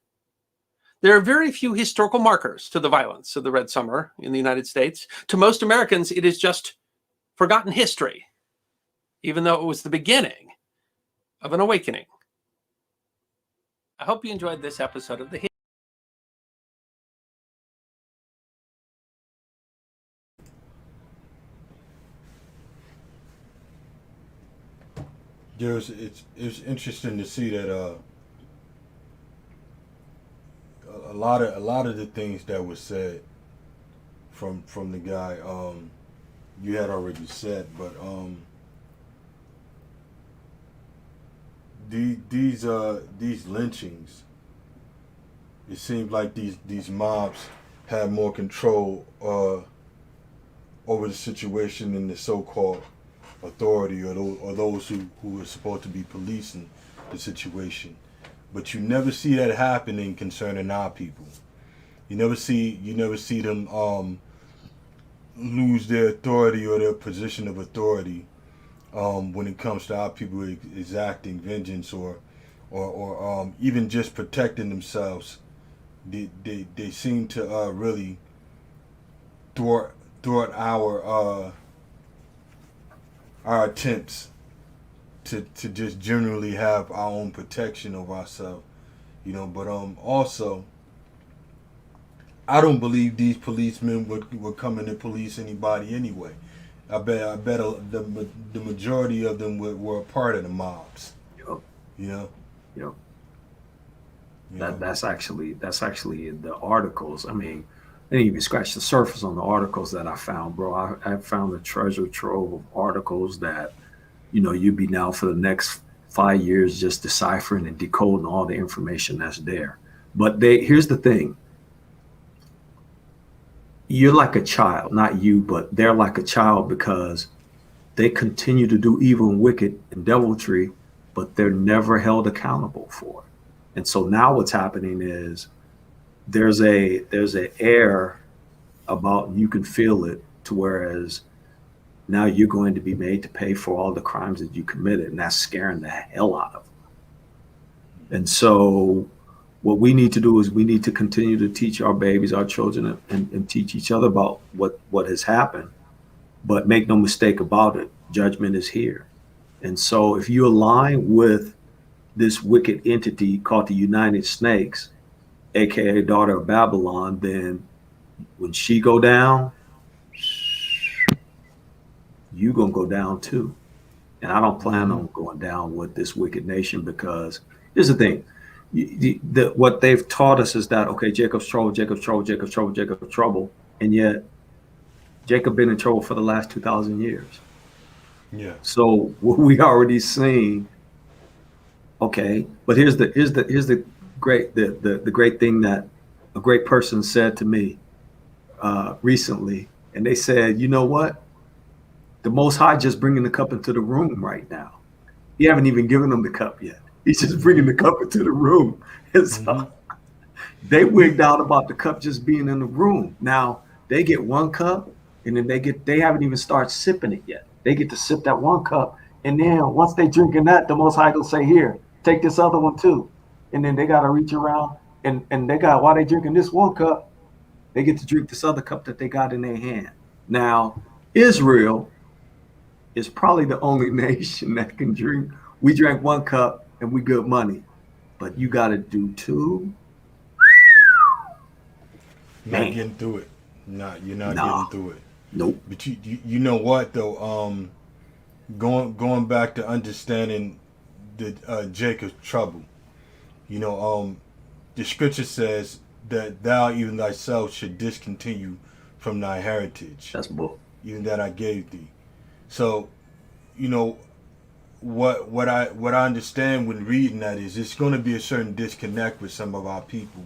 There are very few historical markers to the violence of the Red Summer in the United States. To most Americans, it is just forgotten history, even though it was the beginning of an awakening. I hope you enjoyed this episode of The It's interesting to see that a lot of the things that were said from the guy you had already said, but these lynchings, it seems like these mobs have more control over the situation than the so-called authority or those who are supposed to be policing the situation. But you never see that happening concerning our people. You never see them lose their authority or their position of authority when it comes to our people exacting vengeance or even just protecting themselves. They seem to really thwart our attempts to just generally have our own protection of ourselves, But also, I don't believe these policemen would come in to police anybody anyway. I bet the majority of them were a part of the mobs. Yep. You know. That's actually the articles. I mean, I didn't even scratch the surface on the articles that I found, bro. I found a treasure trove of articles that, you'd be now for the next 5 years just deciphering and decoding all the information that's there. But here's the thing. You're like a child, not you, but they're like a child because they continue to do evil and wicked and deviltry, but they're never held accountable for it. And so now what's happening is there's an air about, and you can feel it, to whereas now you're going to be made to pay for all the crimes that you committed, and that's scaring the hell out of them. And so what we need to do is we need to continue to teach our babies, our children, and teach each other about what has happened. But make no mistake about it, judgment is here. And so if you align with this wicked entity called the United Snakes, aka daughter of Babylon, then when she go down, you gonna go down too. And I don't plan on going down with this wicked nation, because here's the thing. What they've taught us is that, okay, Jacob's trouble, Jacob's trouble, Jacob's trouble, Jacob's trouble. And yet Jacob been in trouble for the last 2,000 years. Yeah. So what we already seen, okay, but here's the great thing that a great person said to me recently. And they said, you know what? The Most High just bringing the cup into the room right now. He haven't even given them the cup yet. He's just bringing the cup into the room. And so they wigged out about the cup just being in the room. Now they get one cup, and then they haven't even started sipping it yet. They get to sip that one cup, and then once they drinking that, the Most High will say, here, take this other one too. And then they got to reach around, and while they drinking this one cup, they get to drink this other cup that they got in their hand. Now, Israel is probably the only nation that can drink. We drank one cup and we good money, but you got to do two. Not getting through it. You're not getting through it. Nope. But you know what though? Going back to understanding the Jacob's trouble. The scripture says that thou even thyself should discontinue from thy heritage. That's bull. Even that I gave thee. So, what I understand when reading that is it's going to be a certain disconnect with some of our people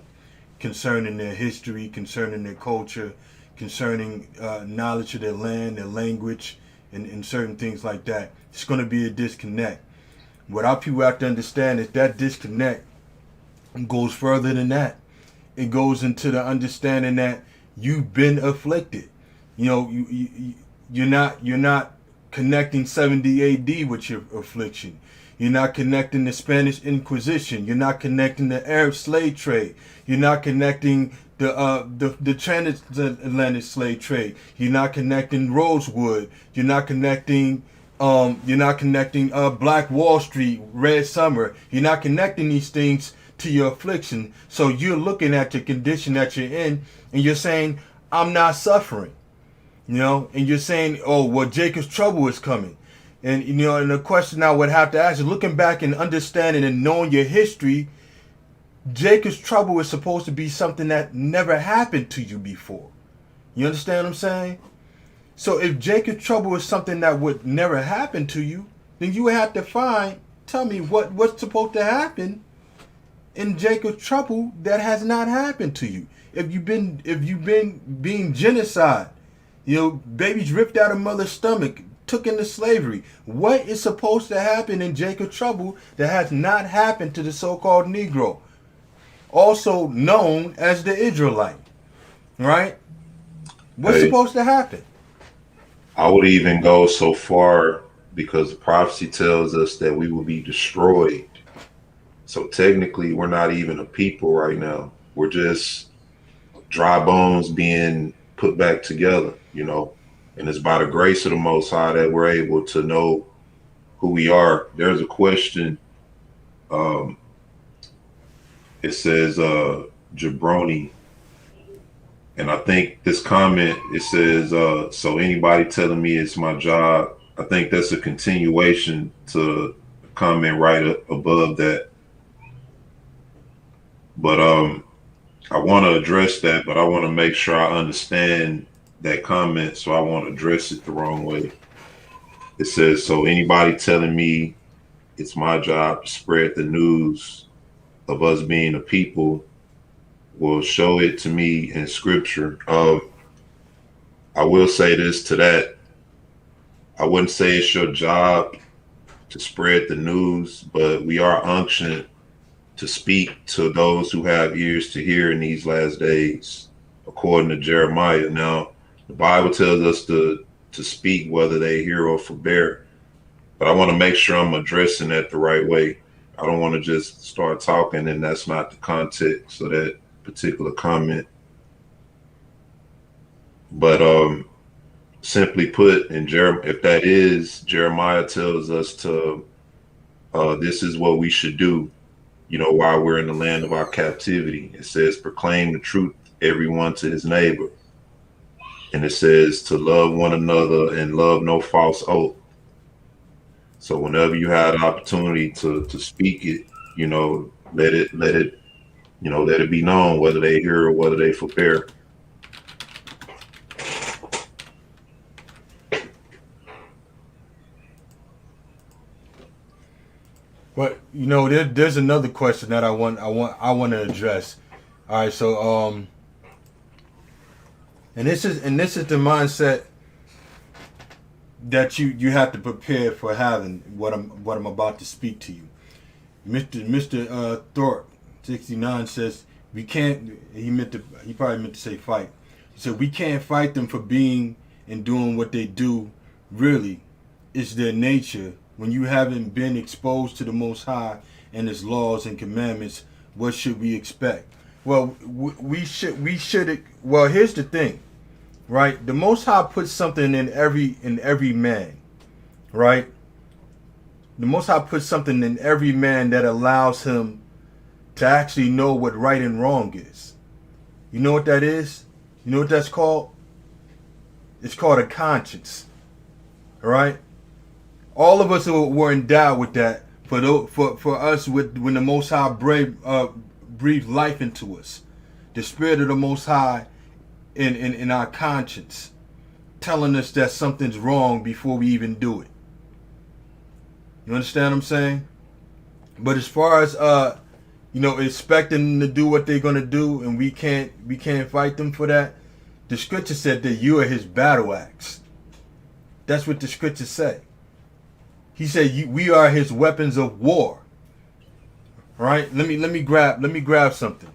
concerning their history, concerning their culture, concerning knowledge of their land, their language, and certain things like that. It's going to be a disconnect. What our people have to understand is that disconnect goes further than that. It goes into the understanding that you've been afflicted. You're not connecting 70 AD with your affliction. You're not connecting the Spanish Inquisition. You're not connecting the Arab slave trade. You're not connecting the transatlantic slave trade. You're not connecting Rosewood. You're not connecting Black Wall Street, Red Summer. You're not connecting these things to your affliction. So you're looking at the condition that you're in, and you're saying, I'm not suffering. And you're saying, oh, well, Jacob's trouble is coming. And and the question I would have to ask is, looking back and understanding and knowing your history, Jacob's trouble is supposed to be something that never happened to you before. You understand what I'm saying? So if Jacob's trouble is something that would never happen to you, then you would have to tell me what's supposed to happen in Jacob's trouble that has not happened to you. If you've been being genocide, babies ripped out of mother's stomach, took into slavery. What is supposed to happen in Jacob's trouble that has not happened to the so-called Negro, also known as the Israelite, right? What's supposed to happen? I would even go so far, because the prophecy tells us that we will be destroyed. So technically, we're not even a people right now. We're just dry bones being put back together, and it's by the grace of the Most High that we're able to know who we are. There's a question. It says jabroni, and I think this comment, it says, so anybody telling me it's my job, I think that's a continuation to the comment right above that. But I want to address that, but I want to make sure I understand that comment, so I won't address it the wrong way. It says, so anybody telling me it's my job to spread the news of us being a people will show it to me in scripture. I will say this to that. I wouldn't say it's your job to spread the news, but we are unctioned to speak to those who have ears to hear in these last days, according to Jeremiah. Now, the Bible tells us to speak whether they hear or forbear, but I want to make sure I'm addressing that the right way. I don't want to just start talking and that's not the context of that particular comment. But simply put, if that is, Jeremiah tells us to, this is what we should do, while we're in the land of our captivity. It says, proclaim the truth, everyone to his neighbor. And it says to love one another and love no false oath. So whenever you have an opportunity to speak it, let it be known whether they hear or whether they forbear. But there's another question that I want to address. All right, so and this is the mindset that you have to prepare for having what I'm about to speak to you. Mr. Thorpe 69 says we can't. He probably meant to say fight. He said we can't fight them for being and doing what they do. Really, it's their nature. When you haven't been exposed to the Most High and His laws and commandments, what should we expect? Well, we should. Well, here's the thing, right? The Most High puts something in every man, right? The Most High puts something in every man that allows him to actually know what right and wrong is. You know what that is? You know what that's called? It's called a conscience, all right? All of us were endowed with that for us when the Most High breathed life into us. The Spirit of the Most High in our conscience, telling us that something's wrong before we even do it. You understand what I'm saying? But as far as expecting them to do what they're gonna do, and we can't fight them for that, the scripture said that you are His battle axe. That's what the scriptures say. He said we are His weapons of war. Right? Let me grab something.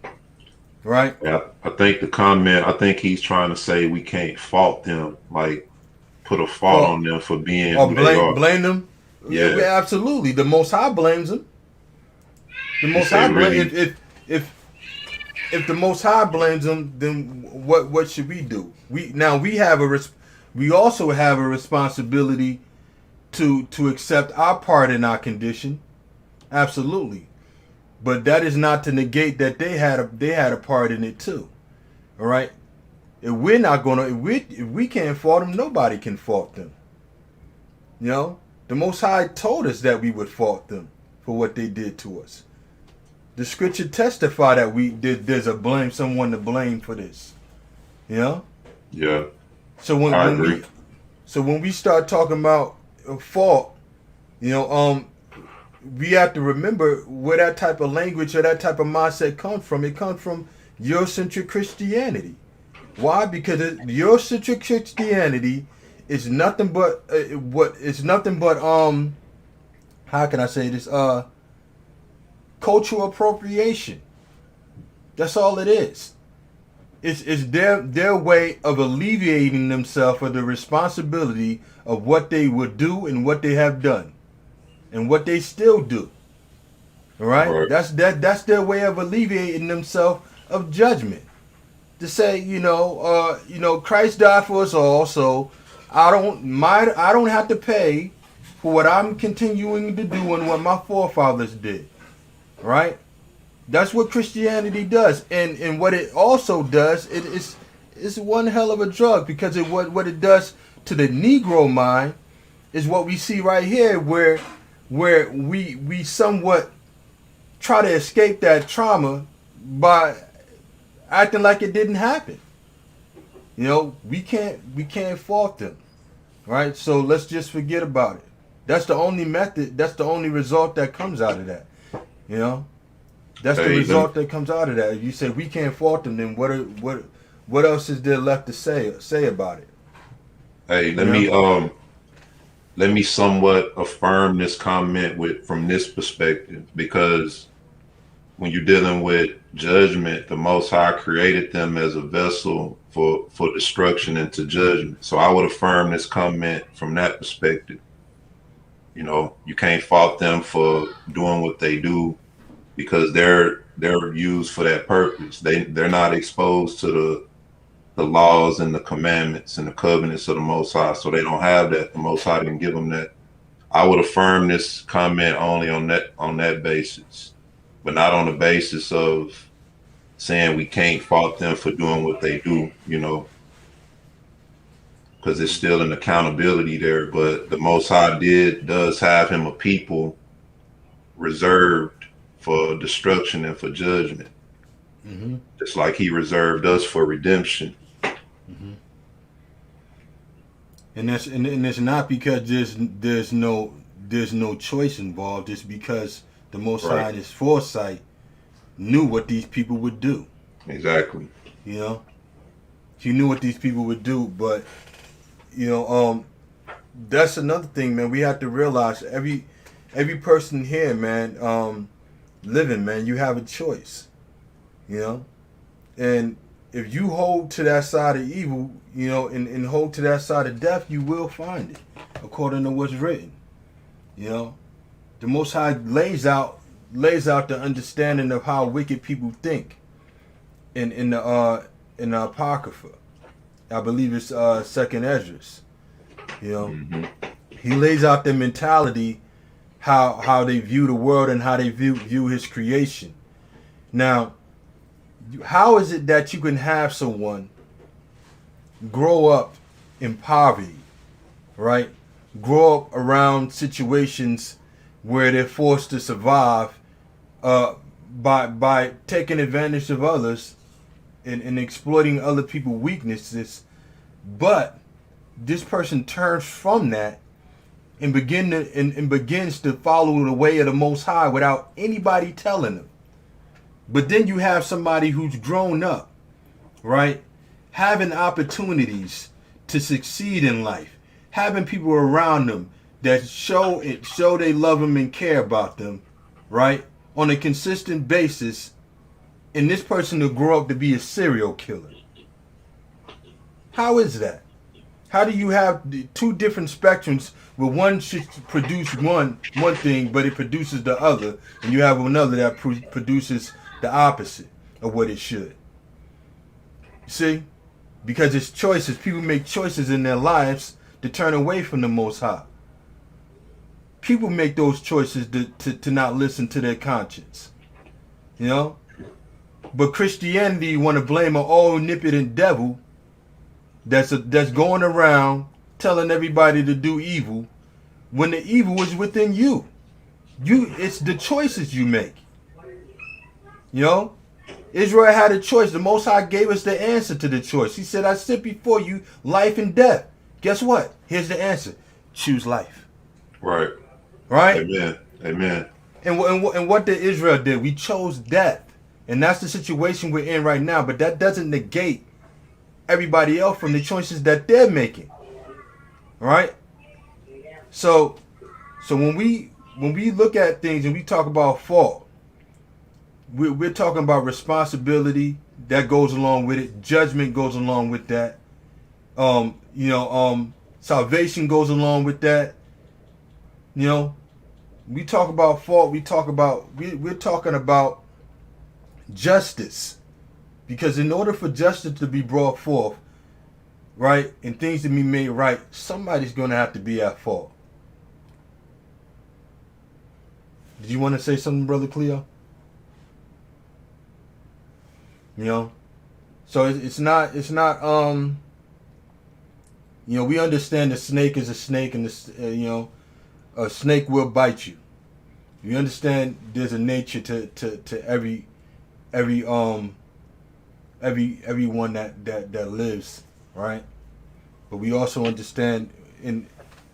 Right? Yeah, I think the comment, I think he's trying to say we can't fault them, like put a fault on them for being or who they are. Blame them. Yeah, absolutely. The Most High blames them. The Most High blames. If the Most High blames them, then what should we do? We also have a responsibility to accept our part in our condition. Absolutely. But that is not to negate that they had a part in it too. All right? If we're not gonna if we can't fault them, nobody can fault them. The Most High told us that we would fault them for what they did to us. The scripture testify that there's someone to blame for this. You know? Yeah. So I agree. when we start talking about fault, you know, we have to remember where that type of language or that type of mindset comes from. It comes from Eurocentric Christianity. Why? Because Eurocentric Christianity is nothing but how can I say this? Cultural appropriation. That's all it is. It's their way of alleviating themselves of the responsibility of what they would do and what they have done, and what they still do. All right? That's their way of alleviating themselves of judgment. To say, Christ died for us all, so I don't have to pay for what I'm continuing to do and what my forefathers did. Right? That's what Christianity does, and what it also does, it's one hell of a drug, because what it does to the Negro mind is what we see right here, where we somewhat try to escape that trauma by acting like it didn't happen. You know, we can't fault them, right? So let's just forget about it. That's the only method. That's the only result that comes out of that. You know. That's the result that comes out of that. If you say we can't fault them, then what else is there left to say about it? Hey, let me somewhat affirm this comment from this perspective, because when you're dealing with judgment, the Most High created them as a vessel for destruction into judgment. So I would affirm this comment from that perspective. You know, you can't fault them for doing what they do, because they're used for that purpose. They're not exposed to the laws and the commandments and the covenants of the Most High, so they don't have that. The Most High didn't give them that. I would affirm this comment only on that basis, but not on the basis of saying we can't fault them for doing what they do. You know, because there's still an accountability there. But the Most High does have him a people reserved for destruction and for judgment, just like he reserved us for redemption. And it's not because there's no choice involved. It's because the Most High in his foresight knew what these people would do. Exactly. You know, he knew what these people would do. But that's another thing, man. We have to realize every person here, man, living, man, you have a choice, you know, and if you hold to that side of evil, you know, and hold to that side of death, you will find it, according to what's written. You know, the Most High lays out the understanding of how wicked people think in the Apocrypha. I believe it's Second Esdras. You know, he lays out the mentality, how they view the world and how they view his creation. Now, how is it that you can have someone grow up in poverty, right? Grow up around situations where they're forced to survive by taking advantage of others and exploiting other people's weaknesses, but this person turns from that and begins to follow the way of the Most High without anybody telling them. But then you have somebody who's grown up, right? Having opportunities to succeed in life, having people around them that show they love them and care about them, right? On a consistent basis, and this person will grow up to be a serial killer. How is that? How do you have two different spectrums where one should produce one thing, but it produces the other, and you have another that produces the opposite of what it should? See? Because it's choices. People make choices in their lives to turn away from the Most High. People make those choices to not listen to their conscience. You know? But Christianity want to blame an omnipotent devil that's going around telling everybody to do evil, when the evil is within you. It's the choices you make. You know, Israel had a choice. The Most High gave us the answer to the choice. He said, I sit before you life and death. Guess what? Here's the answer. Choose life. Right. Right? Amen. Amen. And what did Israel do? We chose death. And that's the situation we're in right now. But that doesn't negate everybody else from the choices that they're making. Right? So when we look at things and we talk about fault, we're talking about responsibility that goes along with it. Judgment goes along with that. Salvation goes along with that. You know, we talk about fault. We're talking about justice, because in order for justice to be brought forth, right, and things to be made right, somebody's going to have to be at fault. Did you want to say something, Brother Cleo? You know, so it's not we understand the snake is a snake, and a snake will bite you. You understand there's a nature to everyone that lives, right? But we also understand in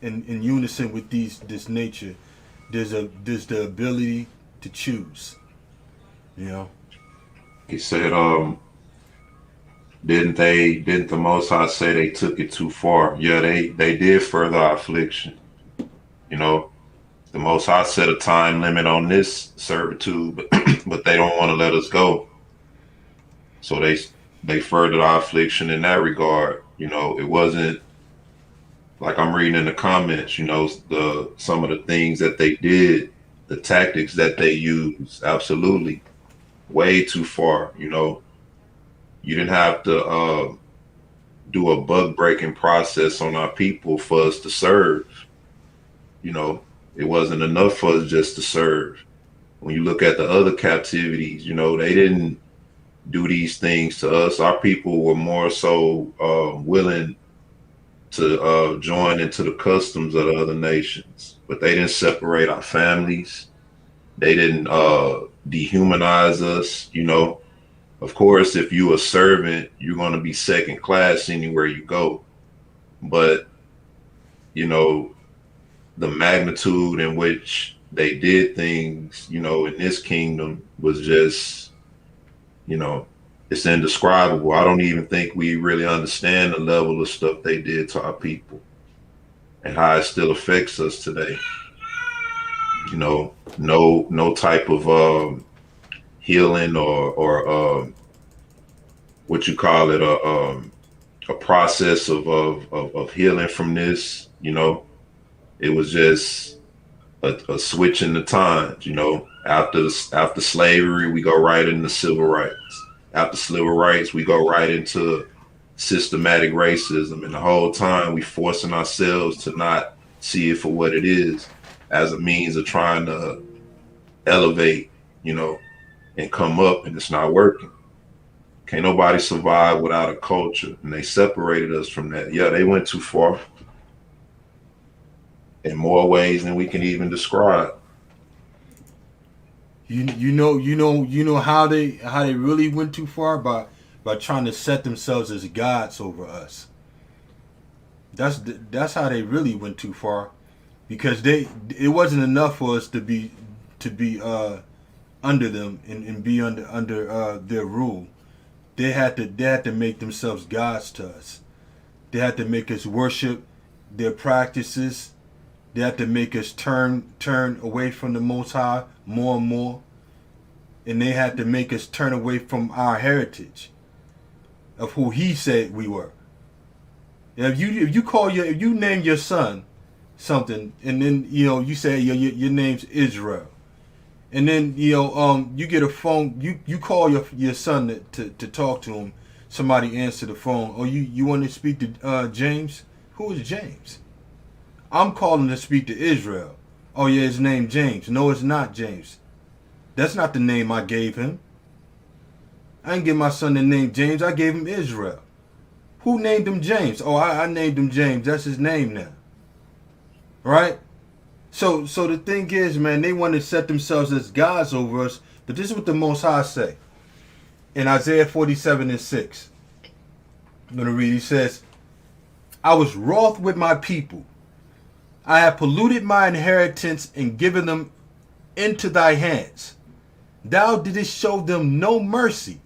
unison with this nature, there's the ability to choose. You know. He said, didn't the Most High say they took it too far? Yeah, they did further our affliction. You know, the Most High set a time limit on this servitude, but they don't want to let us go. So they furthered our affliction in that regard. You know, it wasn't like I'm reading in the comments, you know, some of the things that they did, the tactics that they used, absolutely. Way too far, you know. You didn't have to do a bug breaking process on our people for us to serve. You know, it wasn't enough for us just to serve. When you look at the other captivities, you know, they didn't do these things to us. Our people were more so willing to join into the customs of the other nations, but they didn't separate our families. They didn't dehumanize us, you know. Of course, if you're a servant, you're going to be second class anywhere you go. But, you know, the magnitude in which they did things, you know, in this kingdom was just, you know, it's indescribable. I don't even think we really understand the level of stuff they did to our people and how it still affects us today. You know, no type of healing or what you call it, a process of healing from this. You know, it was just a switch in the times. You know, after slavery, we go right into civil rights. After civil rights, we go right into systematic racism, and the whole time we forcing ourselves to not see it for what it is, as a means of trying to elevate, you know, and come up, and it's not working. Can't nobody survive without a culture, and they separated us from that. Yeah, they went too far in more ways than we can even describe. You know how they really went too far by trying to set themselves as gods over us. That's how they really went too far, because it wasn't enough for us to be under them and be under their rule. They had to make themselves gods to us. They had to make us worship their practices. They had to make us turn away from the Most High more and more. And they had to make us turn away from our heritage of who He said we were. If you name your son something, and then you say your name's Israel, and then you get a phone, you call your son to talk to him. Somebody answer the phone. Oh, you want to speak to James? Who is James? I'm calling to speak to Israel. Oh yeah, his name James. No, it's not James. That's not the name I gave him. I didn't give my son the name James. I gave him Israel. Who named him James? Oh, I named him James. That's his name now. Right? So the thing is, man, they want to set themselves as gods over us. But this is what the Most High say in Isaiah 47:6. I'm going to read. He says, I was wroth with my people. I have polluted my inheritance and given them into thy hands. Thou didst show them no mercy.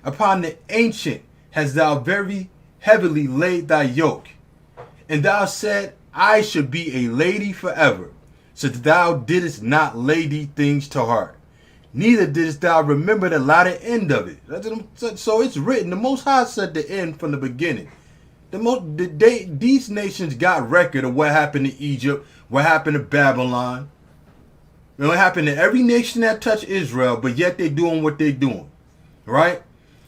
Upon the ancient hast thou very heavily laid thy yoke. And thou said, I should be a lady forever. So that thou didst not lay these things to heart. Neither didst thou remember the latter end of it. So it's written. The Most High said the end from the beginning. These nations got record of what happened to Egypt, what happened to Babylon. What happened to every nation that touched Israel, but yet they doing what they doing. Right?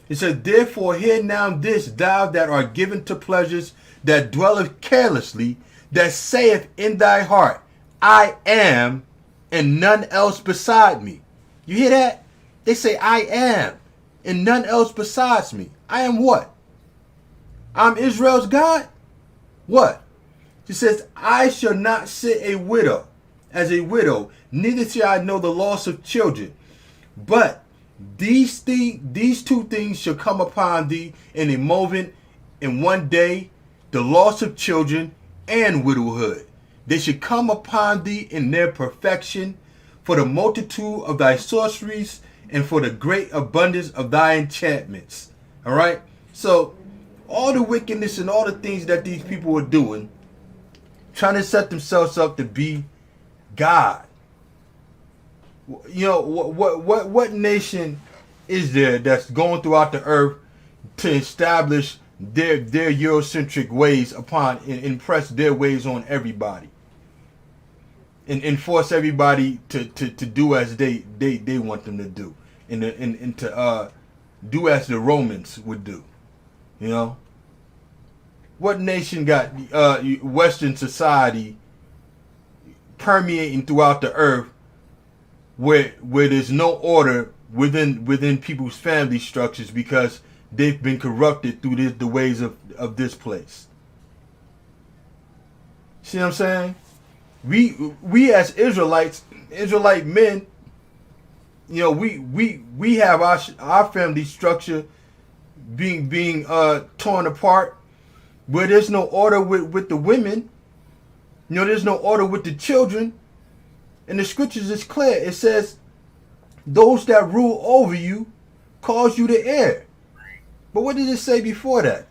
It says, therefore hear now this, thou that art given to pleasures, that dwelleth carelessly, that saith in thy heart, I am, and none else beside me. You hear that? They say, I am, and none else besides me. I am what? I'm Israel's God? What? She says, I shall not sit a widow as a widow, neither shall I know the loss of children. But these two things shall come upon thee in a moment, in one day, the loss of children and widowhood. They should come upon thee in their perfection, for the multitude of thy sorceries and for the great abundance of thy enchantments. All right? So, all the wickedness and all the things that these people are doing, trying to set themselves up to be God. You know, what nation is there that's going throughout the earth to establish their Eurocentric ways upon and impress their ways on everybody? And force everybody to do as they want them to do. And to do as the Romans would do. You know? What nation got Western society permeating throughout the earth where there's no order within people's family structures because they've been corrupted through the ways of this place? See what I'm saying? We as Israelites, Israelite men, you know, we have our family structure being torn apart, where there's no order with the women. You know, there's no order with the children. And the scriptures is clear. It says, those that rule over you cause you to err. But what did it say before that?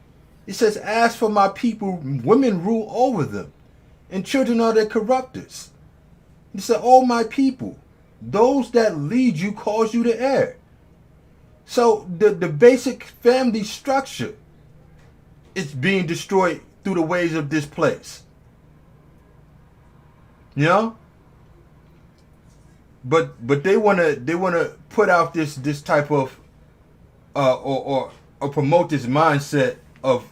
It says, as for my people, women rule over them, and children are their corruptors. It said, oh my people, those that lead you cause you to err. So the basic family structure is being destroyed through the ways of this place. You know? But they wanna put out this type of or promote this mindset of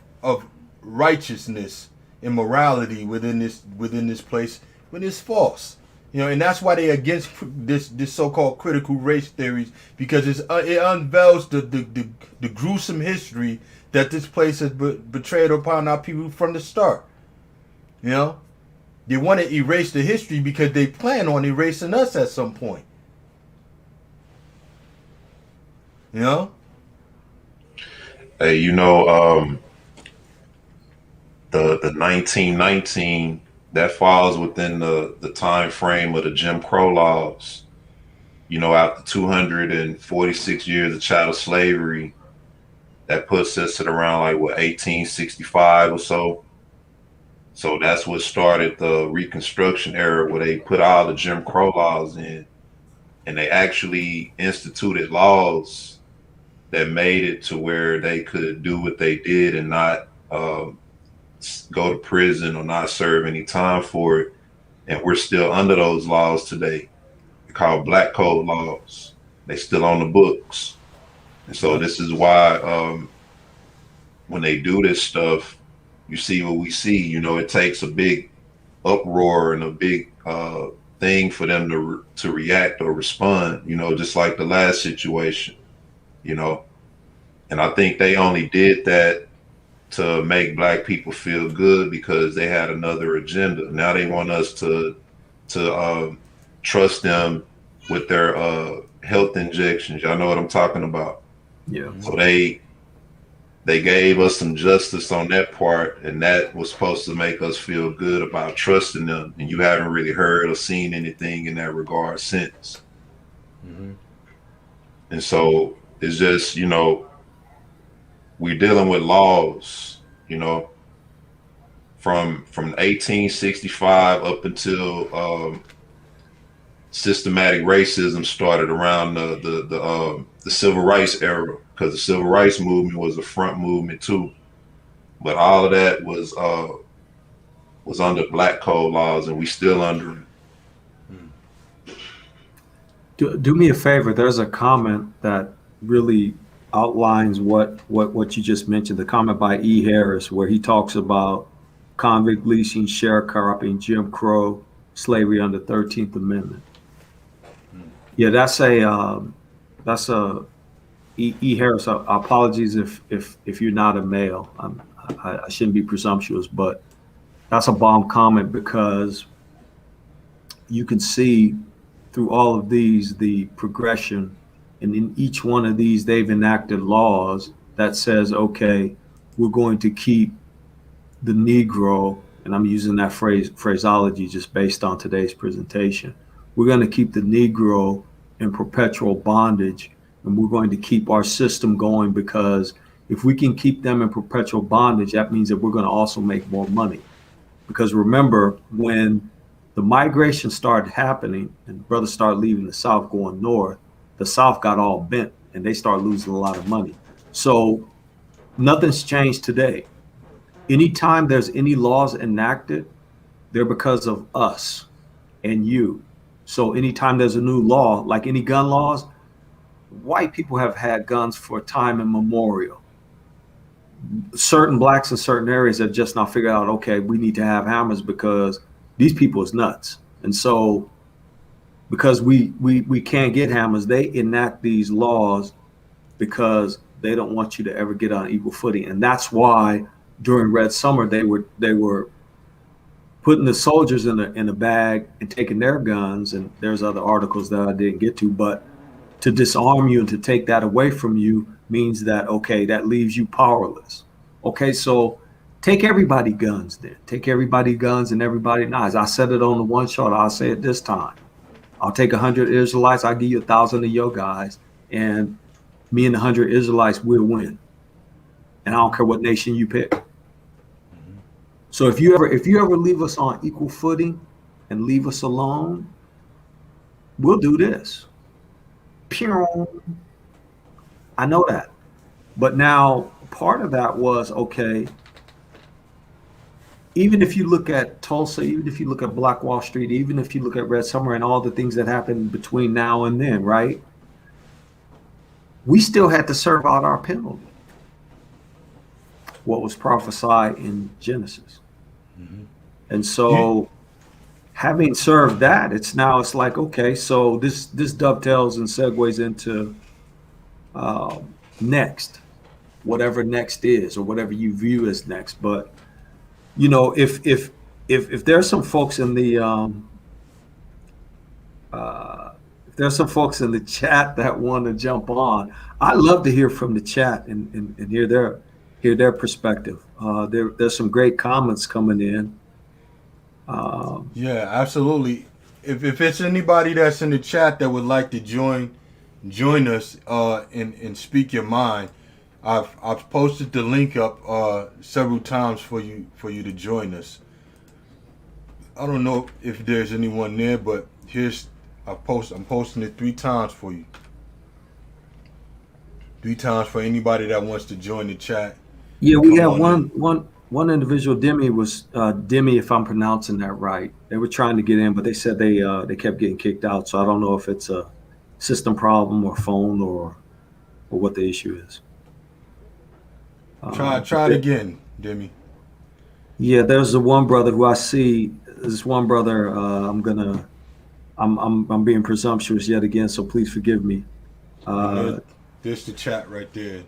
righteousness and morality within this place when it's false. You know, and that's why they against this so-called critical race theories, because it unveils the gruesome history that this place has betrayed upon our people from the start. You know, they want to erase the history because they plan on erasing us at some point. You know? Hey, you know, the 1919, that falls within the time frame of the Jim Crow laws. You know, after 246 years of chattel slavery, that puts us at around like 1865 or so. So that's what started the Reconstruction era, where they put all the Jim Crow laws in, and they actually instituted laws that made it to where they could do what they did and not go to prison or not serve any time for it. And we're still under those laws today. They're called Black Code laws. They still on the books. And so this is why when they do this stuff, you see what we see. You know, it takes a big uproar and a big thing for them to react or respond, you know, just like the last situation, you know. And I think they only did that to make black people feel good because they had another agenda. Now they want us to to trust them with their health injections. Y'all know what I'm talking about. Yeah. So they gave us some justice on that part, and that was supposed to make us feel good about trusting them. And you haven't really heard or seen anything in that regard since. And so it's just, you know, we're dealing with laws, you know, from 1865 up until systematic racism started around the civil rights era, because the civil rights movement was a front movement too. But all of that was under black code laws, and we still under it. Do me a favor. There's a comment that really outlines what you just mentioned. The comment by E. Harris, where he talks about convict leasing, sharecropping, Jim Crow, slavery under 13th Amendment. Yeah, that's a E. Harris. Apologies if you're not a male. I shouldn't be presumptuous, but that's a bomb comment, because you can see through all of these the progression, and in each one of these they've enacted laws that says, okay, we're going to keep the Negro, and I'm using that phraseology just based on today's presentation, we're going to keep the Negro in perpetual bondage, and we're going to keep our system going, because if we can keep them in perpetual bondage, that means that we're going to also make more money. Because remember, when the migration started happening and brothers started leaving the South going north, the South got all bent and they started losing a lot of money. So nothing's changed today. Anytime there's any laws enacted, they're because of us and you. So anytime there's a new law, like any gun laws, white people have had guns for time immemorial. Certain blacks in certain areas have just now figured out, okay, we need to have hammers because these people is nuts. And so because we can't get hammers, they enact these laws because they don't want you to ever get on equal footing. And that's why during Red Summer, they were putting the soldiers in a bag and taking their guns. And there's other articles that I didn't get to, but to disarm you and to take that away from you means that, okay, that leaves you powerless. Okay, so take everybody guns then. Take everybody guns and everybody knives. I said it on the one shot, I'll say it this time. I'll take 100 Israelites, I'll give you 1,000 of your guys, and me and the 100 Israelites will win. And I don't care what nation you pick. So if you ever leave us on equal footing and leave us alone, we'll do this. I know that. But now part of that was, okay, even if you look at Tulsa, even if you look at Black Wall Street, even if you look at Red Summer and all the things that happened between now and then, right? We still had to serve out our penalty. What was prophesied in Genesis. And so having served that, it's like, okay, so this dovetails and segues into next, whatever next is, or whatever you view as next. But you know, if there's some folks in the if there's some folks in the chat that want to jump on, I love to hear from the chat and hear their perspective. There's some great comments coming in. Yeah, absolutely. If it's anybody that's in the chat that would like to join us and speak your mind, I've posted the link up several times for you to join us. I don't know if there's anyone there, but I'm posting it 3 times for you. 3 times for anybody that wants to join the chat. Yeah, we have one individual, Demi, if I'm pronouncing that right. They were trying to get in, but they said they kept getting kicked out. So I don't know if it's a system problem or phone or what the issue is. Try it again, Demi. Yeah, there's the one brother who I see. This one brother, I'm being presumptuous yet again, so please forgive me. There's the chat right there.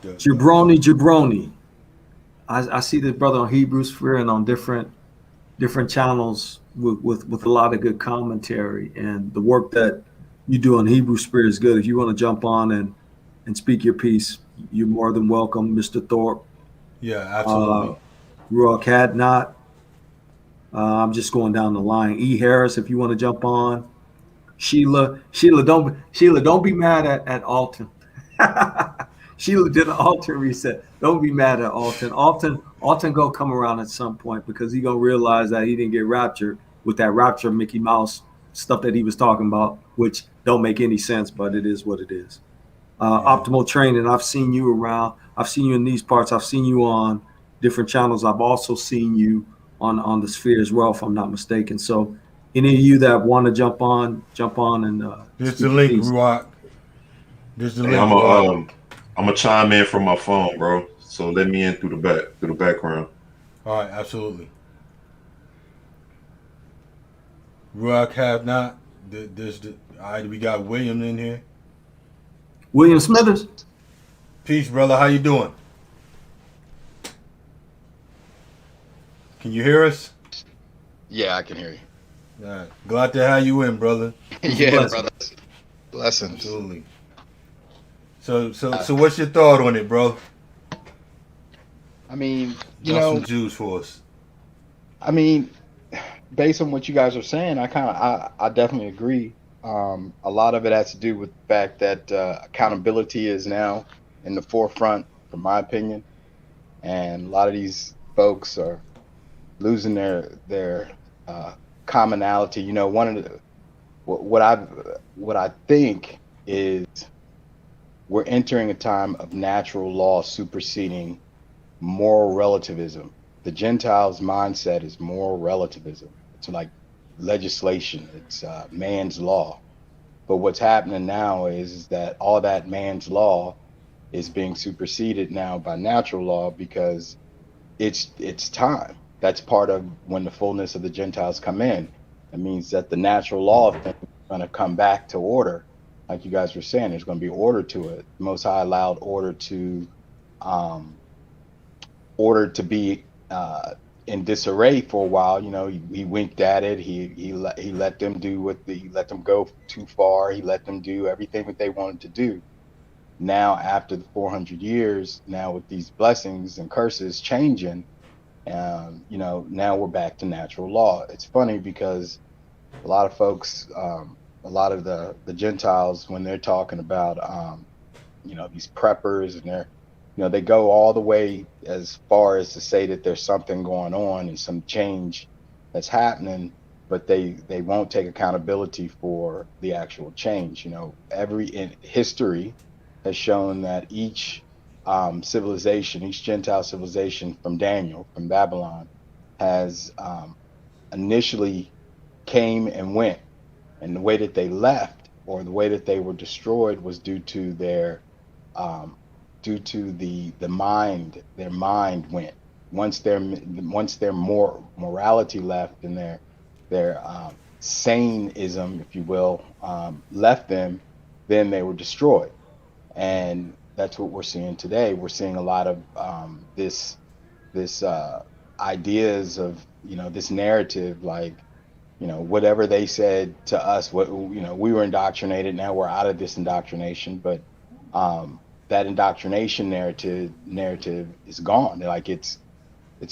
Jabroni. I see this brother on Hebrew Sphere and on different channels with a lot of good commentary, and the work that you do on Hebrew Spirit is good. If you want to jump on and speak your piece, you're more than welcome, Mr. Thorpe. Yeah, absolutely. Ruach Hadnot. I'm just going down the line. E. Harris, if you want to jump on. Sheila, don't be mad at Alton. Sheila did an Alton reset. Don't be mad at Alton. Alton go come around at some point because he gonna realize that he didn't get raptured with that rapture Mickey Mouse stuff that he was talking about, which don't make any sense, but it is what it is. Optimal Training. I've seen you around. I've seen you in these parts. I've seen you on different channels. I've also seen you on the Sphere as well, if I'm not mistaken. So any of you that want to jump on and There's the link, Ruach. There's the link. I'm gonna chime in from my phone, bro. So let me in through the background. All right, absolutely. Ruach have not. All right, we got William in here. William Smithers. Peace, brother. How you doing? Can you hear us? Yeah, I can hear you. All right. Glad to have you in, brother. Yeah, brother. Blessings. Absolutely. So what's your thought on it, bro? I mean, some Jews for us. I mean, based on what you guys are saying, I definitely agree. A lot of it has to do with the fact that accountability is now in the forefront, from my opinion, and a lot of these folks are losing their commonality. One of the what I think is we're entering a time of natural law superseding moral relativism. The Gentiles' mindset is moral relativism. It's like legislation. It's man's law. But what's happening now is that all that man's law is being superseded now by natural law because it's time. That's part of when the fullness of the Gentiles come in. It means that the natural law of things is going to come back to order. Like you guys were saying, there's going to be order to it. The Most High allowed order to be in disarray for a while. He winked at it. He let them do he let them go too far. He let them do everything that they wanted to do. Now, after the 400 years, now with these blessings and curses changing, now we're back to natural law. It's funny because a lot of folks, a lot of the Gentiles, when they're talking about, these preppers and they go all the way as far as to say that there's something going on and some change that's happening, but they won't take accountability for the actual change. History has shown that each civilization, each Gentile civilization from Babylon, has initially came and went. And the way that they left, or the way that they were destroyed, was due to their mind. Their mind went. Once their morality left and their saneism, if you will, left them, then they were destroyed. And that's what we're seeing today. We're seeing a lot of this ideas of this narrative, like whatever they said to us, we were indoctrinated. Now we're out of this indoctrination, but that indoctrination narrative is gone. Like it's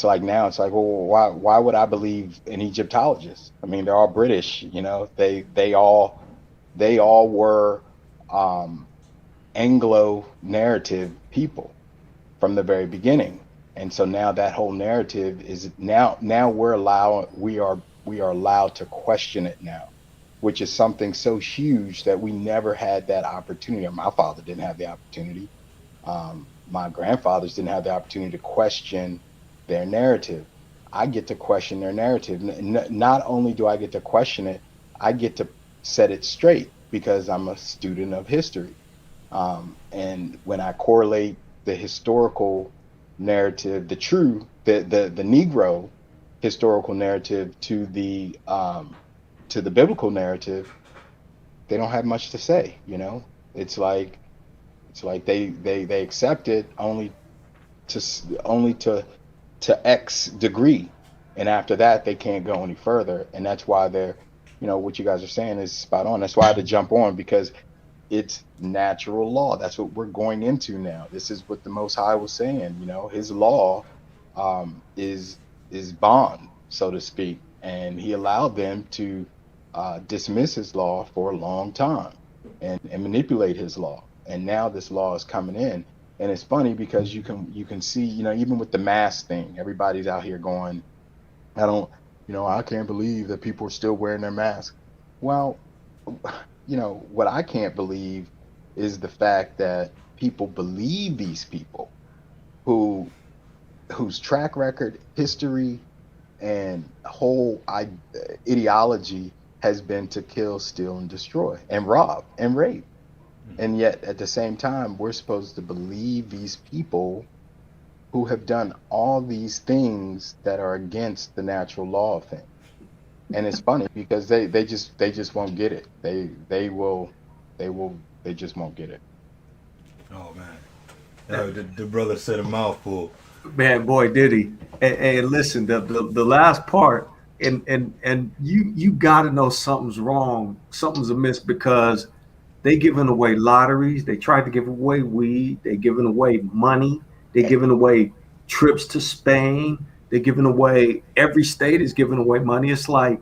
like now it's like, well, why would I believe in Egyptologists? I mean, they're all British. They all were Anglo narrative people from the very beginning. And so now that whole narrative is now we are allowed to question it now, which is something so huge that we never had that opportunity. My father didn't have the opportunity. My grandfathers didn't have the opportunity to question their narrative. I get to question their narrative. Not only do I get to question it, I get to set it straight because I'm a student of history. And when I correlate the historical narrative, the Negro historical narrative to the biblical narrative, they don't have much to say. It's like they accept it only to X degree, And after that, they can't go any further. And that's why they're, what you guys are saying is spot on. That's why I had to jump on, because it's natural law. That's what we're going into now. This is what the Most High was saying. His law is bond, so to speak, and he allowed them to dismiss his law for a long time and manipulate his law. And now this law is coming in, and it's funny because you can see, even with the mask thing, everybody's out here going, I can't believe that people are still wearing their masks. Well, what I can't believe is the fact that people believe these people whose track record, history, and whole ideology has been to kill, steal, and destroy, and rob, and rape. And yet, at the same time, we're supposed to believe these people who have done all these things that are against the natural law of things. And it's funny because they just won't get it. They just won't get it. Oh man, the brother said a mouthful. Man, boy, did he! And listen, the last part, and you got to know something's wrong, something's amiss, because they giving away lotteries, they tried to give away weed, they giving away money, they giving away trips to Spain, they're giving away, every state is giving away money. It's like,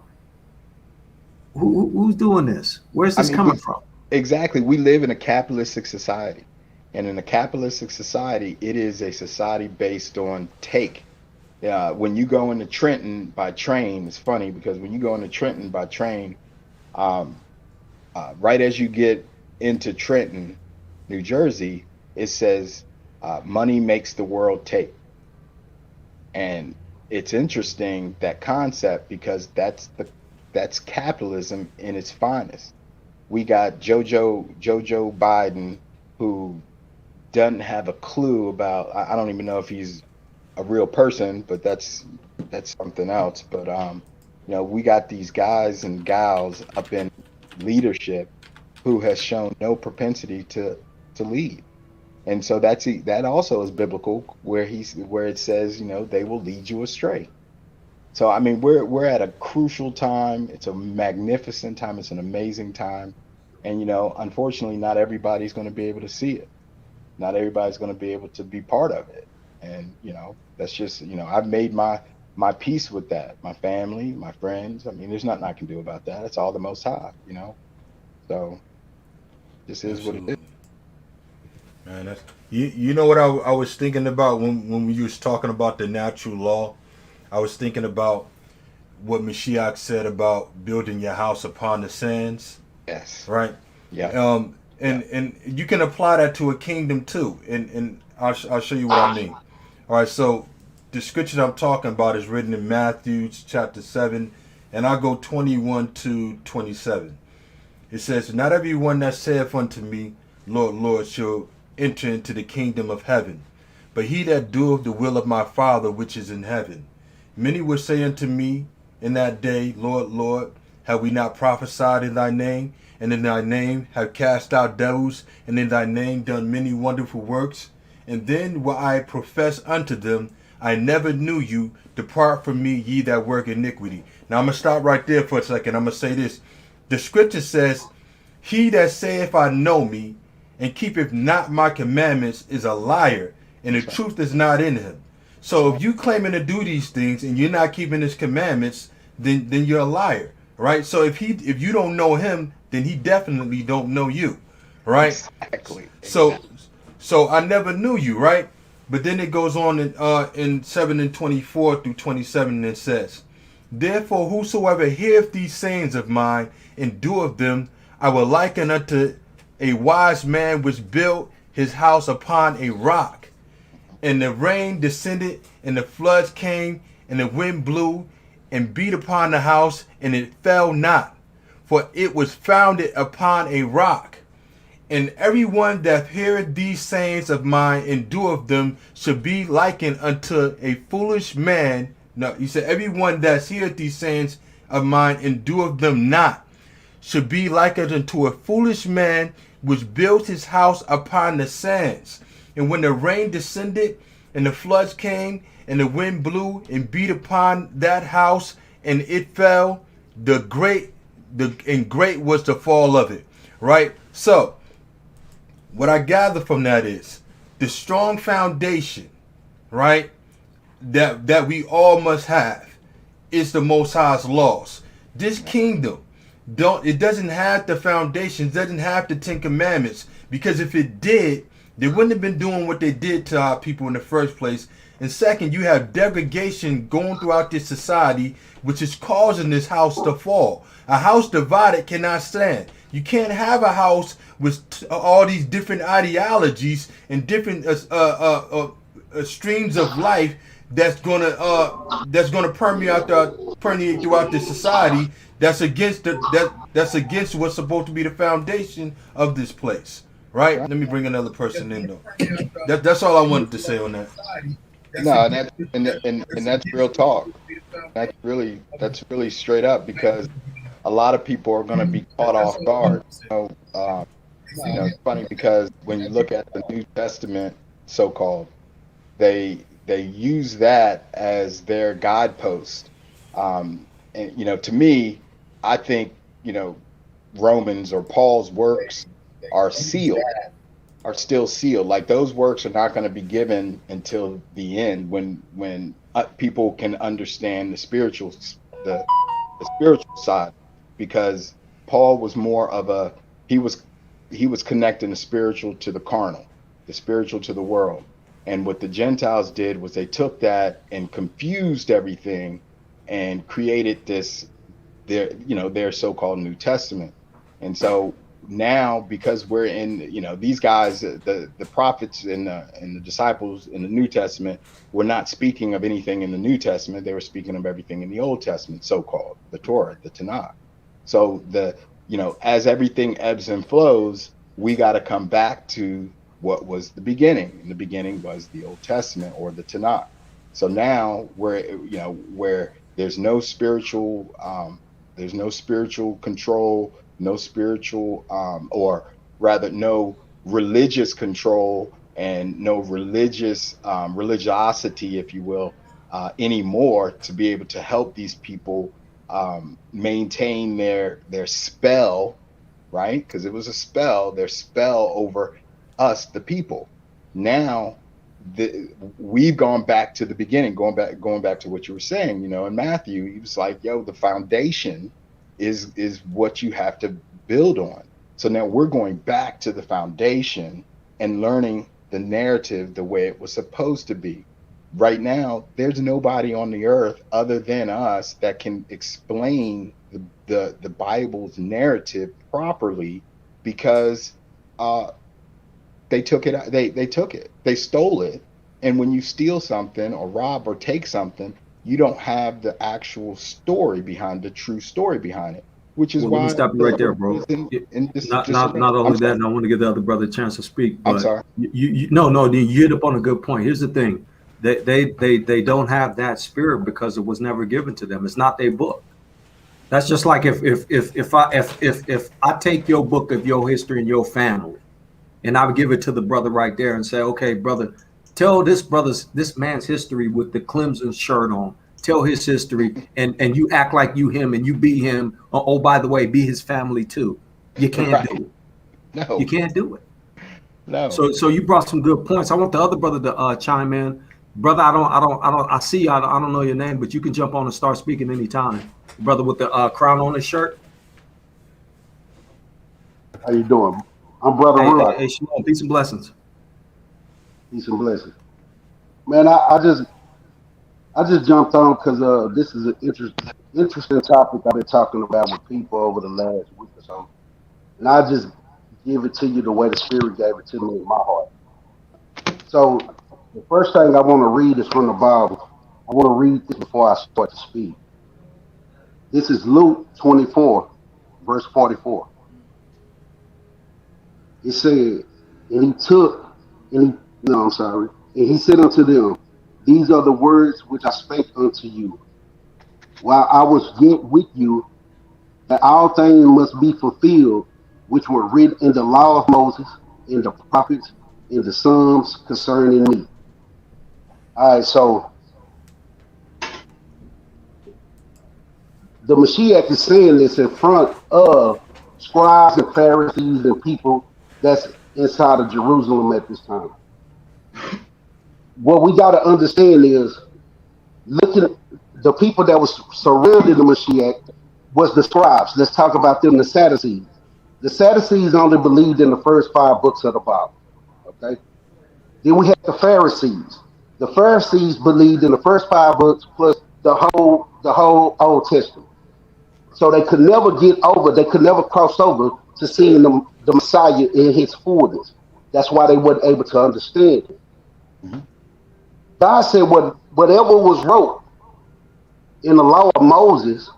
who's doing this? Where's this coming from? Exactly. We live in a capitalistic society. And in a capitalistic society, it is a society based on take. When you go into Trenton by train, it's funny because when you go into Trenton by train, right as you get into Trenton, New Jersey, it says, money makes the world take. And it's interesting, that concept, because that's capitalism in its finest. We got Jojo Biden, who doesn't have a clue about, I don't even know if he's a real person, but that's something else. But we got these guys and gals up in leadership who has shown no propensity to lead. And so that also is biblical, where it says, they will lead you astray. So I mean, we're at a crucial time. It's a magnificent time. It's an amazing time. And unfortunately, not everybody's going to be able to see it. Not everybody's going to be able to be part of it. And that's just, I've made my peace with that. My family, my friends. I mean, there's nothing I can do about that. It's all the Most High, So this is what it is. Man, that's, you know what I was thinking about when we was talking about the natural law? I was thinking about what Mashiach said about building your house upon the sands. Yes. Right? Yeah. And you can apply that to a kingdom too. And I'll show you what I mean. All right, so the scripture I'm talking about is written in Matthew chapter 7, and I'll go 21 to 27. It says, "Not everyone that saith unto me, Lord, Lord, shall enter into the kingdom of heaven, but he that doeth the will of my Father which is in heaven. Many will say unto me in that day, Lord, Lord, have we not prophesied in thy name, and in thy name have cast out devils, and in thy name done many wonderful works? And then will I profess unto them, I never knew you. Depart from me, ye that work iniquity." Now I'm going to stop right there for a second. I'm going to say this. The scripture says, "He that saith I know me, and keepeth not my commandments, is a liar, and the truth is not in him." So if you claiming to do these things and you're not keeping his commandments, then you're a liar, right? So if you don't know him, then he definitely don't know you, right? Exactly. So I never knew you, right? But then it goes on in 7 and 24 through 27, and it says, "Therefore whosoever heareth these sayings of mine and doeth them, I will liken unto a wise man which built his house upon a rock. And the rain descended, and the floods came, and the wind blew, and beat upon the house, and it fell not, for it was founded upon a rock. And everyone that heareth these sayings of mine and doeth them shall be likened unto a foolish man." No, he said, "Everyone that heareth these sayings of mine and doeth them not should be likened unto a foolish man which built his house upon the sands. And when the rain descended and the floods came and the wind blew and beat upon that house, and it fell. And great was the fall of it. Right? So, what I gather from that is the strong foundation, right, that we all must have is the Most High's laws. This kingdom doesn't have the foundations, doesn't have the Ten Commandments, because if it did, they wouldn't have been doing what they did to our people in the first place. And second, you have degradation going throughout this society, which is causing this house to fall. A house divided cannot stand. You can't have a house with all these different ideologies and different streams of life that's gonna permeate throughout the society. That's against what's supposed to be the foundation of this place, right? Let me bring another person in though. That's all I wanted to say on that. No, and that's real talk. That's really straight up, because a lot of people are going to be caught off guard. It's funny because when you look at the New Testament, so-called, they use that as their guidepost. And to me, I think Romans or Paul's works are sealed, are still sealed. Like, those works are not going to be given until the end, when people can understand the spiritual side, because Paul was more of he was connecting the spiritual to the carnal, the spiritual to the world. And what the Gentiles did was they took that and confused everything and created their so-called New Testament. And so now, because we're in, these guys, the prophets and the disciples in the New Testament were not speaking of anything in the New Testament. They were speaking of everything in the Old Testament, so-called, the Torah, the Tanakh. So as everything ebbs and flows, we got to come back to what was the beginning. And the beginning was the Old Testament, or the Tanakh. So now where there's no spiritual control, no spiritual, or rather no religious control, and no religiosity, if you will, anymore, to be able to help these people maintain their spell, right? Because it was a spell, their spell over us, the people. Now we've gone back to the beginning, going back to what you were saying, in Matthew. He was like, the foundation is what you have to build on. So now we're going back to the foundation and learning the narrative the way it was supposed to be. Right now, there's nobody on the earth other than us that can explain the Bible's narrative properly, because they took it. They stole it. And when you steal something or rob or take something, you don't have the actual story behind, the true story behind it, which is why. Let me stop you right there, bro. Not only that, and I want to give the other brother a chance to speak. But I'm sorry. You hit up on a good point. Here's the thing: they don't have that spirit because it was never given to them. It's not their book. That's just like if I take your book of your history and your family, and I would give it to the brother right there and say, okay, brother, tell this man's history with the Clemson shirt on. Tell his history, and you act like you him and you be him. Oh, by the way, be his family too. You can't do it. No, you can't do it. No. So you brought some good points. I want the other brother to chime in. Brother, I see you. I don't know your name, but you can jump on and start speaking anytime. Brother with the crown on his shirt. How you doing? I'm Brother Roy. Hey, Shalom. Peace and blessings. Peace and blessings. Man, I just jumped on because this is an interesting topic I've been talking about with people over the last week or so. And I just give it to you the way the Spirit gave it to me in my heart. So the first thing I want to read is from the Bible. I want to read this before I start to speak. This is Luke 24, verse 44. It said, and he said unto them, these are the words which I spake unto you while I was yet with you, that all things must be fulfilled which were written in the law of Moses, in the prophets, in the Psalms concerning me. All right, so the Mashiach is saying this in front of scribes and Pharisees and people that's inside of Jerusalem at this time. What we got to understand is, looking at the people that was surrounding the Mashiach was the scribes. Let's talk about them, the Sadducees. The Sadducees only believed in the first 5 books of the Bible. Okay. Then we had the Pharisees. The Pharisees believed in the first 5 books plus the whole Old Testament. So they could never get over, they could never cross over to seeing the Messiah in his fullness. That's why they weren't able to understand it. Mm-hmm. God said whatever was wrote in the law of Moses,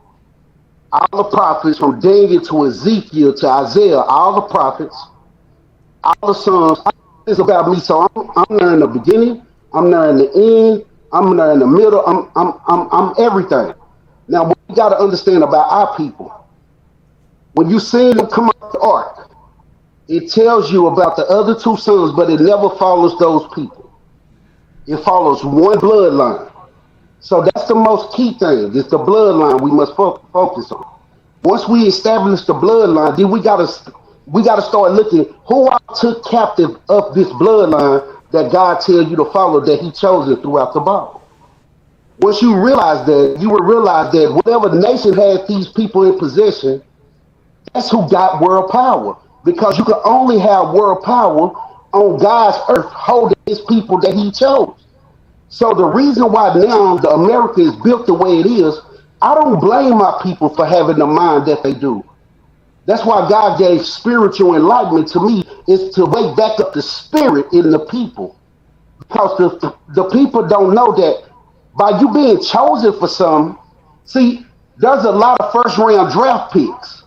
all the prophets from Daniel to Ezekiel to Isaiah, all the prophets, all the Psalms, it's about me. So I'm there in the beginning, I'm there in the end, I'm there in the middle, I'm everything. Now, what you got to understand about our people, when you see them come out the ark, it tells you about the other 2 sons, but it never follows those people. It follows one bloodline. So that's the most key thing. It's the bloodline we must focus on. Once we establish the bloodline, then we gotta start looking who I took captive of this bloodline that God tells you to follow, that He chose it throughout the Bible. Once you realize that, you will realize that whatever nation has these people in possession, that's who got world power. Because you can only have world power on God's earth holding His people that He chose. So the reason why now the America is built the way it is, I don't blame my people for having the mind that they do. That's why God gave spiritual enlightenment to me, is to wake back up the spirit in the people. Because the people don't know that by you being chosen for something, see, there's a lot of first round draft picks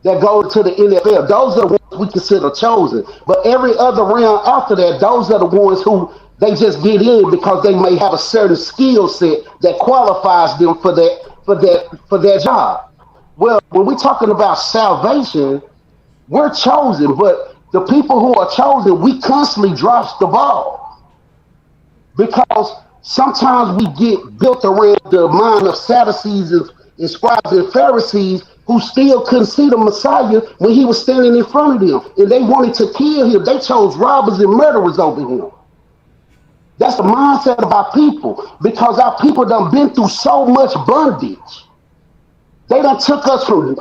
that go to the NFL. Those are the ones we consider chosen. But every other round after that, those are the ones who they just get in because they may have a certain skill set that qualifies them for that job. Well, when we're talking about salvation, we're chosen, but the people who are chosen, we constantly drop the ball. Because sometimes we get built around the mind of Sadducees and scribes and Pharisees who still couldn't see the Messiah when he was standing in front of them. And they wanted to kill him. They chose robbers and murderers over him. That's the mindset of our people, because our people done been through so much bondage. They done took us from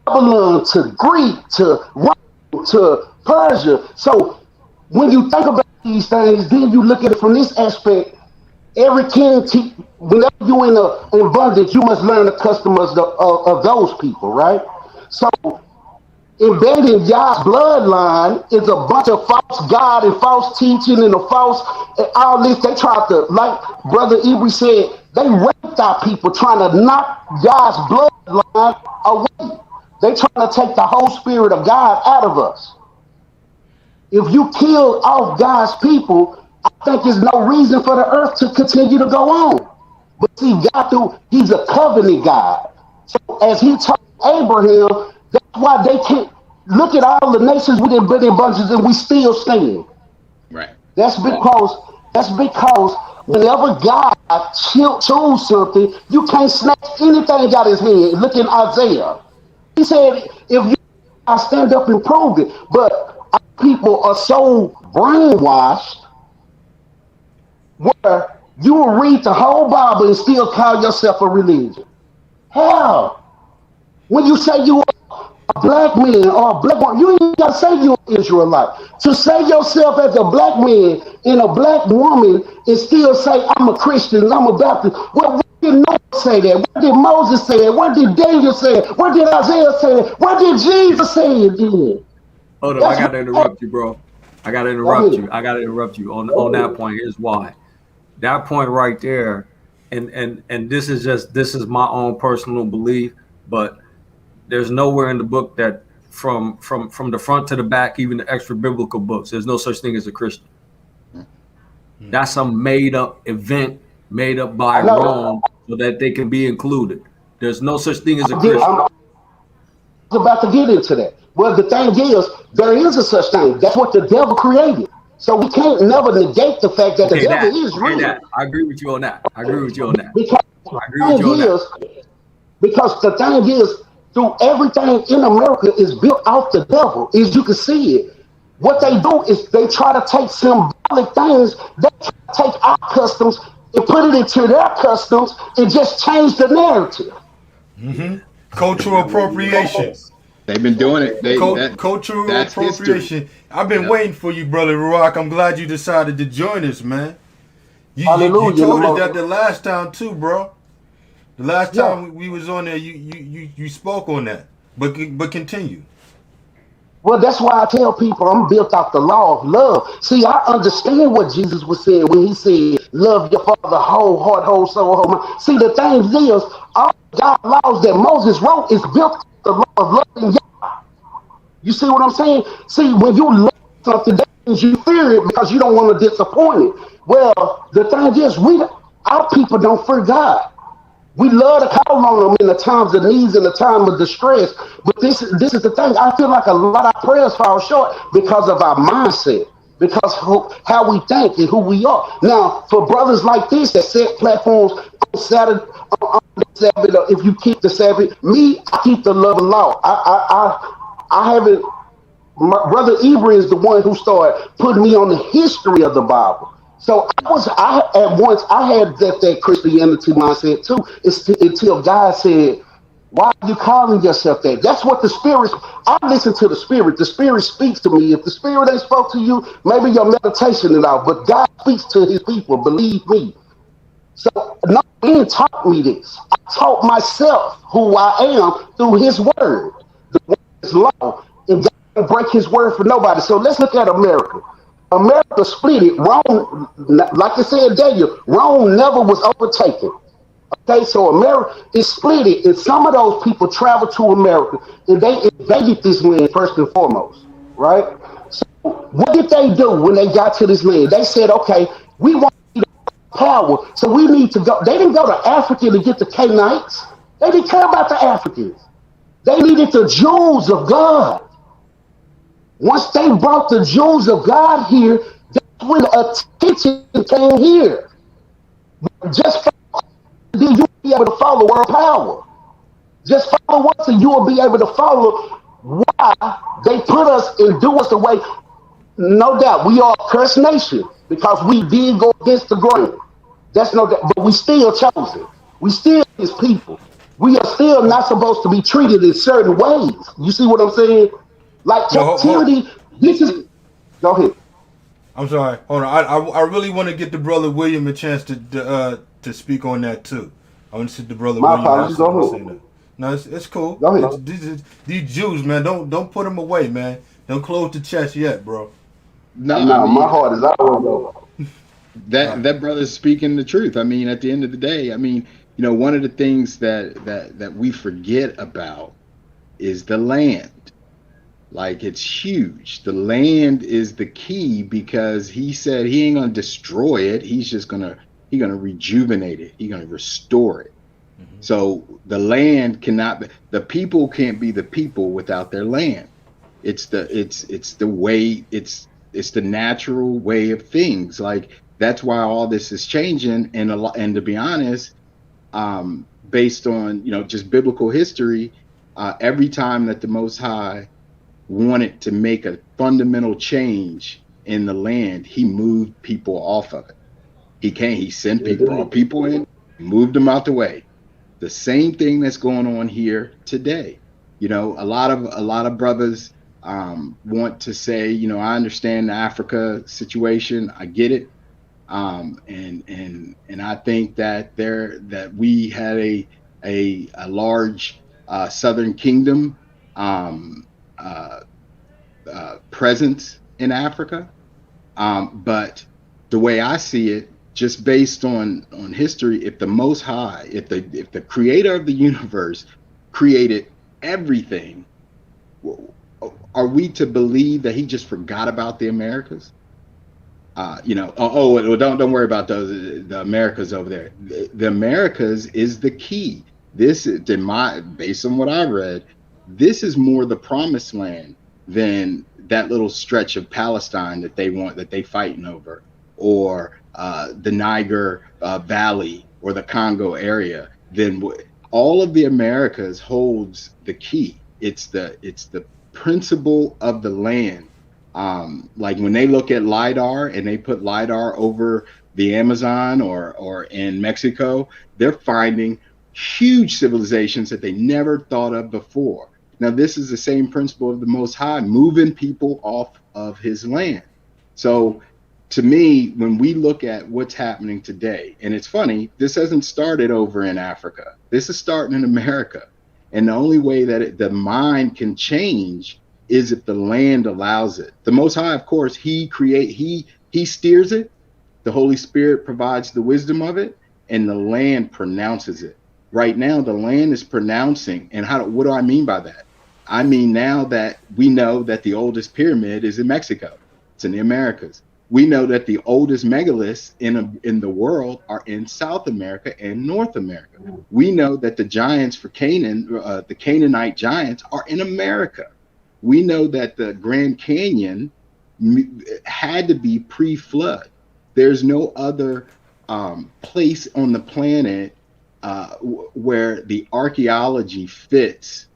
Babylon to Greek to Rome to Persia. So when you think about these things, then you look at it from this aspect. Every king, whenever you in bondage, you must learn the customs of those people, right? So embedded in Yah's bloodline is a bunch of false God and false teaching and all this. They tried to, like Brother Ibri said, they raped our people trying to knock God's bloodline away. They trying to take the whole spirit of God out of us. If you kill off God's people, I think there's no reason for the earth to continue to go on. But see, He's a covenant God. So as He told Abraham, that's why they can't look at all the nations within building bunches and we still stand. Right. That's because whenever God chose something, you can't snatch anything out of His hand. Look in Isaiah. He said, if you I stand up and prove it. But our people are so brainwashed where you will read the whole Bible and still call yourself a religion. Hell, when you say you are a black man or a black woman, you ain't got to say you're an Israelite. To say yourself as a black man and a black woman and still say, I'm a Christian, I'm a Baptist. Well, where did Noah say that? Where did Moses say it? Where did Daniel say it? Where did Isaiah say it? Where did Jesus say it then? Hold on, I got to interrupt you, bro. I got to interrupt you on that point. Here's why. That point right there, and this is my own personal belief, but there's nowhere in the book that from the front to the back, even the extra biblical books, there's no such thing as a Christian. That's some made up event made up by Rome so that they can be included. There's no such thing as a Christian. I was about to get into that. Well, the thing is, there is a such thing. That's what the devil created. So we can't never negate the fact that the devil is real. I agree with you on that. Because Because the thing is, through everything in America is built off the devil, as you can see it. What they do is they try to take symbolic things, they try to take our customs and put it into their customs and just change the narrative. Mm-hmm. Cultural appropriation. They've been doing it. Cultural That's history. appropriation. I've been waiting for you, brother Ruach. I'm glad you decided to join us, man. You Hallelujah. told us that the last time too, bro. The last time we was on there, you spoke on that. But continue. Well, that's why I tell people I'm built off the law of love. See, I understand what Jesus was saying when he said, love your father whole heart, whole soul, whole mind. See, the thing is, all God laws that Moses wrote is built off the law of loving Yah. You see what I'm saying? See, when you love something, that means you fear it because you don't want to disappoint it. Well, the thing is, our people don't fear God. We love to call on them in the times of needs and the time of distress. But this is the thing. I feel like a lot of prayers fall short because of our mindset, because how we think and who we are. Now, for brothers like this that set platforms on Saturday, on the Sabbath, if you keep the Sabbath, me, I keep the love and law. I haven't. My brother Ibra is the one who started putting me on the history of the Bible. So at once I had that Christianity mindset too. Until God said, "Why are you calling yourself that?" That's what the Spirit. I listen to the Spirit. The Spirit speaks to me. If the Spirit ain't spoke to you, maybe your meditation is out. But God speaks to His people. Believe me. So no man taught me this. I taught myself who I am through His Word. The Word is law, and God don't break His word for nobody. So let's look at America. America split it. Rome, like I said, Daniel, Rome never was overtaken. Okay, so America is split it, and some of those people traveled to America and they invaded this land first and foremost, right? So what did they do when they got to this land? They said, okay, we want power, so we need to go. They didn't go to Africa to get the Canaanites. They didn't care about the Africans. They needed the Jews of God. Once they brought the Jews of God here, that's when attention came here. Just then you'll be able to follow world power. Just follow once and you will be able to follow why they put us and do us the way. No doubt, we are a cursed nation because we did go against the grain. That's no doubt, but we still chosen. We still His people. We are still not supposed to be treated in certain ways. You see what I'm saying? Like captivity, this is. Go ahead. I'm sorry. Hold on. I really want to get the brother William a chance to speak on that too. I want to see the brother My William. apologies. Go ahead. That. No, it's cool. Go ahead. These Jews, man, don't put them away, man. Don't close the chest yet, bro. No, I mean, my heart is always open. That brother's speaking the truth. I mean, at the end of the day, I mean, one of the things that we forget about is the land. Like, it's huge. The land is the key because he said he ain't gonna destroy it. He's just gonna rejuvenate it. He's gonna restore it. Mm-hmm. So the land cannot be, the people can't be the people without their land. It's the way, it's the natural way of things. Like, that's why all this is changing. And to be honest, based on just biblical history, every time that the Most High wanted to make a fundamental change in the land, He moved people off of it. He sent people, brought people in, moved them out the way. The same thing that's going on here today. A lot of brothers want to say, I understand the Africa situation, I get it, and I think that we had a large Southern Kingdom presence in Africa, but the way I see it, just based on history, if the Most High, if the Creator of the universe created everything, are we to believe that He just forgot about the Americas? Don't worry about the Americas over there. The Americas is the key. This is, based on what I read, this is more the promised land than that little stretch of Palestine that they fighting over, or the Niger Valley or the Congo area. Then all of the Americas holds the key. It's the principle of the land. Like when they look at LIDAR and they put LIDAR over the Amazon or in Mexico, they're finding huge civilizations that they never thought of before. Now, this is the same principle of the Most High, moving people off of his land. So to me, when we look at what's happening today, and it's funny, this hasn't started over in Africa. This is starting in America. And the only way that the mind can change is if the land allows it. The Most High, of course, he steers it. The Holy Spirit provides the wisdom of it, and the land pronounces it. Right now, the land is pronouncing. And what do I mean by that? I mean, now that we know that the oldest pyramid is in Mexico, it's in the Americas. We know that the oldest megaliths in the world are in South America and North America. We know that the giants for Canaan, the Canaanite giants, are in America. We know that the Grand Canyon had to be pre-flood. There's no other place on the planet where the archaeology fits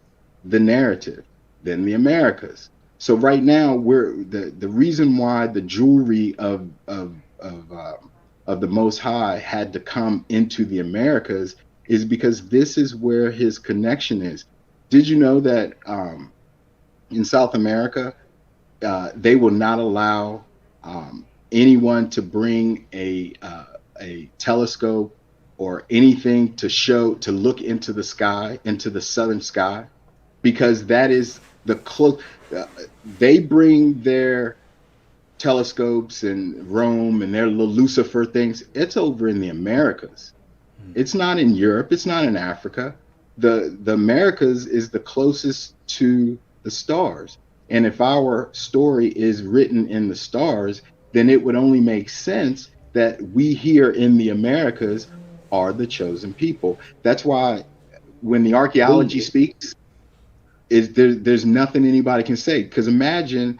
the narrative than the Americas. So right now, we're the reason why the jewelry of the Most High had to come into the Americas is because this is where his connection is. Did you know that in South America, they will not allow anyone to bring a telescope or anything to look into the sky, into the southern sky, because that is the close. They bring their telescopes and Rome and their little Lucifer things. It's over in the Americas. It's not in Europe. It's not in Africa. The Americas is the closest to the stars. And if our story is written in the stars, then it would only make sense that we here in the Americas are the chosen people. That's why when the archaeology speaks, there's nothing anybody can say. Because imagine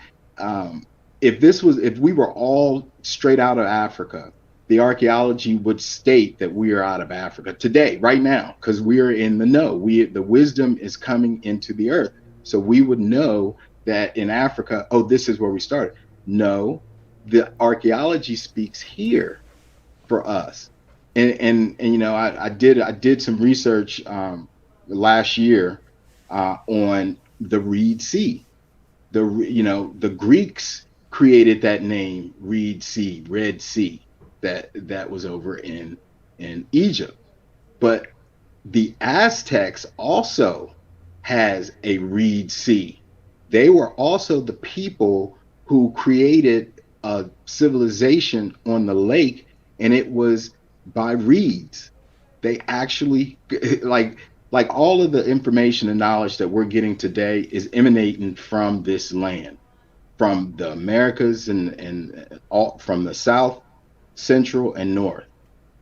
if we were all straight out of Africa, the archaeology would state that we are out of Africa today, right now, because we are in the know. The wisdom is coming into the earth. So we would know that in Africa, oh, this is where we started. No, the archaeology speaks here for us. And you know, I did some research last year on the Reed Sea. The Greeks created that name, Reed Sea, Red Sea, that was over in Egypt. But the Aztecs also has a Reed Sea. They were also the people who created a civilization on the lake, and it was by reeds. They actually like all of the information and knowledge that we're getting today is emanating from this land, from the Americas and all from the South, Central, and North.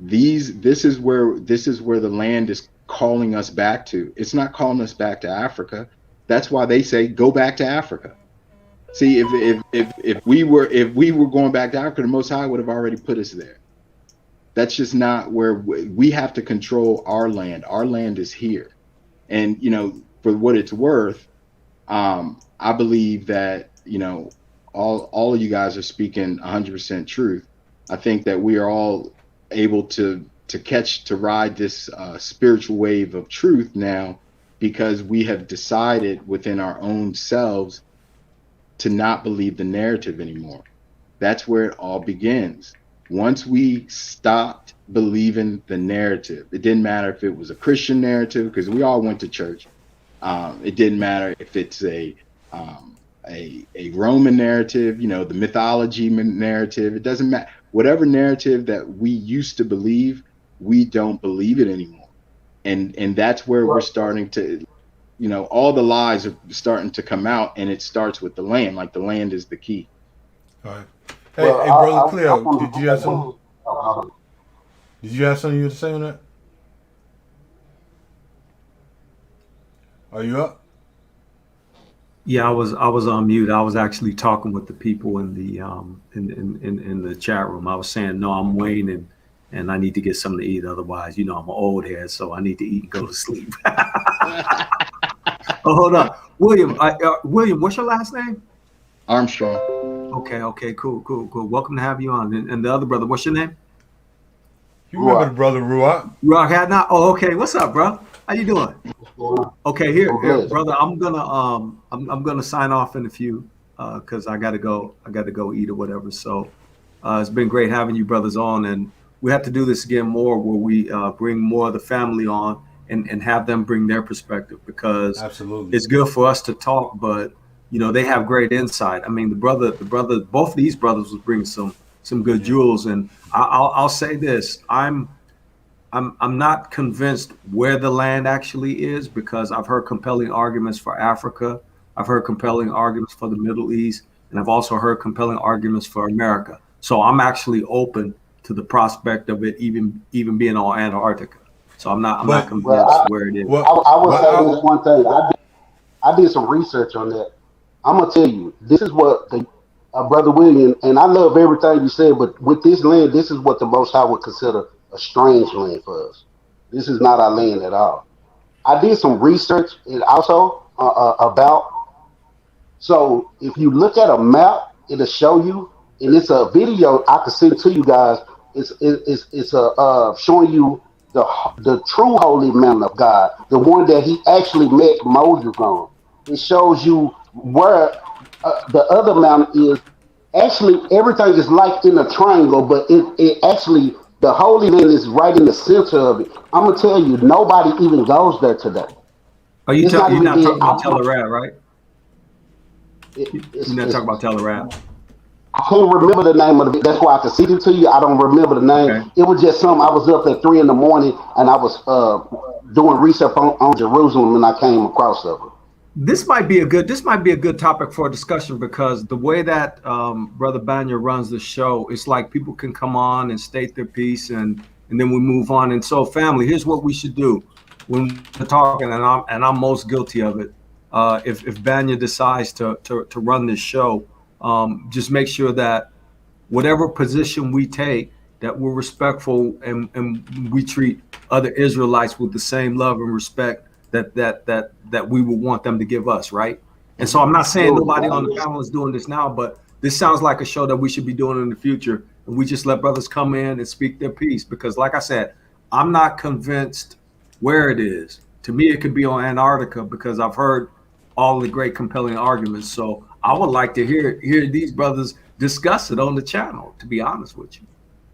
This is where the land is calling us back to. It's not calling us back to Africa. That's why they say go back to Africa. See, if we were going back to Africa, the Most High would have already put us there. That's just not where we have to control our land. Our land is here. And, you know, for what it's worth, I believe that, you know, all of you guys are speaking 100% truth. I think that we are all able to ride this spiritual wave of truth now, because we have decided within our own selves to not believe the narrative anymore. That's where it all begins. Once we stopped believing the narrative, it didn't matter if it was a Christian narrative, because we all went to church. It didn't matter if it's a Roman narrative, you know, the mythology narrative. It doesn't matter. Whatever narrative that we used to believe, we don't believe it anymore. And that's where we're starting to, you know, all the lies are starting to come out, and it starts with the land. Like the land is the key. All right. Hey, brother Cleo, did you have something? Did you have something you were to say on that? Are you up? Yeah, I was on mute. I was actually talking with the people in the in the chat room. I was saying, no, I'm Wayne, and I need to get something to eat. Otherwise, I'm an old head, so I need to eat and go to sleep. Oh, hold on, William. William, what's your last name? Armstrong. Okay, cool. Welcome to have you on. And the other brother, what's your name? You remember the brother Ruach? Ruach had not. Oh, okay. What's up, bro? How you doing? Okay, here, brother. I'm gonna sign off in a few because I gotta go eat or whatever. So it's been great having you brothers on, and we have to do this again more where we bring more of the family on and have them bring their perspective, because absolutely it's good for us to talk, but they have great insight. I mean, the brother, both of these brothers will bring some good jewels, and I'll say this: I'm not convinced where the land actually is, because I've heard compelling arguments for Africa, I've heard compelling arguments for the Middle East, and I've also heard compelling arguments for America. So I'm actually open to the prospect of it even being on Antarctica. So I'm not convinced where it is. I would say this one thing. I did some research on that. I'm gonna tell you, this is what the Brother William, and I love everything you said, but with this land, this is what the Most High would consider a strange land for us. This is not our land at all. I did some research and also about. So if you look at a map, it'll show you, and it's a video I can send to you guys. It's showing you the true holy man of God, the one that he actually met Moses on. It shows you where the other mountain is. Actually, everything is like in a triangle, but it actually, the Holy Land is right in the center of it. I'm gonna tell you, nobody even goes there today. Oh, you're not talking about Tellerad, right? You're not talking about Tellerad. I can't remember the name of it. That's why I can send it to you. I don't remember the name. Okay. It was just something. I was up at 3 a.m. and I was doing research on Jerusalem, and I came across of it. This might be a good topic for a discussion, because the way that Brother Banya runs the show, it's like people can come on and state their piece, and then we move on. And so, family, here's what we should do when we're talking, and I'm most guilty of it. If Banya decides to run this show, just make sure that whatever position we take, that we're respectful and we treat other Israelites with the same love and respect that we would want them to give us, right? And so I'm not saying nobody on the panel is doing this now, but this sounds like a show that we should be doing in the future, and we just let brothers come in and speak their piece, because like I said, I'm not convinced where it is. To me, it could be on Antarctica, because I've heard all the great compelling arguments. So I would like to hear these brothers discuss it on the channel, to be honest with you.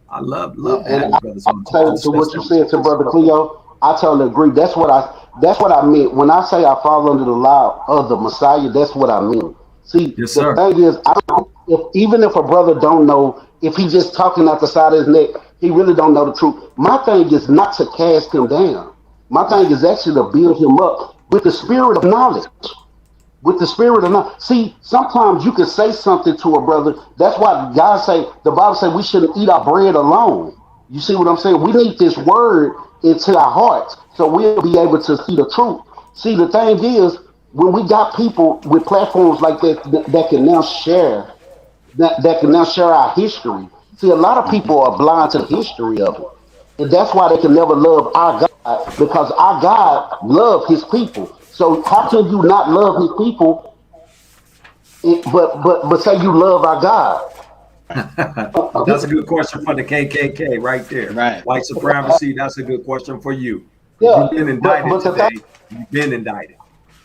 I love having brothers on the channel. So what you said to Brother Cleo, I totally agree. That's what I meant when I say I fall under the law of the Messiah. That's what I mean. See, yes, the thing is, even if a brother don't know, if he's just talking out the side of his neck, he really don't know the truth. My thing is not to cast him down. My thing is actually to build him up with the spirit of knowledge. With the spirit of knowledge. See, sometimes you can say something to a brother. That's why the Bible says we shouldn't eat our bread alone. You see what I'm saying? We need this word into our hearts so we'll be able to see the truth. See, the thing is, when we got people with platforms like that can now share our history. See, a lot of people are blind to the history of it. And that's why they can never love our God, because our God loves his people. So how can you not love his people, but say you love our God? That's a good question for the KKK right there. Right. White supremacy, that's a good question for you. Yeah, you've been indicted today. You've been indicted.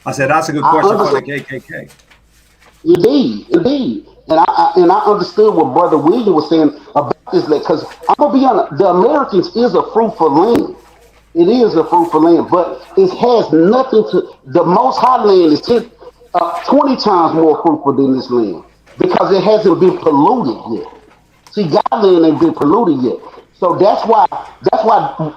I said that's a good question for the KKK. Indeed. And I understood what Brother William was saying about this, because I'm gonna be honest, the Americans is a fruitful land. It is a fruitful land, but it has nothing to. The Most High land is 20 times more fruitful than this land, because it hasn't been polluted yet. See, God land ain't been polluted yet, so that's why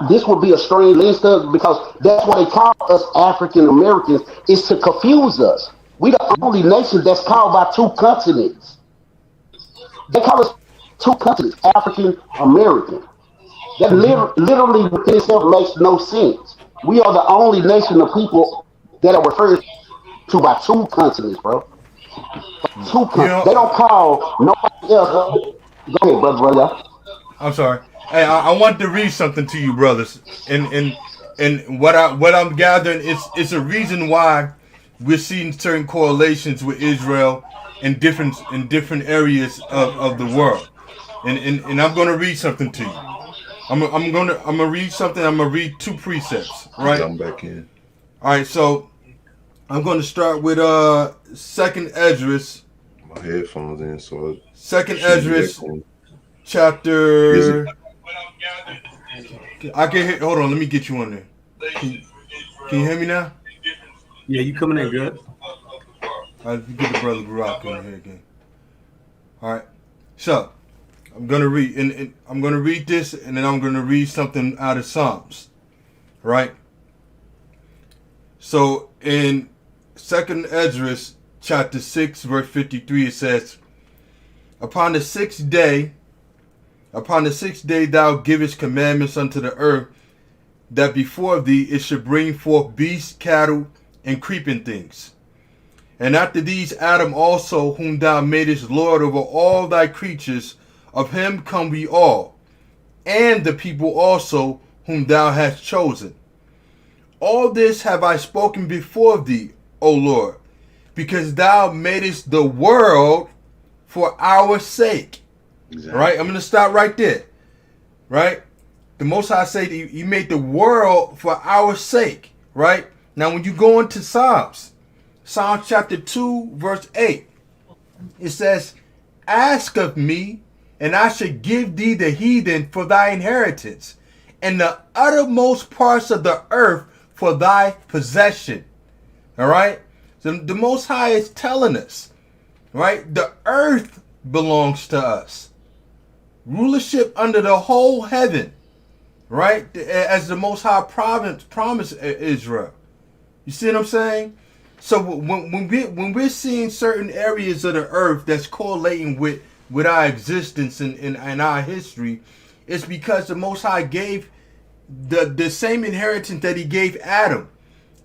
this would be a strange land stuff, because that's why they call us African Americans, is to confuse us. We the only nation that's called by two continents. They call us two continents, African American. That literally within itself makes no sense. We are the only nation of people that are referred to by two continents, bro. Two continents. They don't call nobody else. Go ahead, brother. I'm sorry. Hey, I want to read something to you, brothers, and what I'm gathering is a reason why we're seeing certain correlations with Israel in different areas of the world, and I'm going to read something to you. I'm gonna read something. I'm gonna read two precepts, right? I'm back in. All right, so I'm going to start with Second Esdras. My headphones in, so Second Esdras, chapter. I can hear. Hold on, let me get you on there. Can you hear me now? Yeah, you coming in good. All right, get the brother Barack in here again. All right, so I'm gonna read, and I'm gonna read this, and then I'm gonna read something out of Psalms, right? So in Second Esdras, chapter 6, verse 53, it says, Upon the sixth day thou givest commandments unto the earth, that before thee it should bring forth beasts, cattle, and creeping things. And after these Adam also, whom thou madest Lord over all thy creatures, of him come we all, and the people also, whom thou hast chosen. All this have I spoken before thee, O Lord, because thou madest the world for our sake. Exactly. Right? I'm going to stop right there. Right? The Most High say that you made the world for our sake. Right? Now, when you go into Psalms chapter 2, verse 8, it says, Ask of me, and I shall give thee the heathen for thy inheritance, and the uttermost parts of the earth for thy possession. All right? So the Most High is telling us, right? The earth belongs to us. Rulership under the whole heaven, right? As the Most High promised Israel. You see what I'm saying? So when we're seeing certain areas of the earth that's correlating with our existence and our history, it's because the Most High gave the same inheritance that he gave Adam.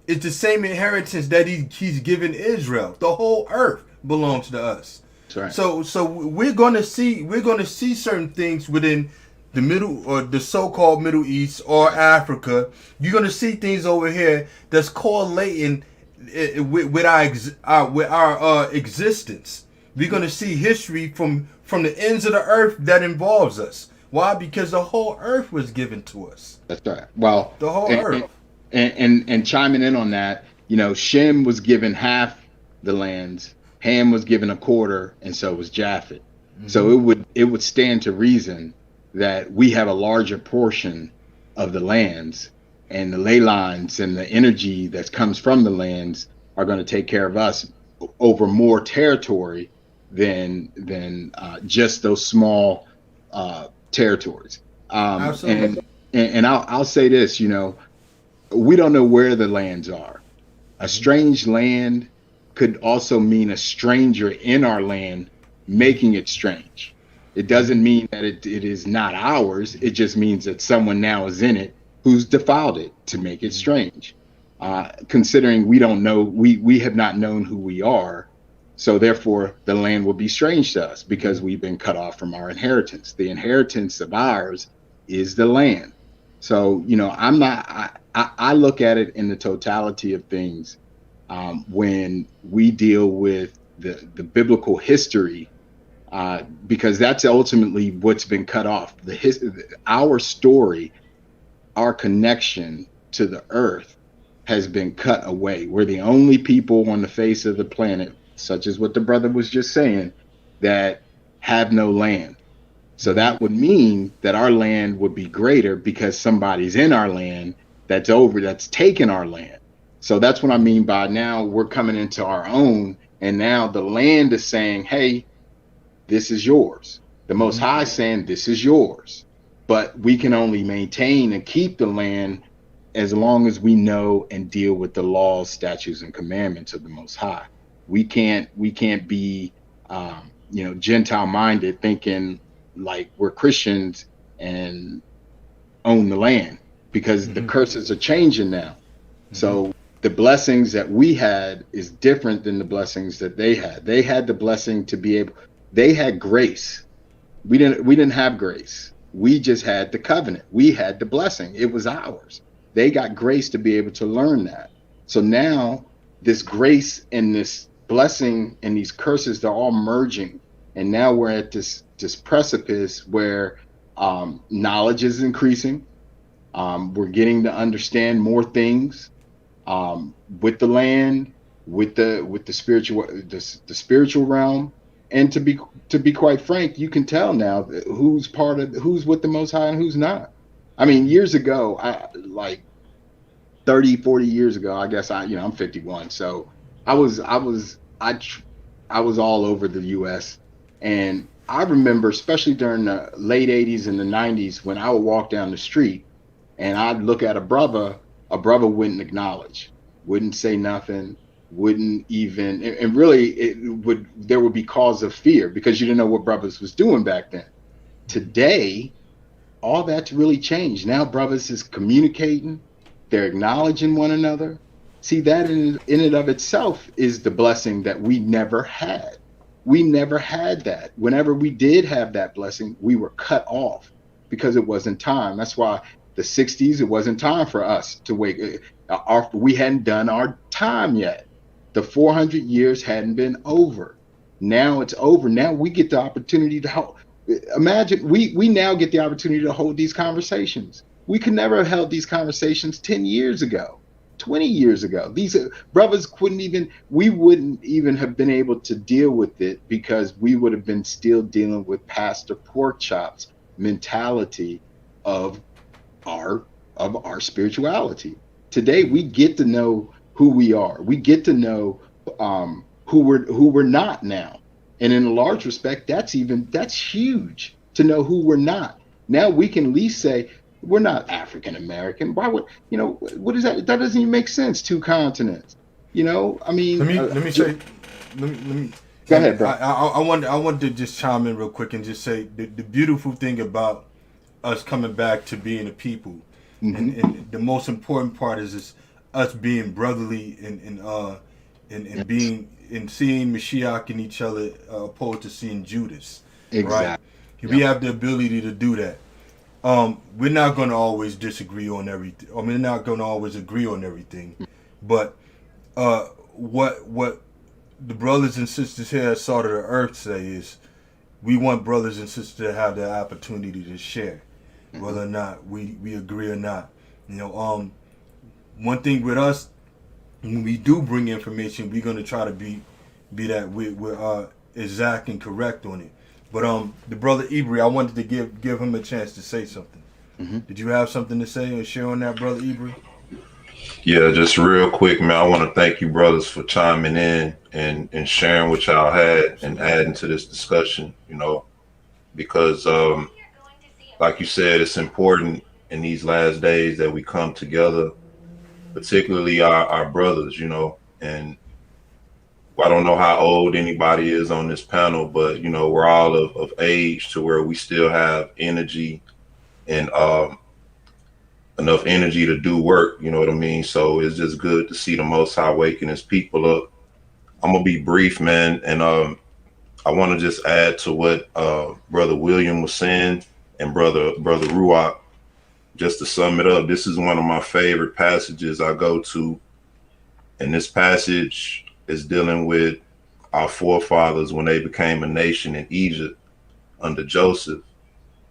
It's the same inheritance that he's given Israel. The whole earth belongs to us. That's right. So we're gonna see certain things within the middle or the so-called Middle East or Africa. You're gonna see things over here that's correlating with our existence. We're gonna see history from the ends of the earth that involves us. Why? Because the whole earth was given to us. That's right. Well, the whole earth. And chiming in on that, Shem was given half the lands, Ham was given a quarter, and so was Japheth. Mm-hmm. So it would stand to reason that we have a larger portion of the lands, and the ley lines and the energy that comes from the lands are going to take care of us over more territory than just those small territories. Absolutely. And I'll say this, we don't know where the lands are. A strange land could also mean a stranger in our land making it strange. It doesn't mean that it is not ours. It just means that someone now is in it who's defiled it to make it strange. Considering we don't know, we have not known who we are. So therefore the land will be strange to us because we've been cut off from our inheritance. The inheritance of ours is the land. So, I look at it in the totality of things. When we deal with the biblical history, because that's ultimately what's been cut off. Our story, our connection to the earth has been cut away. We're the only people on the face of the planet, such as what the brother was just saying, that have no land. So that would mean that our land would be greater because somebody's in our land that's taken our land. So that's what I mean by now we're coming into our own, and now the land is saying, hey, this is yours. The Most High saying this is yours. But we can only maintain and keep the land as long as we know and deal with the laws, statutes, and commandments of the Most High. We can't be Gentile minded, thinking like we're Christians and own the land, because the curses are changing now. So the blessings that we had is different than the blessings that they had. They had the blessing to be able, they had grace. We didn't have grace. We just had the covenant. We had the blessing. It was ours. They got grace to be able to learn that. So now this grace and this blessing and these curses, they're all merging. And now we're at this precipice where knowledge is increasing. We're getting to understand more things with the land, with the spiritual realm. And to be quite frank, you can tell now who's with the Most High and who's not. I mean, years ago, like 30, 40 years ago, I guess I'm 51. So I was all over the US. And I remember, especially during the late 80s and the 90s, when I would walk down the street and I'd look at a brother wouldn't acknowledge, wouldn't say nothing, wouldn't even, and really there would be cause of fear because you didn't know what brothers was doing back then. Today, all that's really changed. Now brothers is communicating, they're acknowledging one another. See, that in and of itself is the blessing that we never had. We never had that. Whenever we did have that blessing, we were cut off because it wasn't time. That's why the 60s, it wasn't time for us to wake. We hadn't done our time yet. The 400 years hadn't been over. Now it's over. Now we get the opportunity to help. Imagine we now get the opportunity to hold these conversations. We could never have held these conversations 10 years ago, 20 years ago. These brothers we wouldn't even have been able to deal with it because we would have been still dealing with Pastor Pork Chops mentality of our spirituality. Today we get to know who we are. We get to know who we're not now. And in a large respect, that's huge to know who we're not. Now we can at least say we're not African American. Why would what is that? That doesn't even make sense. Two continents. I mean, let me go ahead, bro. I want to just chime in real quick and just say the beautiful thing about us coming back to being a people, and the most important part is us being brotherly and being and seeing Mashiach in each other, opposed to seeing Judas. Exactly. Right? We have the ability to do that. We're not going to always disagree on everything. I mean, we're not going to always agree on everything. But what the brothers and sisters here at Salt of the Earth say is we want brothers and sisters to have the opportunity to share, whether or not we agree or not. One thing with us, when we do bring information, we're going to try to be that we're exact and correct on it. But the brother Ibri, I wanted to give him a chance to say something. Did you have something to say or share on that, brother Ibri? Yeah, just real quick, man. I want to thank you brothers for chiming in and sharing what y'all had and adding to this discussion, because like you said, it's important in these last days that we come together, particularly our brothers, and I don't know how old anybody is on this panel, but we're all of age to where we still have energy and enough energy to do work, you know what I mean? So it's just good to see the Most High waking his people up. I'm gonna be brief, man, and I want to just add to what Brother William was saying and Brother Ruach. Just to sum it up, this is one of my favorite passages I go to, and this passage is dealing with our forefathers when they became a nation in Egypt under Joseph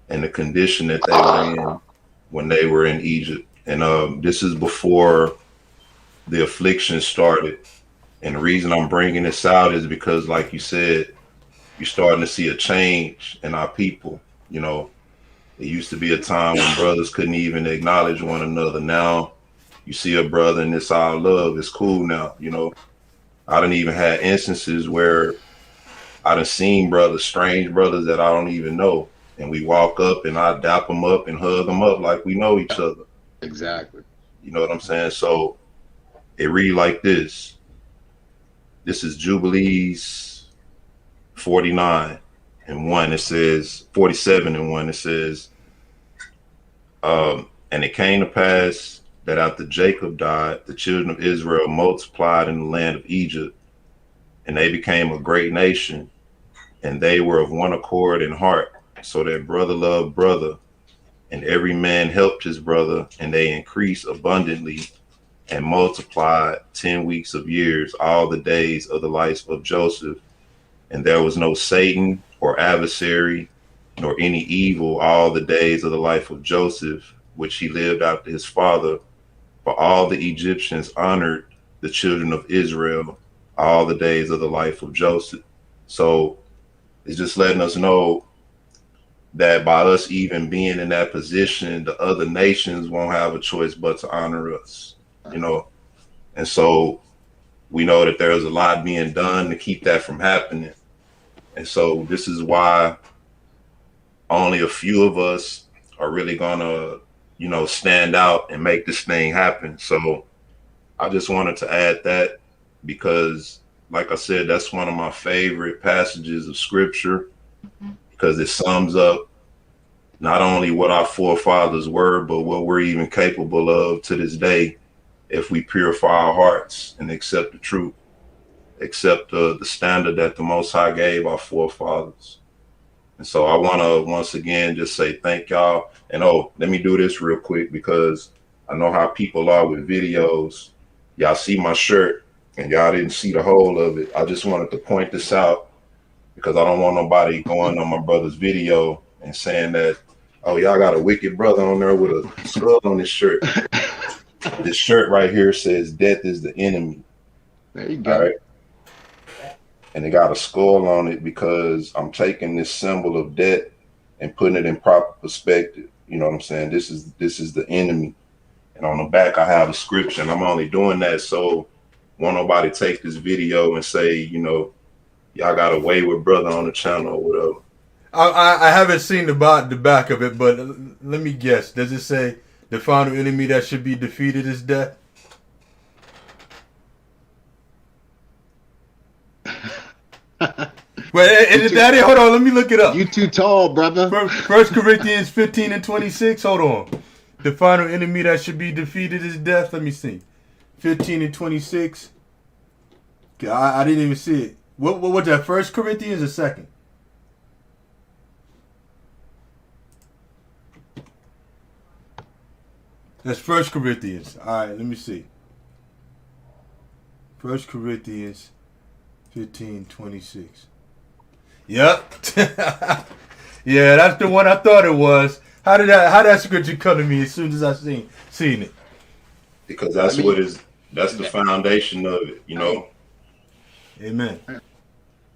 and the condition that they were in when they were in Egypt. And this is before the affliction started. And the reason I'm bringing this out is because, like you said, you're starting to see a change in our people. It used to be a time when brothers couldn't even acknowledge one another. Now you see a brother and it's all love. It's cool now. I done even had instances where I done seen strange brothers that I don't even know. And we walk up and I dap them up and hug them up like we know each other. Exactly. You know what I'm saying? So it read like this. This is Jubilees 49 and 1. It says 47 and 1. It says, and it came to pass that after Jacob died, the children of Israel multiplied in the land of Egypt, and they became a great nation, and they were of one accord in heart, so that brother loved brother, And every man helped his brother, and they increased abundantly and multiplied 10 weeks of years, all the days of the life of Joseph. And there was no Satan or adversary, nor any evil all the days of the life of Joseph, which he lived after his father. For all the Egyptians honored the children of Israel all the days of the life of Joseph. So it's just letting us know that by us even being in that position, the other nations won't have a choice but to honor us, you know. And so we know that there's a lot being done to keep that from happening. And so this is why only a few of us are really gonna, you know, stand out and make this thing happen. So I just wanted to add that because, like I said, that's one of my favorite passages of scripture because it sums up not only what our forefathers were, but what we're even capable of to this day if we purify our hearts and accept the truth, accept the standard that the Most High gave our forefathers. And so I want to once again just say thank y'all. And oh, let me do this real quick because I know how people are with videos. Y'all see my shirt and y'all didn't see the whole of it. I just wanted to point this out because I don't want nobody going on my brother's video and saying that, oh, y'all got a wicked brother on there with a skull on his shirt. This shirt right here says death is the enemy. There you go. All right. And it got a skull on it because I'm taking this symbol of death and putting it in proper perspective. You know what I'm saying? This is the enemy. And on the back, I have a scripture. And I'm only doing that so won't nobody take this video and say, you know, y'all got a wayward brother on the channel or whatever. I haven't seen the back of it, but let me guess. Does it say the final enemy that should be defeated is death? Wait, Daddy, hold on. Let me look it up. You too tall, brother. 1 Corinthians 15 and 26. Hold on. The final enemy that should be defeated is death. Let me see. 15 and 26. I didn't even see it. What was that? 1 Corinthians or 2nd? That's 1 Corinthians. All right, let me see. 1 Corinthians 15, 26. Yep. Yeah, that's the one I thought it was. How did that scripture come to me as soon as I seen it? Because that's that's the foundation of it, you know. Amen.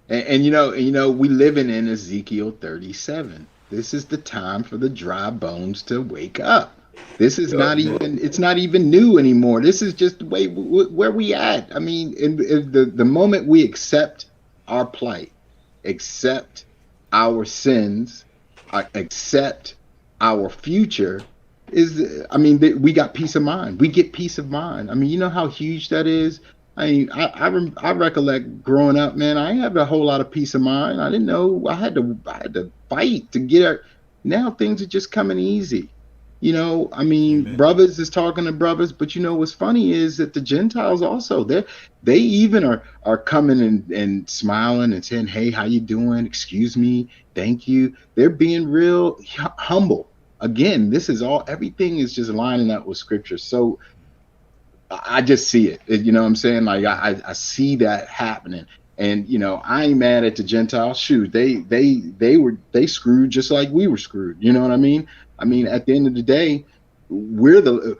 And you know, we living in Ezekiel 37. This is the time for the dry bones to wake up. This is it's not even new anymore. This is just the way where we at. I mean, in the moment we accept our plight, accept our sins, accept our future, we got peace of mind. We get peace of mind. I mean, you know how huge that is? I mean, I recollect growing up, man, I didn't have a whole lot of peace of mind. I didn't know I had to fight to get it. Now things are just coming easy. You know, I mean, Amen. Brothers is talking to brothers, but you know what's funny is that the Gentiles also, they even are coming and smiling and saying, hey, how you doing? Excuse me, thank you. They're being real humble. Again, everything is just lining up with scripture. So I just see it. You know what I'm saying? Like I see that happening. And you know, I ain't mad at the Gentiles. Shoot, they screwed just like we were screwed. You know what I mean? I mean, at the end of the day, we are the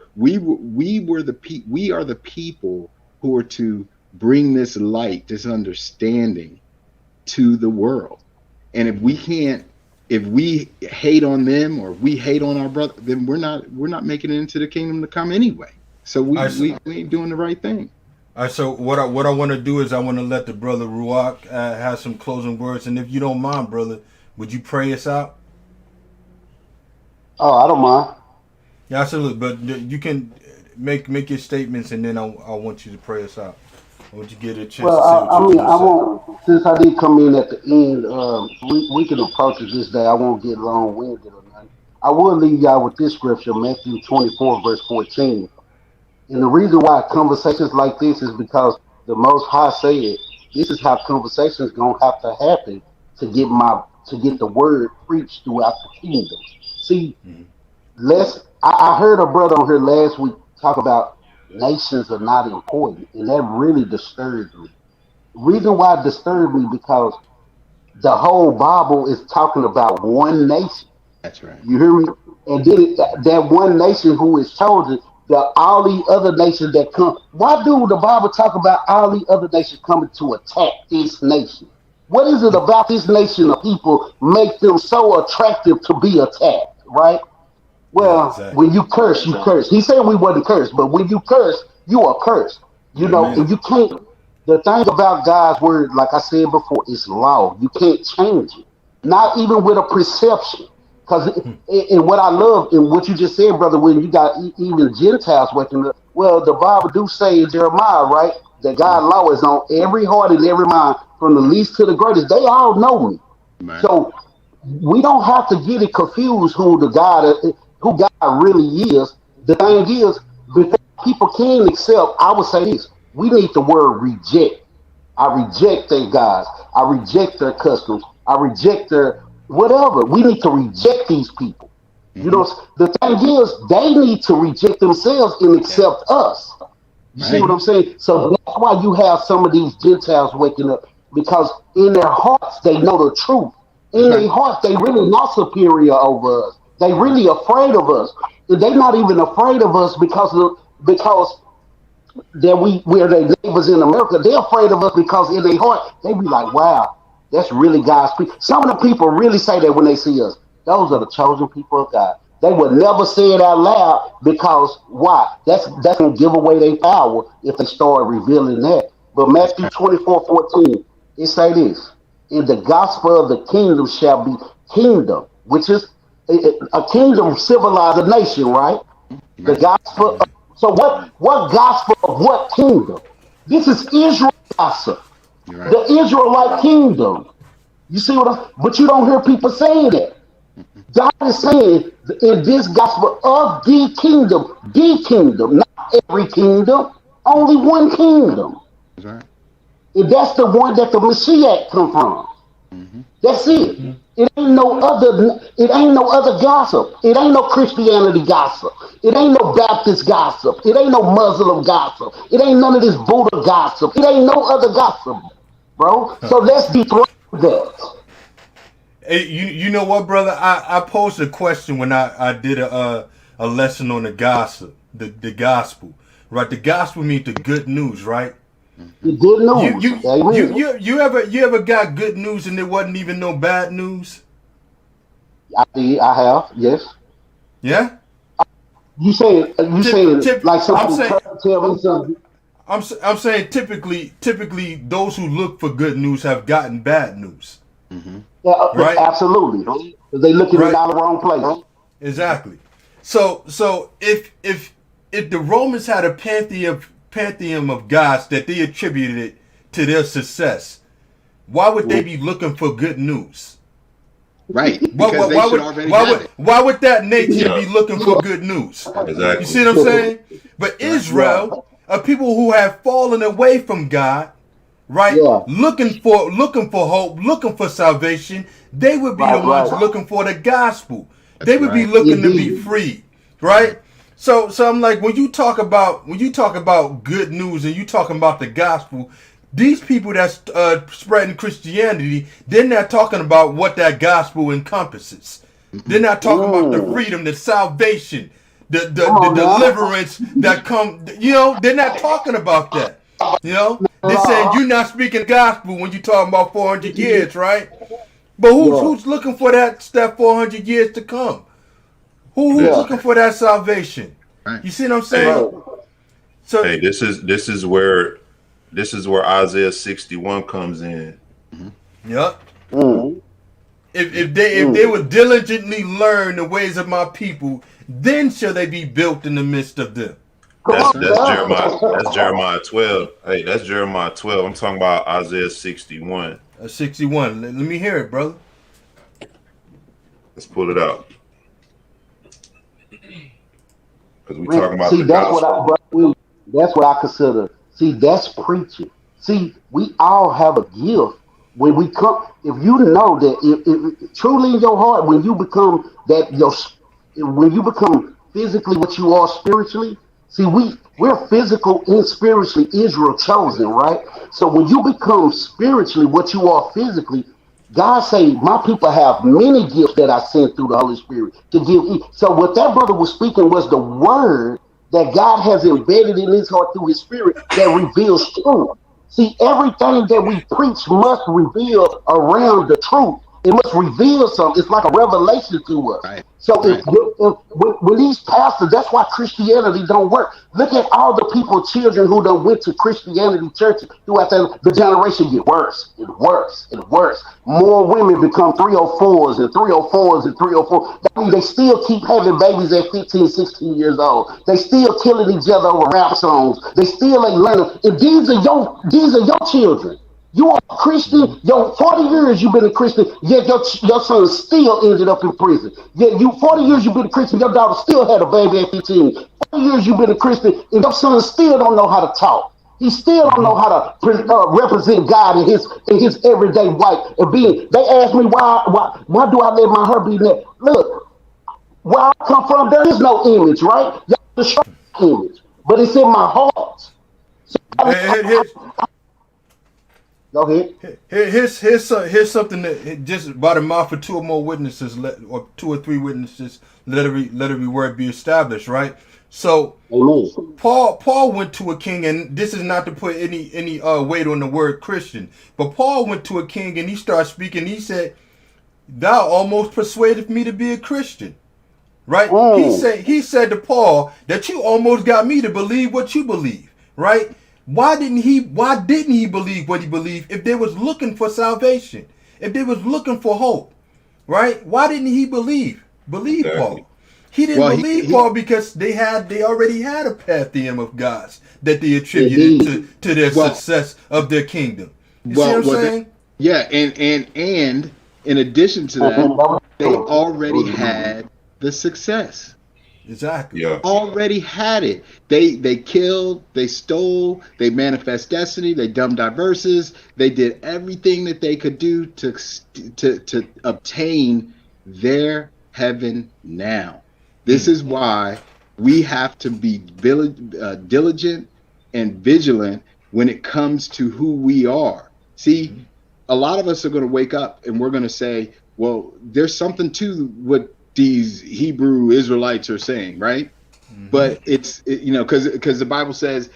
people who are to bring this light, this understanding to the world. And if we hate on them or we hate on our brother, then we're not making it into the kingdom to come anyway. So we ain't doing the right thing. All right, so what I want to do is I want to let the brother Ruach have some closing words, and if you don't mind, brother, would you pray us out? Oh, I don't mind. Yeah, absolutely. But you can make your statements, and then I want you to pray us out. I want you to get a chance. Well, I won't. Since I did come in at the end, we can approach it this day. I won't get long-winded or nothing. I will leave y'all with this scripture, Matthew 24, verse 14. And the reason why conversations like this is because the Most High said this is how conversations gonna have to happen to get the word preached throughout the kingdom. See, I heard a brother on here last week talk about nations are not important, and that really disturbed me. Reason why it disturbed me because the whole Bible is talking about one nation. That's right. You hear me? And then that one nation who is chosen, all the other nations that come. Why do the Bible talk about all the other nations coming to attack this nation? What is it about this nation of people make them so attractive to be attacked, right? Yeah, Well, exactly. when you curse, you curse. He said we wasn't cursed, but when you curse, you are cursed. You know, Amen. and you can't. The thing about God's word, like I said before, is law. You can't change it, not even with a perception. Because and what I love and what you just said, brother, when you got even Gentiles waking up. Well, the Bible do say in Jeremiah, right, that God's law is on every heart and every mind, from the least to the greatest. They all know me. Right. So we don't have to get it confused who God really is. The thing is, before people can accept, I would say this: we need the word reject. I reject their gods. I reject their customs. I reject their whatever. We need to reject these people. You know, the thing is, they need to reject themselves and accept us. You see what I'm saying? So that's why you have some of these Gentiles waking up, because in their hearts they know the truth. In their hearts they really not superior over us. They really afraid of us. And they not even afraid of us because that we're their neighbors in America. They're afraid of us because in their heart they be like, wow, that's really God's people. Some of the people really say that when they see us. Those are the chosen people of God. They would never say it out loud because why? That's gonna give away their power if they start revealing that. But Matthew 24:14, it say this: in the gospel of the kingdom shall be kingdom, which is a kingdom civilized a nation, right? The gospel. So what gospel of what kingdom? This is Israel gospel, the Israelite kingdom. You see what I'm? But you don't hear people saying that. God is saying in this gospel of the kingdom, not every kingdom, only one kingdom. That's right. And that's the one that the Messiah come from. That's it. It ain't no other. It ain't no other gossip. It ain't no Christianity gossip. It ain't no Baptist gossip. It ain't no Muslim gossip. It ain't none of this Buddha gossip. It ain't no other gossip, bro. So let's dethrone that. Hey, you know what, brother? I posed a question when I did a lesson on the gossip, the gospel, right? The gospel means the good news, right? The good news. You ever got good news and there wasn't even no bad news? I have, yes. Yeah. You saying like somebody tell me something? I'm saying typically those who look for good news have gotten bad news. Yeah, right? Absolutely. They looking in all the wrong place. Exactly. So if the Romans had a pantheon of gods that they attributed to their success, why would they be looking for good news? Right. Because they should already have it. Why would that nature be looking for good news? Exactly. You see what I'm saying? But Israel are people who have fallen away from God, right? Yeah. Looking for hope, looking for salvation. They would be the ones looking for the gospel. They would be looking to be free, right? So I'm like, when you talk about good news and you talking about the gospel, these people that's spreading Christianity, they're not talking about what that gospel encompasses. They're not talking about the freedom, the salvation, the deliverance that come. You know, they're not talking about that. You know, they're saying you're not speaking gospel when you talking about 400 years, right? But who's looking for that 400 years to come? Who's looking for that salvation? Right. You see what I'm saying? So hey, this is where Isaiah 61 comes in. Yep. If they would diligently learn the ways of my people, then shall they be built in the midst of them. That's Jeremiah. That's Jeremiah 12. Hey, that's Jeremiah 12. I'm talking about Isaiah 61. 61. Let me hear it, brother. Let's pull it out. Because we're talking about the gospel. That's what I consider. See, that's preaching. See, we all have a gift. When we come, if you know that, if truly in your heart, when you become that, when you become physically what you are spiritually, see, we're physical and spiritually Israel chosen, right? So when you become spiritually what you are physically, God say, my people have many gifts that I sent through the Holy Spirit to give. So what that brother was speaking was the word that God has embedded in his heart through his spirit that reveals truth. See, everything that we preach must reveal around the truth. It must reveal something. It's like a revelation to us. Right. So Right. when these pastors, that's why Christianity don't work. Look at all the people, children who done went to Christianity churches throughout the generation get worse and worse and worse. More women become 304s and 304s and 304. I mean, they still keep having babies at 15, 16 years old. They still killing each other over rap songs. They still ain't learning. And these are your children. You are a Christian. Yo, 40 years you've been a Christian, yet your son still ended up in prison. Yet 40 years you've been a Christian, your daughter still had a baby at 15. 40 years you've been a Christian, and your son still don't know how to talk. He still don't know how to represent God in his everyday life and being. They ask me why do I let my hair be that? Look, where I come from, there is no image, right? Y'all destroy the image, but it's in my heart. So, go ahead. Here's something that just by the mouth of two or more witnesses, or two or three witnesses, let every word be established, right? So Amen. Paul went to a king, and this is not to put any weight on the word Christian, but Paul went to a king and he started speaking. He said, "Thou almost persuaded me to be a Christian." Right? He said to Paul that you almost got me to believe what you believe, right? Why didn't he believe what he believed if they was looking for salvation? If they was looking for hope, right? Why didn't he believe Paul? He didn't believe Paul because they already had a pantheon of gods that they attributed to their success of their kingdom. You see what I'm saying? And in addition to that, they already had the success. Exactly. Yeah. Already had it. They killed, they stole, they manifest destiny, they dumb diverses, they did everything that they could do to obtain their heaven now. This is why we have to be diligent and vigilant when it comes to who we are. See, a lot of us are going to wake up and we're going to say, well, there's something to what these Hebrew Israelites are saying, right? But it's because the Bible says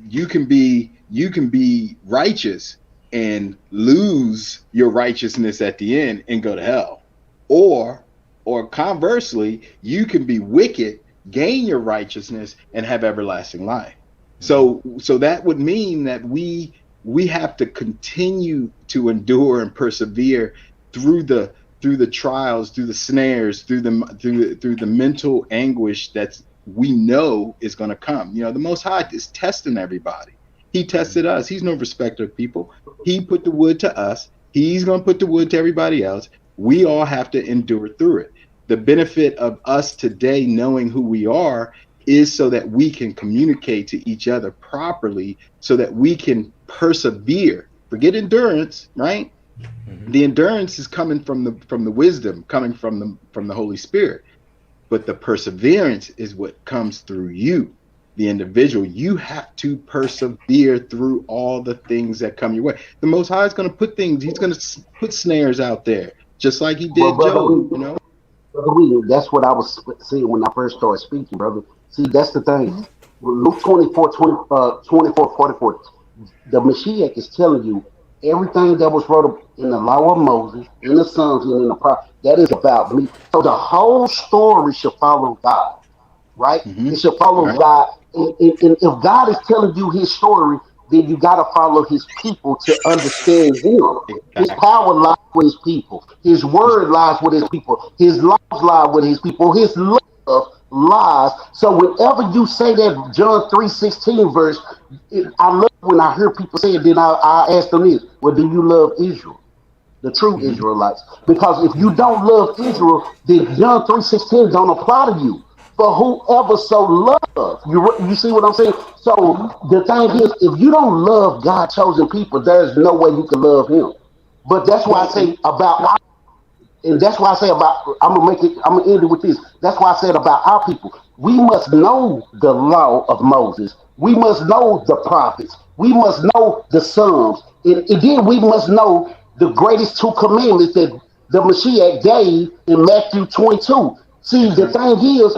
you can be righteous and lose your righteousness at the end and go to hell, or conversely, you can be wicked, gain your righteousness, and have everlasting life. So that would mean that we have to continue to endure and persevere through the trials, through the snares, through the mental anguish that's we know is going to come. The Most High is testing everybody. He tested us. He's no respecter of people. He put the wood to us. He's going to put the wood to everybody else. We all have to endure through it. The benefit of us today knowing who we are is so that we can communicate to each other properly, so that we can persevere. Forget endurance, right? The endurance is coming from the wisdom, coming from the Holy Spirit. But the perseverance is what comes through you, the individual. You have to persevere through all the things that come your way. The Most High is going to put things, he's going to put snares out there, just like he did Job, Brother William, that's what I was saying when I first started speaking, brother. See, that's the thing. Luke 24, 44, the Mashiach is telling you everything that was wrote in the law of Moses, in the Psalms, and in the prophets, that is about me. So the whole story should follow God, right? It should follow God. And if God is telling you his story, then you got to follow his people to understand him. His power lies with his people. His word lies with his people. His laws lie with his people. His love lies. So whenever you say that John 3:16 verse, I love when I hear people say it, then I ask them this, well, do you love Israel? The true Israelites. Because if you don't love Israel, then John 3:16 don't apply to you. For whoever so loves, you see what I'm saying? So the thing is, if you don't love God chosen people, there's no way you can love him. But that's why I say about And that's why I say about, I'm gonna end it with this. That's why I said about our people. We must know the law of Moses. We must know the prophets. We must know the Psalms. And then we must know the greatest two commandments that the Mashiach gave in Matthew 22. See, That's the right. thing is,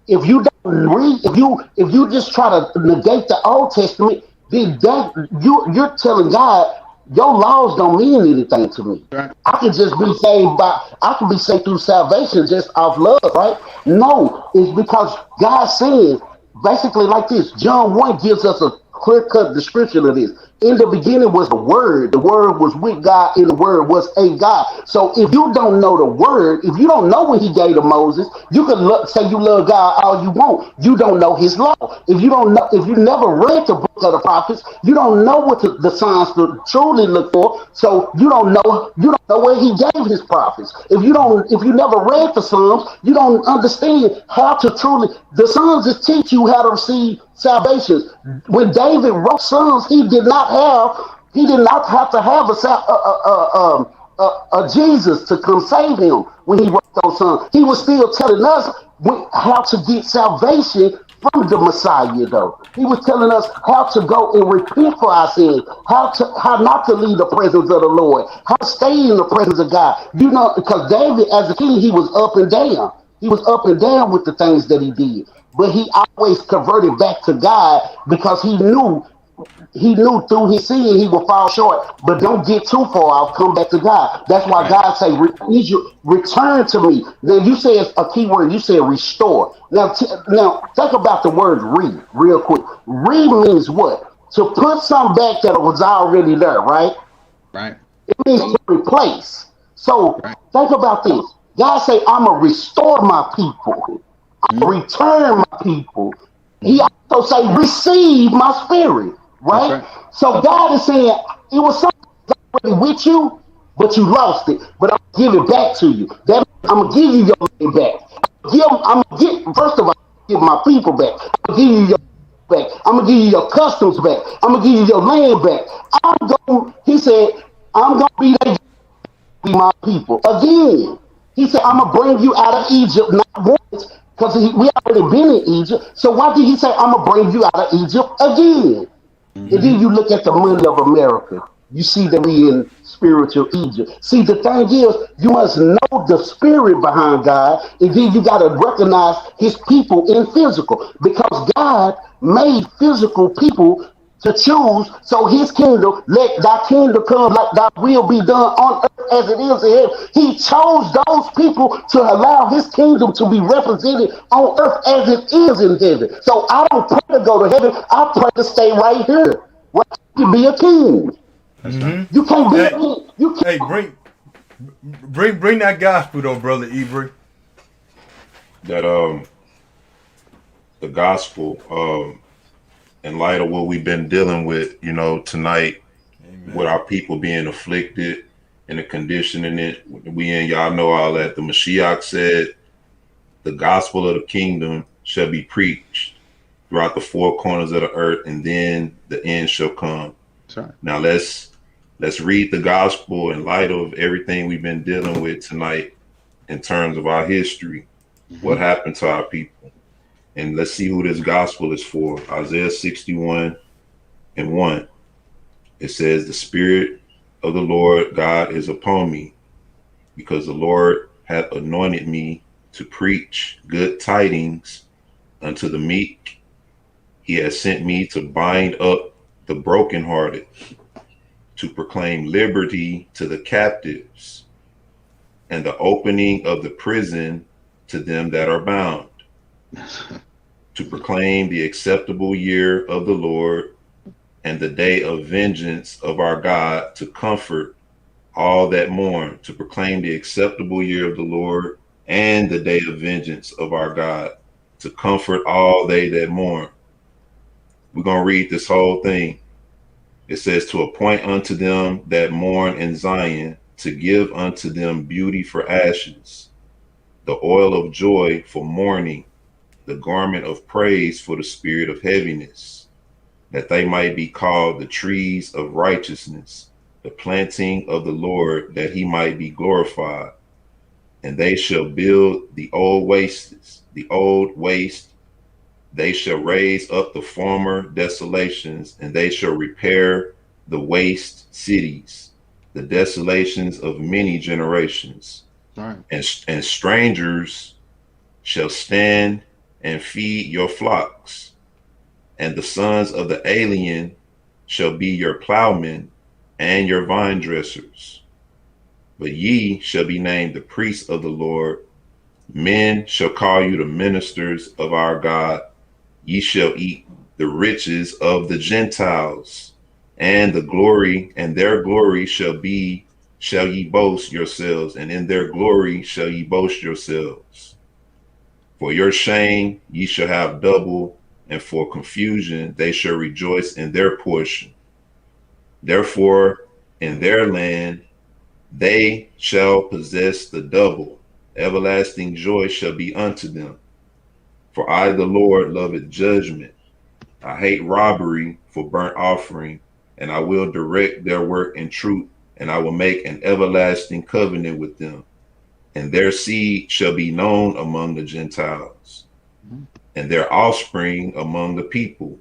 if you don't read, if you just try to negate the Old Testament, then you're telling God your laws don't mean anything to me. That's right. I can just be saved I can be saved through salvation just off love, right? No, it's because God says basically like this. John 1 gives us a clear-cut description of this. In the beginning was the word was with God, and the word was a God. So if you don't know the word, if you don't know what he gave to Moses, you can say you love God all you want. You don't know his law. If you don't know, if you never read the book of the prophets, you don't know what the signs to truly look for. So you don't know where he gave his prophets. If you never read the Psalms, you don't understand how to truly. The Psalms just teach you how to receive salvation. When David wrote Psalms, he did not have to have a Jesus to come save him when he wrote those Psalms. He was still telling us how to get salvation from the Messiah, though. He was telling us how to go and repent for our sins, how not to leave the presence of the Lord, how to stay in the presence of God. You know, because David, as a king, he was up and down. He was up and down with the things that he did. But he always converted back to God because he knew through his sin he would fall short, but don't get too far off. Come back to God. That's why Right. God say, return to me. Then you say a key word. You say restore. Now, now think about the word real quick. Means what? To put something back that was already there, right? Right. It means to replace. So Right. think about this. God say, I'm gonna restore my people. Mhm. Return my people. He Mhm. also say, receive my spirit, That's right? right. So God is saying it was something already with you, but you lost it. But I'm gonna give it back to you. That I'm gonna give you your money back. I'm gonna get first of all, give my people back. I'm gonna give you your back. I'm gonna give you your customs back. I'm gonna give you your land back. He said, I'm gonna be my people again. He said, I'm gonna bring you out of Egypt not once, because we already been in Egypt. So why did he say, I'm gonna bring you out of Egypt again? And Mhm. then you look at the money of America. You see that we in spiritual Egypt. See, the thing is, you must know the spirit behind God, and then you got to recognize his people in physical, because God made physical people to choose. So his kingdom, let thy kingdom come, like thy will be done on earth as it is in heaven. He chose those people to allow his kingdom to be represented on earth as it is in heaven. So I don't pray to go to heaven. I pray to stay right here, where I can be a king. That's right. You can't be a Hey, king. You can't. hey, bring that gospel though, brother Ibri. That the gospel, in light of what we've been dealing with, tonight, with Amen. our people being afflicted and the condition in it we in, y'all know all that. The Mashiach said, the gospel of the kingdom shall be preached throughout the four corners of the earth, and then the end shall come. That's right. Now let's read the gospel in light of everything we've been dealing with tonight in terms of our history, what Mhm. happened to our people. And let's see who this gospel is for. Isaiah 61:1. It says, the Spirit of the Lord God is upon me, because the Lord hath anointed me to preach good tidings unto the meek. He has sent me to bind up the brokenhearted, to proclaim liberty to the captives, and the opening of the prison to them that are bound, to proclaim the acceptable year of the Lord and the day of vengeance of our God, to comfort all that mourn, to proclaim the acceptable year of the Lord and the day of vengeance of our God, to comfort all they that mourn. We're going to read this whole thing. It says, to appoint unto them that mourn in Zion, to give unto them beauty for ashes, the oil of joy for mourning, the garment of praise for the spirit of heaviness, that they might be called the trees of righteousness, the planting of the Lord, that he might be glorified. and they shall build the old wastes, the old waste. They shall raise up the former desolations, and they shall repair the waste cities, the desolations of many generations. Right. And strangers shall stand and feed your flocks, and the sons of the alien shall be your plowmen and your vine dressers. But ye shall be named the priests of the Lord. Men shall call you the ministers of our God. Ye shall eat the riches of the Gentiles, and the glory, and their glory shall ye boast yourselves, and in their glory shall ye boast yourselves. For your shame ye shall have double, and for confusion they shall rejoice in their portion. Therefore, in their land they shall possess the double. Everlasting joy shall be unto them. For I, the Lord, loveth judgment. I hate robbery for burnt offering, and I will direct their work in truth, and I will make an everlasting covenant with them. And their seed shall be known among the Gentiles, and their offspring among the people.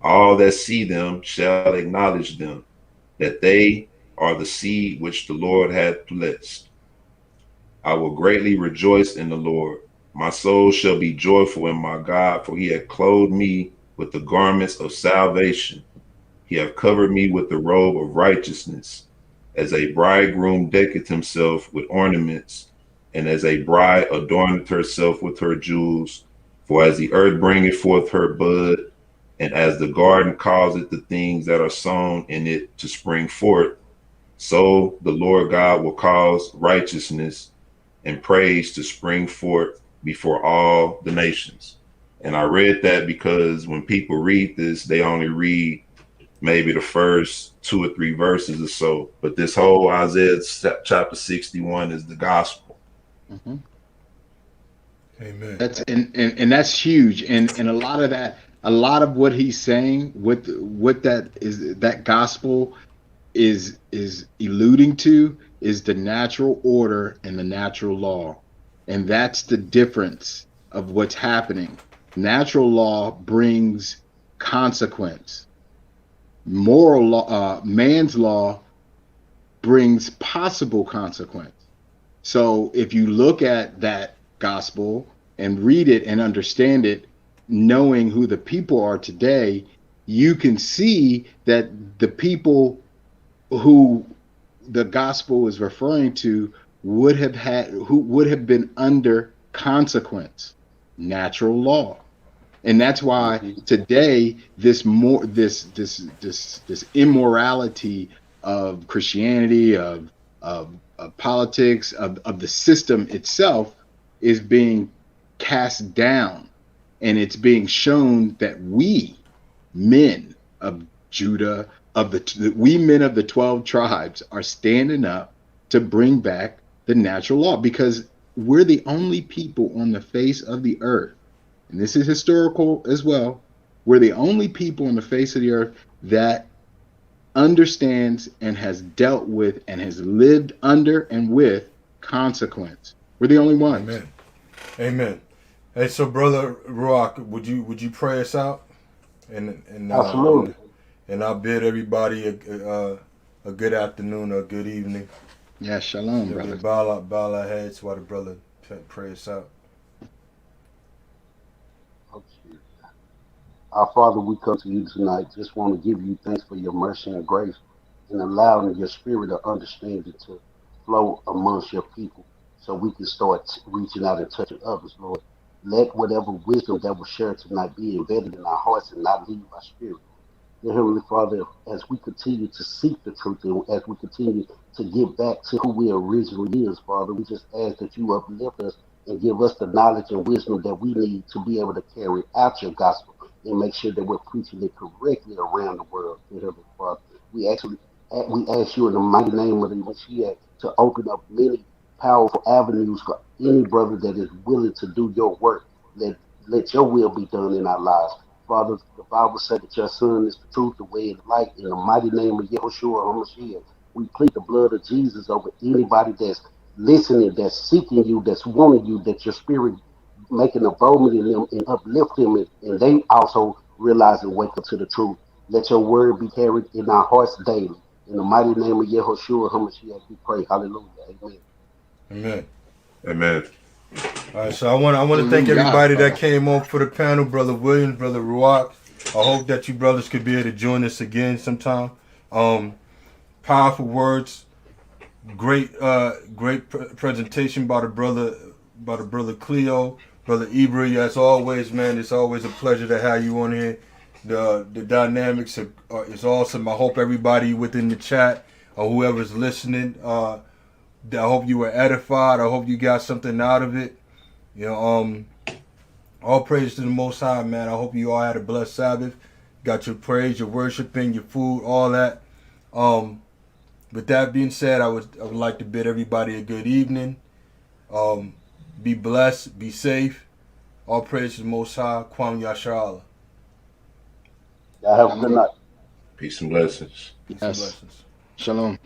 All that see them shall acknowledge them, that they are the seed which the Lord hath blessed. I will greatly rejoice in the Lord. My soul shall be joyful in my God, for he hath clothed me with the garments of salvation. He hath covered me with the robe of righteousness, as a bridegroom decketh himself with ornaments, and as a bride adorneth herself with her jewels. For as the earth bringeth forth her bud, and as the garden causeth the things that are sown in it to spring forth, so the Lord God will cause righteousness and praise to spring forth before all the nations. And I read that because when people read this, they only read maybe the first 2 or 3 verses or so. But this whole Isaiah chapter 61 is the gospel. Mm-hmm. Amen. That's and that's huge. And a lot of that, a lot of what he's saying with that is that gospel is alluding to is the natural order and the natural law. And that's the difference of what's happening. Natural law brings consequence. Moral law, man's law brings possible consequence. So if you look at that gospel and read it and understand it, knowing who the people are today, you can see that the people who the gospel is referring to would have been under consequence, natural law. And that's why today this immorality of Christianity, of politics, of the system itself is being cast down, and it's being shown that we men of Judah, we men of the 12 tribes are standing up to bring back the natural law, because we're the only people on the face of the earth, and this is historical as well, we're the only people on the face of the earth that understands and has dealt with and has lived under and with consequence. We're the only ones. Amen. Amen. Hey, so brother Rock, would you pray us out? And Absolutely. And I'll bid everybody a good afternoon or a good evening. Yeah, shalom, brother. Bow our heads while the brother pray us out. Okay. Our Father, we come to you tonight. Just want to give you thanks for your mercy and grace and allowing your spirit of understanding to flow amongst your people so we can start reaching out and touching others, Lord. Let whatever wisdom that was shared tonight be embedded in our hearts and not leave our spirit. Dear Heavenly Father, as we continue to seek the truth and as we continue to get back to who we originally is, Father, we just ask that you uplift us and give us the knowledge and wisdom that we need to be able to carry out your gospel and make sure that we're preaching it correctly around the world. Dear Heavenly Father, we ask you in the mighty name of the Messiah to open up many powerful avenues for any brother that is willing to do your work. Let your will be done in our lives. Father, the Bible said that your son is the truth, the way, and the light. In the mighty name of Yahushua HaMashiach, we plead the blood of Jesus over anybody that's listening, that's seeking you, that's wanting you, that your spirit making a boldness in them and uplift them, and they also realize and wake up to the truth. Let your word be carried in our hearts daily. In the mighty name of Yehoshua HaMashiach, we pray. Hallelujah. Amen. Amen. Amen. All right, so I want to thank Hallelujah. everybody that came on for the panel, Brother Williams, Brother Ruach. I hope that you brothers could be able to join us again sometime. Powerful words, great presentation by the brother Cleo, Brother Ibra. As always, man, it's always a pleasure to have you on here. The dynamics is awesome. I hope everybody within the chat or whoever's listening, I hope you were edified. I hope you got something out of it. You know, all praise to the Most High, man. I hope you all had a blessed Sabbath. Got your praise, your worshiping, your food, all that. With that being said, I would like to bid everybody a good evening. Be blessed, be safe. All praise to the Most High. Kwam Yasha Allah. Y'all have a good night. Peace and blessings. Yes. Peace and blessings. Shalom.